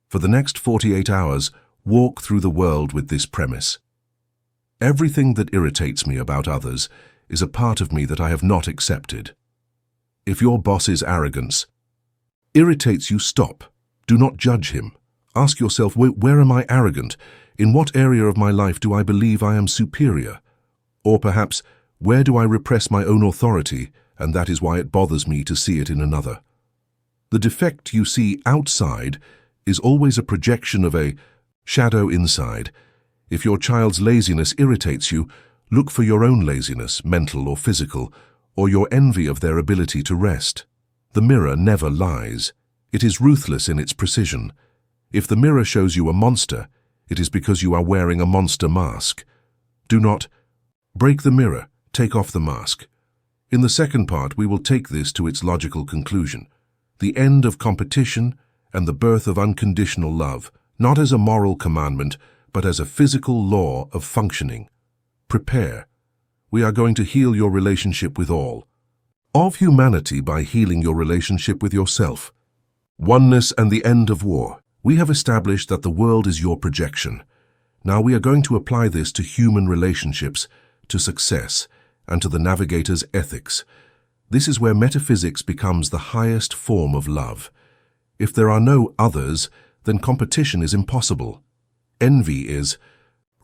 For the next 48 hours, walk through the world with this premise. Everything that irritates me about others is a part of me that I have not accepted. If your boss's arrogance irritates you, stop. Do not judge him. Ask yourself, where am I arrogant? In what area of my life do I believe I am superior? Or perhaps, where do I repress my own authority, and that is why it bothers me to see it in another? The defect you see outside is always a projection of a shadow inside. If your child's laziness irritates you, look for your own laziness, mental or physical, or your envy of their ability to rest. The mirror never lies. It is ruthless in its precision. If the mirror shows you a monster, it is because you are wearing a monster mask. Do not break the mirror, take off the mask. In the second part, we will take this to its logical conclusion. The end of competition and the birth of unconditional love, not as a moral commandment, but as a physical law of functioning. Prepare. We are going to heal your relationship with all of humanity by healing your relationship with yourself. Oneness and the end of war. We have established that the world is your projection. Now we are going to apply this to human relationships, to success, and to the navigator's ethics. This is where metaphysics becomes the highest form of love. If there are no others, then competition is impossible. Envy is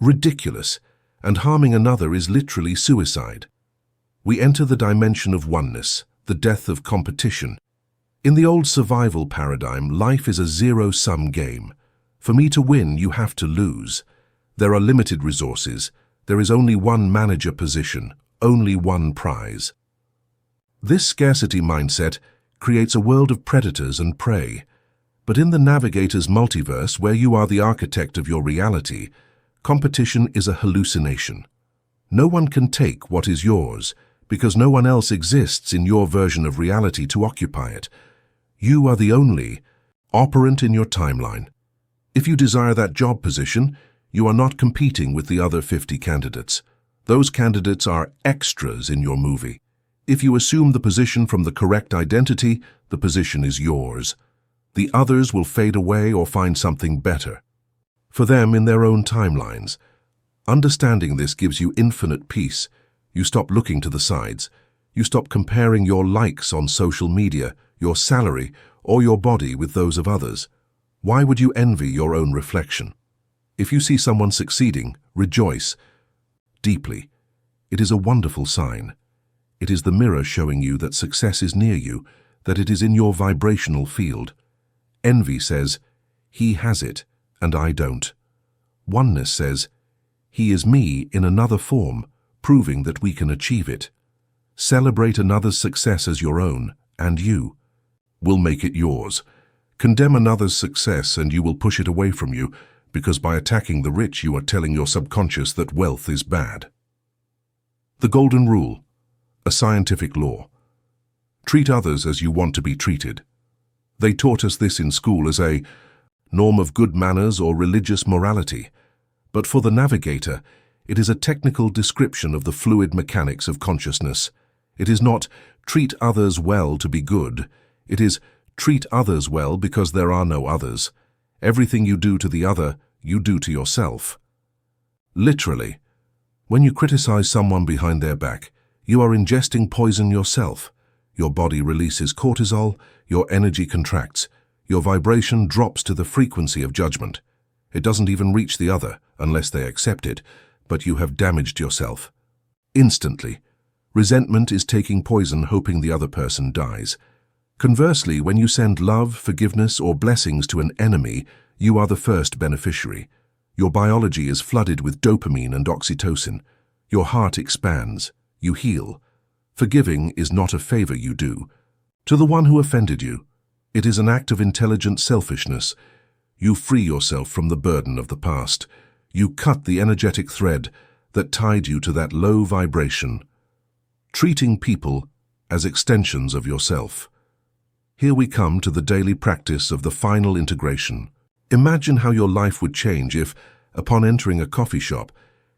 ridiculous, and harming another is literally suicide. We enter the dimension of oneness, the death of competition. In the old survival paradigm, life is a zero-sum game. For me to win, you have to lose. There are limited resources. There is only one manager position, only one prize. This scarcity mindset creates a world of predators and prey. But in the Navigator's multiverse, where you are the architect of your reality, competition is a hallucination. No one can take what is yours, because no one else exists in your version of reality to occupy it. You are the only operant in your timeline. If you desire that job position, you are not competing with the other 50 candidates. Those candidates are extras in your movie. If you assume the position from the correct identity, the position is yours. The others will fade away or find something better for them in their own timelines. Understanding this gives you infinite peace. You stop looking to the sides. You stop comparing your likes on social media, your salary, or your body with those of others. Why would you envy your own reflection? If you see someone succeeding, rejoice deeply. It is a wonderful sign. It is the mirror showing you that success is near you, that it is in your vibrational field. Envy says, he has it, and I don't. Oneness says, he is me in another form, proving that we can achieve it. Celebrate another's success as your own, and you will make it yours. Condemn another's success and you will push it away from you, because by attacking the rich you are telling your subconscious that wealth is bad. The Golden Rule, a scientific law. Treat others as you want to be treated. They taught us this in school as a norm of good manners or religious morality. But for the Navigator, it is a technical description of the fluid mechanics of consciousness. It is not treat others well to be good. It is treat others well because there are no others. Everything you do to the other, you do to yourself. Literally, when you criticize someone behind their back, you are ingesting poison yourself. Your body releases cortisol, your energy contracts, your vibration drops to the frequency of judgment. It doesn't even reach the other unless they accept it, but you have damaged yourself. Instantly, resentment is taking poison hoping the other person dies. Conversely, when you send love, forgiveness, or blessings to an enemy, you are the first beneficiary. Your biology is flooded with dopamine and oxytocin. Your heart expands. You heal. Forgiving is not a favor you do. To the one who offended you, it is an act of intelligent selfishness. You free yourself from the burden of the past. You cut the energetic thread that tied you to that low vibration. Treating people as extensions of yourself. Here we come to the daily practice of the final integration. Imagine how your life would change if, upon entering a coffee shop,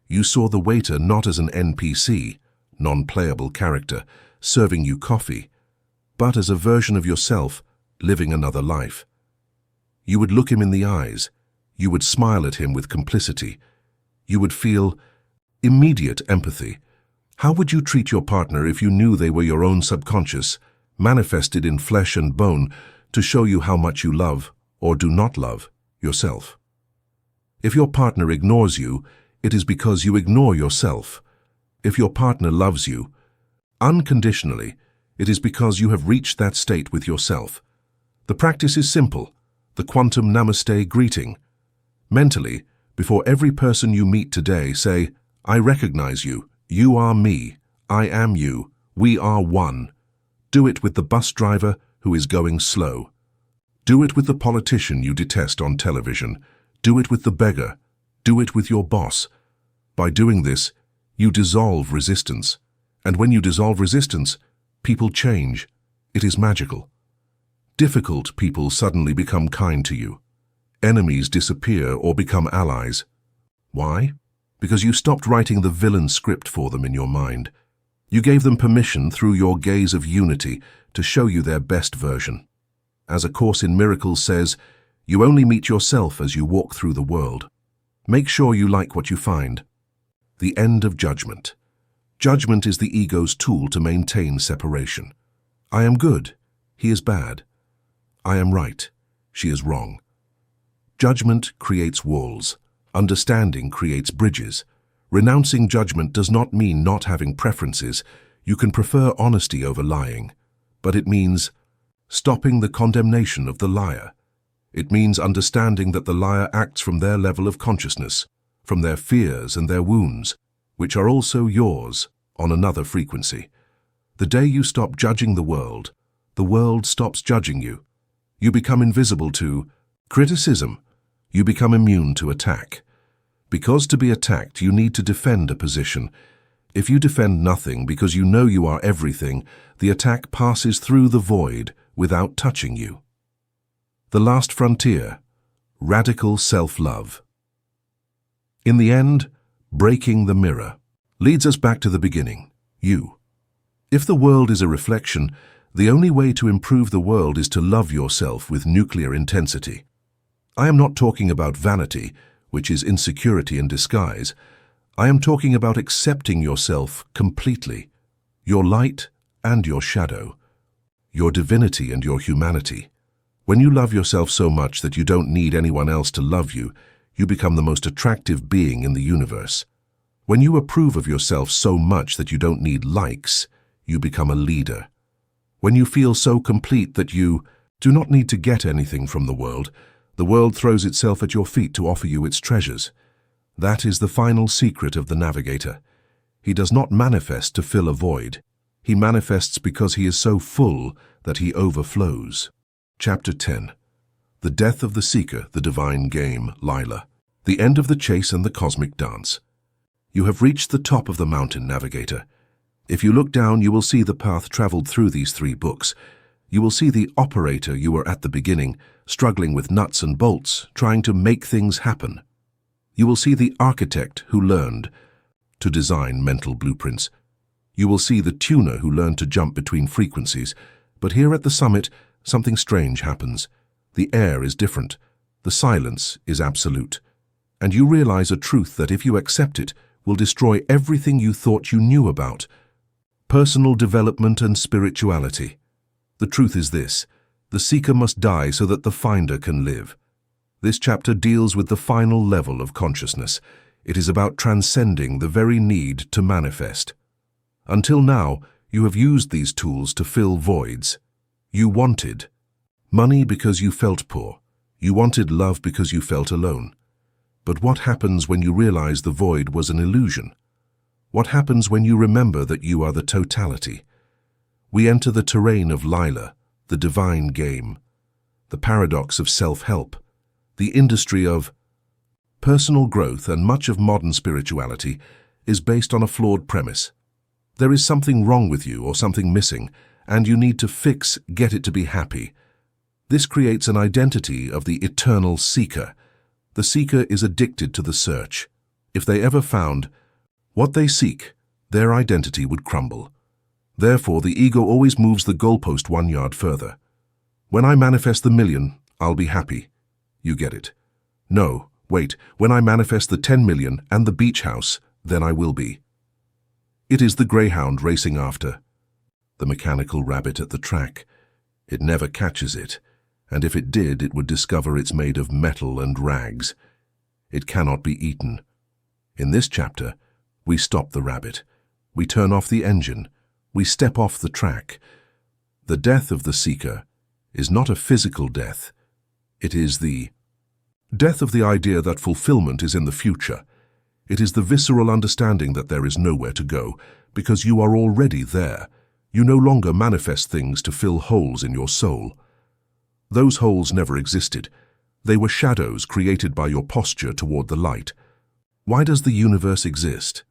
you saw the waiter not as an NPC, non-playable character, serving you coffee, but as a version of yourself living another life. You would look him in the eyes. You would smile at him with complicity. You would feel immediate empathy. How would you treat your partner if you knew they were your own subconscious, manifested in flesh and bone to show you how much you love, or do not love, yourself? If your partner ignores you, it is because you ignore yourself. If your partner loves you unconditionally, it is because you have reached that state with yourself. The practice is simple, the quantum namaste greeting. Mentally, before every person you meet today, say, I recognize you, you are me, I am you, we are one. Do it with the bus driver who is going slow. Do it with the politician you detest on television. Do it with the beggar. Do it with your boss. By doing this, you dissolve resistance. And when you dissolve resistance, people change. It is magical. Difficult people suddenly become kind to you. Enemies disappear or become allies. Why? Because you stopped writing the villain script for them in your mind. You gave them permission through your gaze of unity to show you their best version. As A Course in Miracles says, you only meet yourself as you walk through the world. Make sure you like what you find. The end of judgment. Judgment is the ego's tool to maintain separation. I am good. He is bad. I am right. She is wrong. Judgment creates walls. Understanding creates bridges. Renouncing judgment does not mean not having preferences. You can prefer honesty over lying. But it means stopping the condemnation of the liar. It means understanding that the liar acts from their level of consciousness, from their fears and their wounds, which are also yours on another frequency. The day you stop judging the world stops judging you. You become invisible to criticism. You become immune to attack. Because to be attacked, you need to defend a position. If you defend nothing because you know you are everything, the attack passes through the void without touching you. The last frontier, radical self-love. In the end, breaking the mirror leads us back to the beginning, you. If the world is a reflection, the only way to improve the world is to love yourself with nuclear intensity. I am not talking about vanity, which is insecurity in disguise. I am talking about accepting yourself completely, your light and your shadow, your divinity and your humanity. When you love yourself so much that you don't need anyone else to love you, you become the most attractive being in the universe. When you approve of yourself so much that you don't need likes, you become a leader. When you feel so complete that you do not need to get anything from the world throws itself at your feet to offer you its treasures. That is the final secret of the Navigator. He does not manifest to fill a void. He manifests because he is so full that he overflows. Chapter 10. The Death of the Seeker, the Divine Game, Lila. The End of the Chase and the Cosmic Dance. You have reached the top of the mountain, Navigator. If you look down, you will see the path traveled through these 3 books. You will see the operator you were at the beginning, struggling with nuts and bolts, trying to make things happen. You will see the architect who learned to design mental blueprints. You will see the tuner who learned to jump between frequencies. But here at the summit, something strange happens. The air is different. The silence is absolute. And you realize a truth that, if you accept it, will destroy everything you thought you knew about. Personal development and spirituality. The truth is this: the seeker must die so that the finder can live. This chapter deals with the final level of consciousness. It is about transcending the very need to manifest. Until now, you have used these tools to fill voids. You wanted money because you felt poor. You wanted love because you felt alone. But what happens when you realize the void was an illusion? What happens when you remember that you are the totality? We enter the terrain of Lila, the divine game, the paradox of self-help, the industry of personal growth, and much of modern spirituality is based on a flawed premise. There is something wrong with you or something missing, and you need to get it to be happy. This creates an identity of the eternal seeker. The seeker is addicted to the search. If they ever found what they seek, their identity would crumble. Therefore, the ego always moves the goalpost 1 yard further. When I manifest the 1,000,000, I'll be happy. You get it. No, wait, when I manifest the 10,000,000 and the beach house, then I will be. It is the greyhound racing after the mechanical rabbit at the track. It never catches it, and if it did, it would discover it's made of metal and rags. It cannot be eaten. In this chapter, we stop the rabbit. We turn off the engine. We step off the track. The death of the seeker is not a physical death. It is the death of the idea that fulfillment is in the future. It is the visceral understanding that there is nowhere to go, because you are already there. You no longer manifest things to fill holes in your soul. Those holes never existed. They were shadows created by your posture toward the light. Why does the universe exist?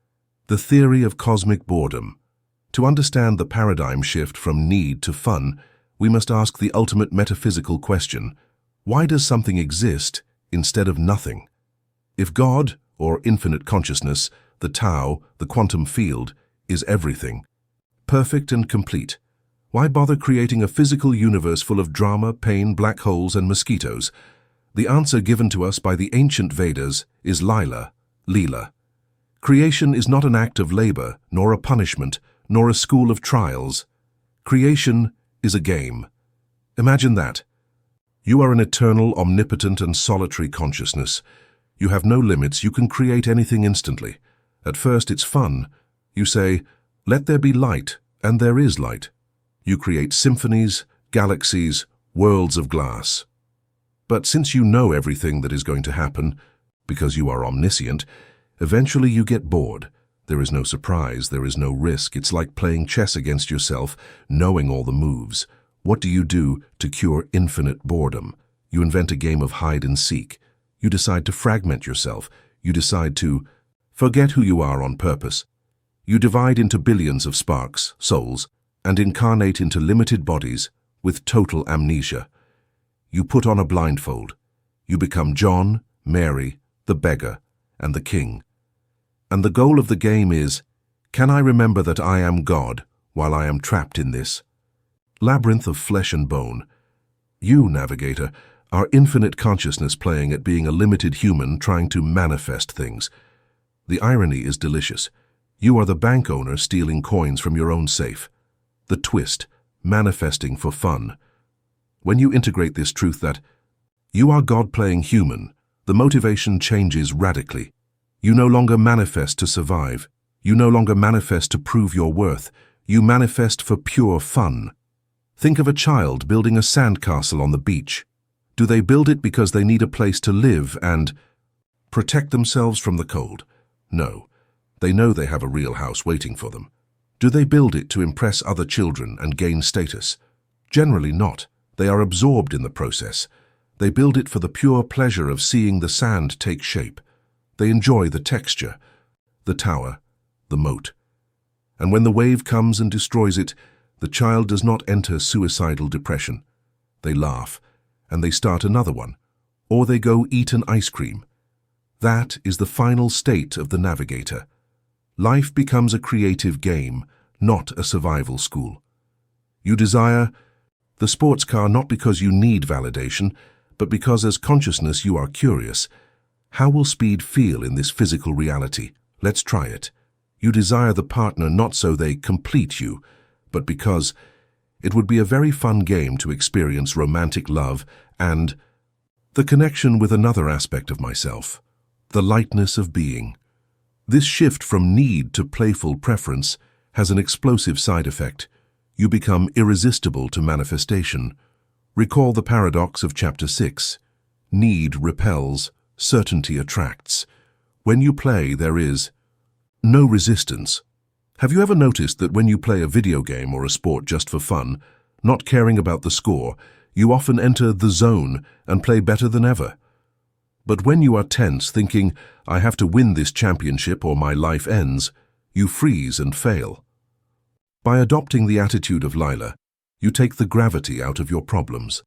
The theory of cosmic boredom. To understand the paradigm shift from need to fun, we must ask the ultimate metaphysical question: why does something exist instead of nothing? If God, or infinite consciousness, the Tao, the quantum field, is everything, perfect and complete, why bother creating a physical universe full of drama, pain, black holes, and mosquitoes? The answer given to us by the ancient Vedas is Lila. Creation is not an act of labor, nor a punishment, nor a school of trials. Creation is a game. Imagine that. You are an eternal, omnipotent, and solitary consciousness. You have no limits. You can create anything instantly. At first, it's fun. You say, "Let there be light," and there is light. You create symphonies, galaxies, worlds of glass. But since you know everything that is going to happen, because you are omniscient, eventually you get bored. There is no surprise, there is no risk. It's like playing chess against yourself, knowing all the moves. What do you do to cure infinite boredom? You invent a game of hide and seek. You decide to fragment yourself. You decide to forget who you are on purpose. You divide into billions of sparks, souls, and incarnate into limited bodies with total amnesia. You put on a blindfold. You become John, Mary, the beggar, and the king. And the goal of the game is, can I remember that I am God while I am trapped in this labyrinth of flesh and bone? You, Navigator, are infinite consciousness playing at being a limited human trying to manifest things. The irony is delicious. You are the bank owner stealing coins from your own safe. The twist, manifesting for fun. When you integrate this truth that you are God playing human, the motivation changes radically. You no longer manifest to survive. You no longer manifest to prove your worth. You manifest for pure fun. Think of a child building a sandcastle on the beach. Do they build it because they need a place to live and protect themselves from the cold? No. They know they have a real house waiting for them. Do they build it to impress other children and gain status? Generally not. They are absorbed in the process. They build it for the pure pleasure of seeing the sand take shape. They enjoy the texture, the tower, the moat. And when the wave comes and destroys it, the child does not enter suicidal depression. They laugh, and they start another one, or they go eat an ice cream. That is the final state of the Navigator. Life becomes a creative game, not a survival school. You desire the sports car not because you need validation, but because as consciousness you are curious. How will speed feel in this physical reality? Let's try it. You desire the partner not so they complete you, but because it would be a very fun game to experience romantic love and the connection with another aspect of myself, the lightness of being. This shift from need to playful preference has an explosive side effect. You become irresistible to manifestation. Recall the paradox of Chapter 6. Need repels, certainty attracts. When you play, there is no resistance. Have you ever noticed that when you play a video game or a sport just for fun, not caring about the score, you often enter the zone and play better than ever? But when you are tense, thinking, I have to win this championship or my life ends, you freeze and fail. By adopting the attitude of Lila, you take the gravity out of your problems.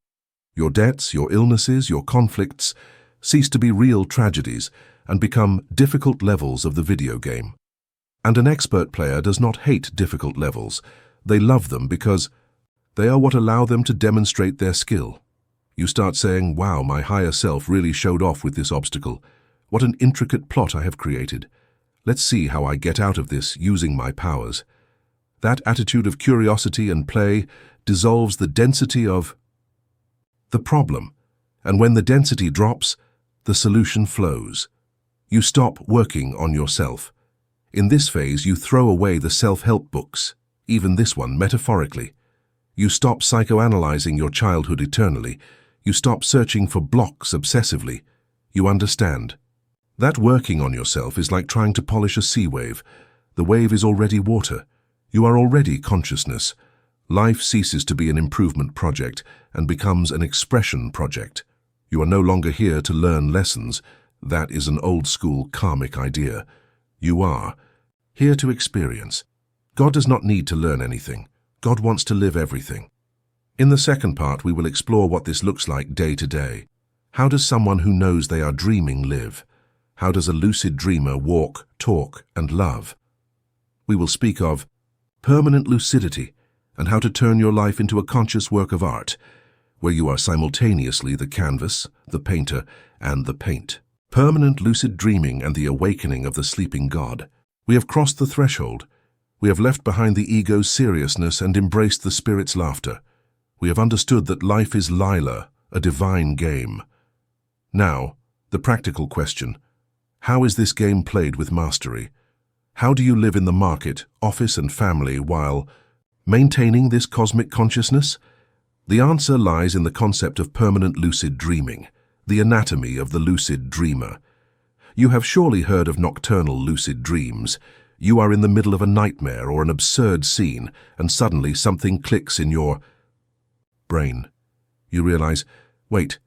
Your debts, your illnesses, your conflicts cease to be real tragedies and become difficult levels of the video game. And an expert player does not hate difficult levels. They love them because they are what allow them to demonstrate their skill. You start saying, wow, my higher self really showed off with this obstacle. What an intricate plot I have created. Let's see how I get out of this using my powers. That attitude of curiosity and play dissolves the density of the problem. And when the density drops, the solution flows. You stop working on yourself. In this phase, you throw away the self-help books, even this one metaphorically. You stop psychoanalyzing your childhood eternally. You stop searching for blocks obsessively. You understand. That working on yourself is like trying to polish a sea wave. The wave is already water. You are already consciousness. Life ceases to be an improvement project and becomes an expression project. You are no longer here to learn lessons. That is an old-school karmic idea. You are here to experience. God does not need to learn anything. God wants to live everything. In the second part, we will explore what this looks like day to day. How does someone who knows they are dreaming live? How does a lucid dreamer walk, talk, and love? We will speak of permanent lucidity and how to turn your life into a conscious work of art, where you are simultaneously the canvas, the painter, and the paint. Permanent lucid dreaming and the awakening of the sleeping God. We have crossed the threshold. We have left behind the ego's seriousness and embraced the spirit's laughter. We have understood that life is Lila, a divine game. Now, the practical question. How is this game played with mastery? How do you live in the market, office, and family while maintaining this cosmic consciousness? The answer lies in the concept of permanent lucid dreaming, the anatomy of the lucid dreamer. You have surely heard of nocturnal lucid dreams. You are in the middle of a nightmare or an absurd scene, and suddenly something clicks in your brain. You realize, wait,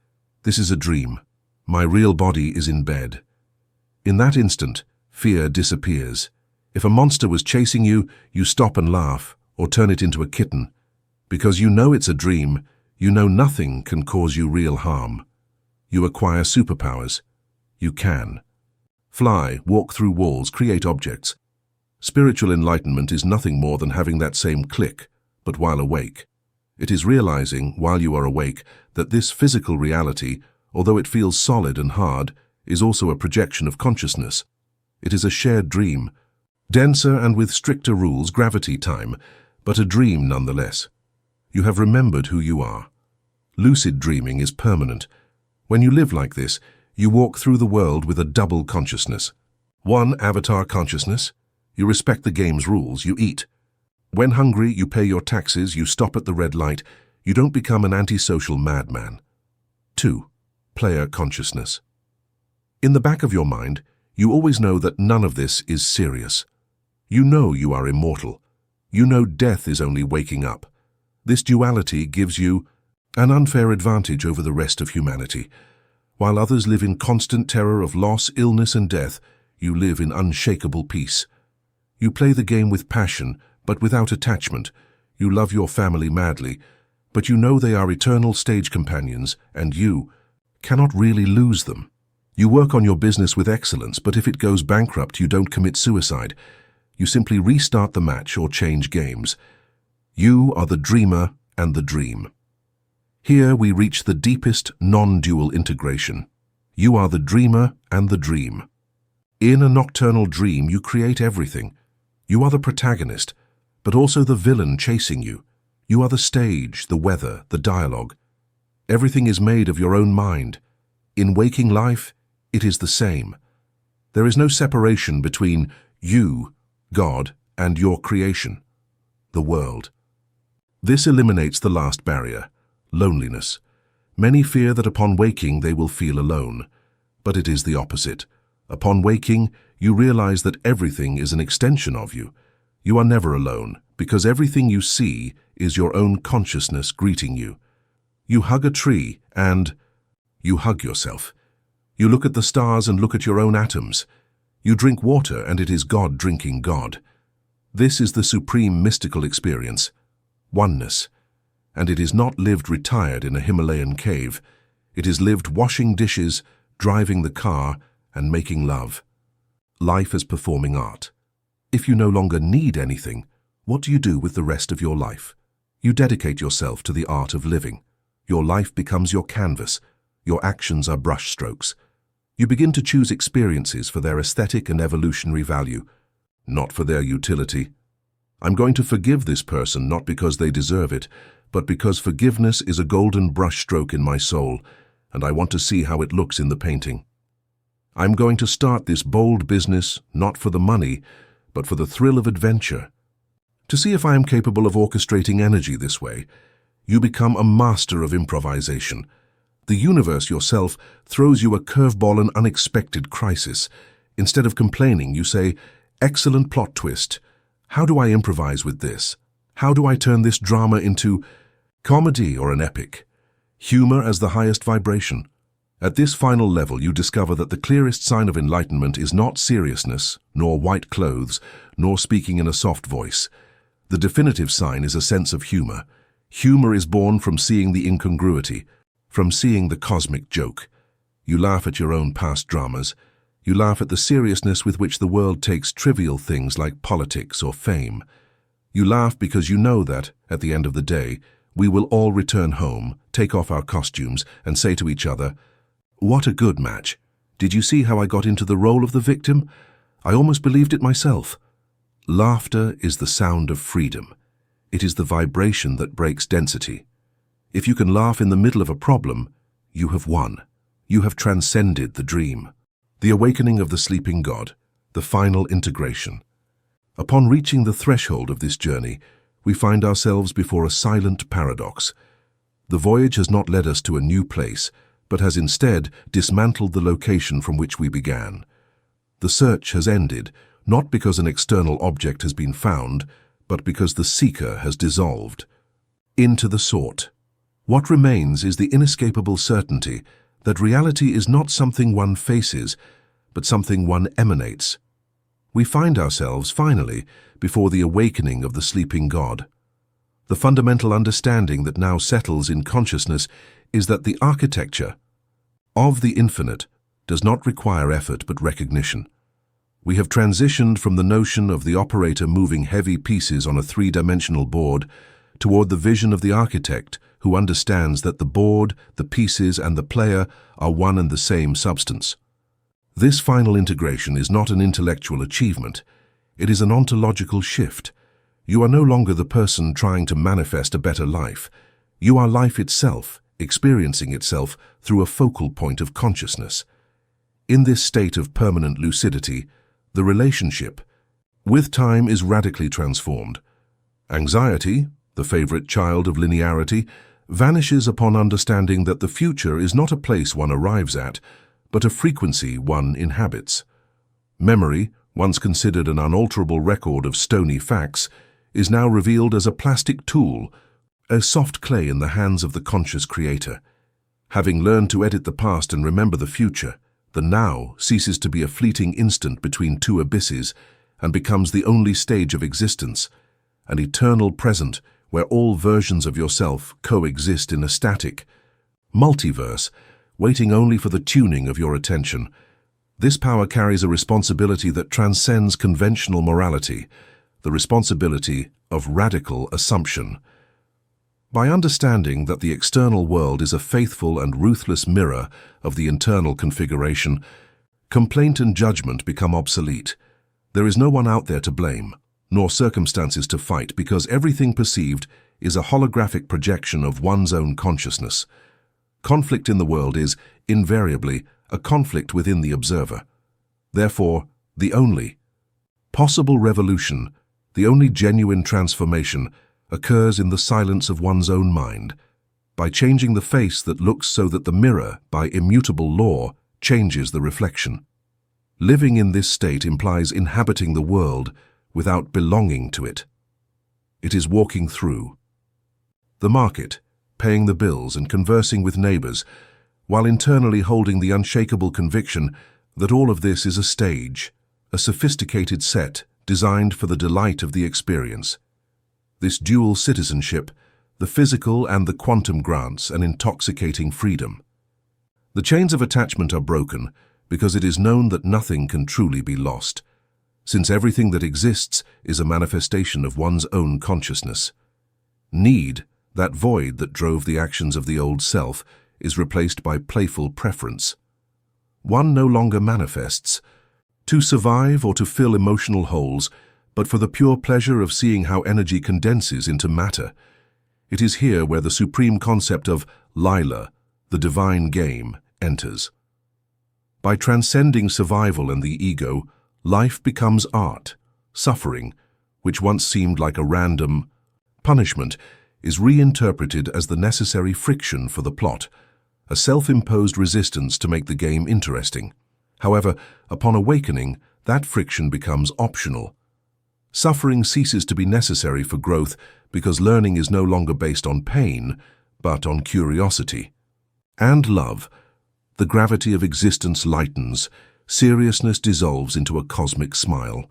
this is a dream. My real body is in bed. In that instant, fear disappears. If a monster was chasing you, you stop and laugh, or turn it into a kitten. Because you know it's a dream, you know nothing can cause you real harm. You acquire superpowers. You can fly, walk through walls, create objects. Spiritual enlightenment is nothing more than having that same click, but while awake. It is realizing, while you are awake, that this physical reality, although it feels solid and hard, is also a projection of consciousness. It is a shared dream, denser and with stricter rules, gravity time, but a dream nonetheless. You have remembered who you are. Lucid dreaming is permanent. When you live like this, you walk through the world with a double consciousness. One, avatar consciousness. You respect the game's rules, you eat. When hungry, you pay your taxes, you stop at the red light, you don't become an antisocial madman. 2, player consciousness. In the back of your mind, you always know that none of this is serious. You know you are immortal. You know death is only waking up. This duality gives you an unfair advantage over the rest of humanity. While others live in constant terror of loss, illness, and death, you live in unshakable peace. You play the game with passion, but without attachment. You love your family madly, but you know they are eternal stage companions, and you cannot really lose them. You work on your business with excellence, but if it goes bankrupt, you don't commit suicide. You simply restart the match or change games. You are the dreamer and the dream. Here we reach the deepest non-dual integration. You are the dreamer and the dream. In a nocturnal dream, you create everything. You are the protagonist, but also the villain chasing you. You are the stage, the weather, the dialogue. Everything is made of your own mind. In waking life, it is the same. There is no separation between you, God, and your creation, the world. This eliminates the last barrier, loneliness. Many fear that upon waking they will feel alone, but it is the opposite. Upon waking, you realize that everything is an extension of you. You are never alone, because everything you see is your own consciousness greeting you. You hug a tree and you hug yourself. You look at the stars and look at your own atoms. You drink water and it is God drinking God. This is the supreme mystical experience, oneness. And it is not lived retired in a Himalayan cave. It is lived washing dishes, driving the car, and making love. Life as performing art. If you no longer need anything, what do you do with the rest of your life? You dedicate yourself to the art of living. Your life becomes your canvas. Your actions are brushstrokes. You begin to choose experiences for their aesthetic and evolutionary value, not for their utility. I'm going to forgive this person not because they deserve it, but because forgiveness is a golden brushstroke in my soul, and I want to see how it looks in the painting. I'm going to start this bold business not for the money, but for the thrill of adventure. To see if I am capable of orchestrating energy this way, you become a master of improvisation. The universe yourself throws you a curveball, an unexpected crisis. Instead of complaining, you say, "Excellent plot twist. How do I improvise with this? How do I turn this drama into comedy or an epic? Humor as the highest vibration." At this final level, you discover that the clearest sign of enlightenment is not seriousness, nor white clothes, nor speaking in a soft voice. The definitive sign is a sense of humor. Humor is born from seeing the incongruity, from seeing the cosmic joke. You laugh at your own past dramas. You laugh at the seriousness with which the world takes trivial things like politics or fame. You laugh because you know that, at the end of the day, we will all return home, take off our costumes, and say to each other, "What a good match. Did you see how I got into the role of the victim? I almost believed it myself." Laughter is the sound of freedom. It is the vibration that breaks density. If you can laugh in the middle of a problem, you have won. You have transcended the dream. The awakening of the sleeping God, the final integration. Upon reaching the threshold of this journey, we find ourselves before a silent paradox. The voyage has not led us to a new place, but has instead dismantled the location from which we began. The search has ended, not because an external object has been found, but because the seeker has dissolved into the sought. What remains is the inescapable certainty that reality is not something one faces, but something one emanates. We find ourselves, finally, before the awakening of the sleeping God. The fundamental understanding that now settles in consciousness is that the architecture of the infinite does not require effort but recognition. We have transitioned from the notion of the operator moving heavy pieces on a three-dimensional board toward the vision of the architect who understands that the board, the pieces, and the player are one and the same substance. This final integration is not an intellectual achievement. It is an ontological shift. You are no longer the person trying to manifest a better life. You are life itself, experiencing itself through a focal point of consciousness. In this state of permanent lucidity, the relationship with time is radically transformed. Anxiety, the favorite child of linearity, vanishes upon understanding that the future is not a place one arrives at, but a frequency one inhabits. Memory, once considered an unalterable record of stony facts, is now revealed as a plastic tool, a soft clay in the hands of the conscious creator. Having learned to edit the past and remember the future, the now ceases to be a fleeting instant between two abysses and becomes the only stage of existence, an eternal present where all versions of yourself coexist in a static multiverse, waiting only for the tuning of your attention. This power carries a responsibility that transcends conventional morality, the responsibility of radical assumption. By understanding that the external world is a faithful and ruthless mirror of the internal configuration, complaint and judgment become obsolete. There is no one out there to blame, nor circumstances to fight, because everything perceived is a holographic projection of one's own consciousness. Conflict in the world is, invariably, a conflict within the observer. Therefore, the only possible revolution, the only genuine transformation, occurs in the silence of one's own mind, by changing the face that looks so that the mirror, by immutable law, changes the reflection. Living in this state implies inhabiting the world without belonging to it. It is walking through the market, paying the bills and conversing with neighbors, while internally holding the unshakable conviction that all of this is a stage, a sophisticated set designed for the delight of the experience. This dual citizenship, the physical and the quantum, grants an intoxicating freedom. The chains of attachment are broken because it is known that nothing can truly be lost, since everything that exists is a manifestation of one's own consciousness. Need, that void that drove the actions of the old self, is replaced by playful preference. One no longer manifests to survive or to fill emotional holes, but for the pure pleasure of seeing how energy condenses into matter. It is here where the supreme concept of Lila, the divine game, enters. By transcending survival and the ego, life becomes art. Suffering, which once seemed like a random punishment, is reinterpreted as the necessary friction for the plot, a self-imposed resistance to make the game interesting. However, upon awakening, that friction becomes optional. Suffering ceases to be necessary for growth because learning is no longer based on pain, but on curiosity. And love, the gravity of existence lightens, seriousness dissolves into a cosmic smile.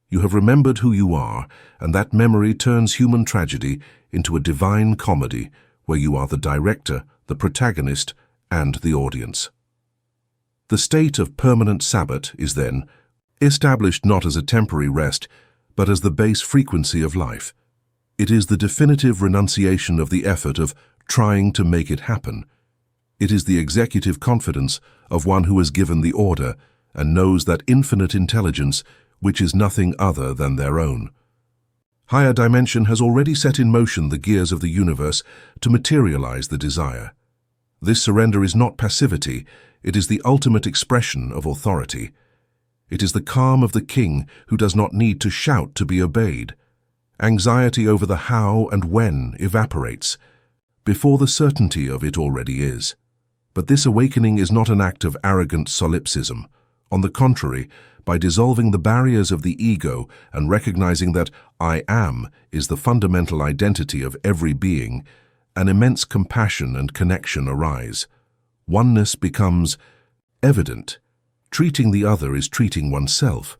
You have remembered who you are, and that memory turns human tragedy into a divine comedy where you are the director, the protagonist, and the audience. The state of permanent Sabbath is then established not as a temporary rest, but as the base frequency of life. It is the definitive renunciation of the effort of trying to make it happen. It is the executive confidence of one who has given the order and knows that infinite intelligence, which is nothing other than their own. Higher dimension has already set in motion the gears of the universe to materialize the desire. This surrender is not passivity, it is the ultimate expression of authority. It is the calm of the king who does not need to shout to be obeyed. Anxiety over the how and when evaporates, before the certainty of it already is. But this awakening is not an act of arrogant solipsism. On the contrary, by dissolving the barriers of the ego and recognizing that I am is the fundamental identity of every being, an immense compassion and connection arise. Oneness becomes evident. Treating the other is treating oneself.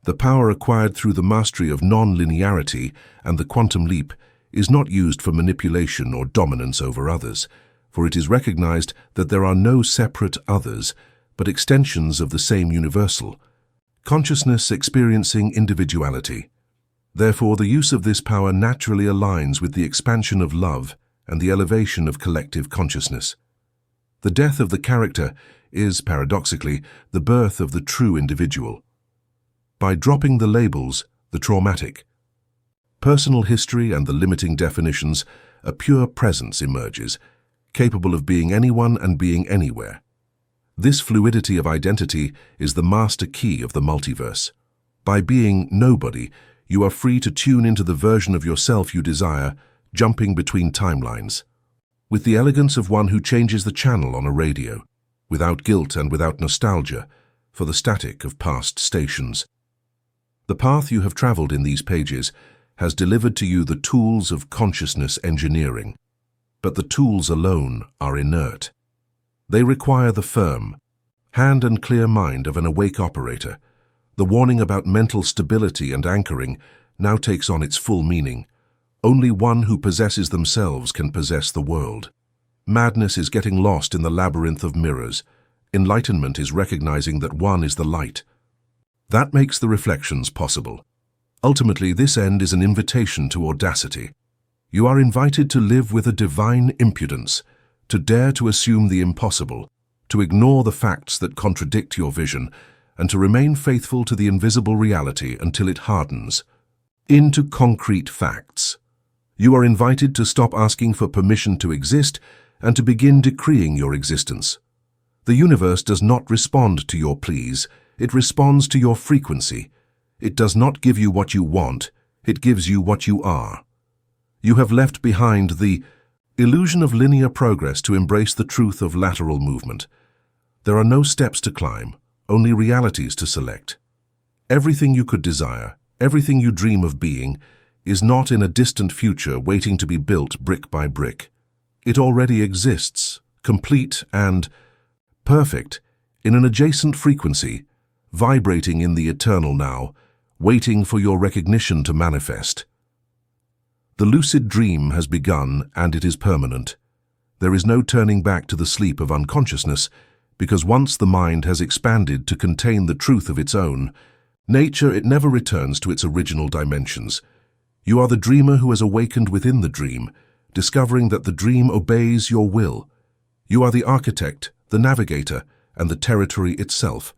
The power acquired through the mastery of non-linearity and the quantum leap is not used for manipulation or dominance over others, for it is recognized that there are no separate others, but extensions of the same universal. Consciousness experiencing individuality. Therefore, the use of this power naturally aligns with the expansion of love and the elevation of collective consciousness. The death of the character is, paradoxically, the birth of the true individual. By dropping the labels, the traumatic, personal history and the limiting definitions, a pure presence emerges, capable of being anyone and being anywhere. This fluidity of identity is the master key of the multiverse. By being nobody, you are free to tune into the version of yourself you desire, jumping between timelines. With the elegance of one who changes the channel on a radio, without guilt and without nostalgia, for the static of past stations. The path you have traveled in these pages has delivered to you the tools of consciousness engineering, but the tools alone are inert. They require the firm, hand and clear mind of an awake operator. The warning about mental stability and anchoring now takes on its full meaning. Only one who possesses themselves can possess the world. Madness is getting lost in the labyrinth of mirrors. Enlightenment is recognizing that one is the light. That makes the reflections possible. Ultimately, this end is an invitation to audacity. You are invited to live with a divine impudence, to dare to assume the impossible, to ignore the facts that contradict your vision, and to remain faithful to the invisible reality until it hardens into concrete facts. You are invited to stop asking for permission to exist and to begin decreeing your existence. The universe does not respond to your pleas, it responds to your frequency. It does not give you what you want, it gives you what you are. You have left behind the illusion of linear progress to embrace the truth of lateral movement. There are no steps to climb, only realities to select. Everything you could desire, everything you dream of being, is not in a distant future waiting to be built brick by brick. It already exists, complete and perfect, in an adjacent frequency, vibrating in the eternal now, waiting for your recognition to manifest. The lucid dream has begun and it is permanent. There is no turning back to the sleep of unconsciousness, because once the mind has expanded to contain the truth of its own nature, it never returns to its original dimensions. You are the dreamer who has awakened within the dream, discovering that the dream obeys your will. You are the architect, the navigator, and the territory itself.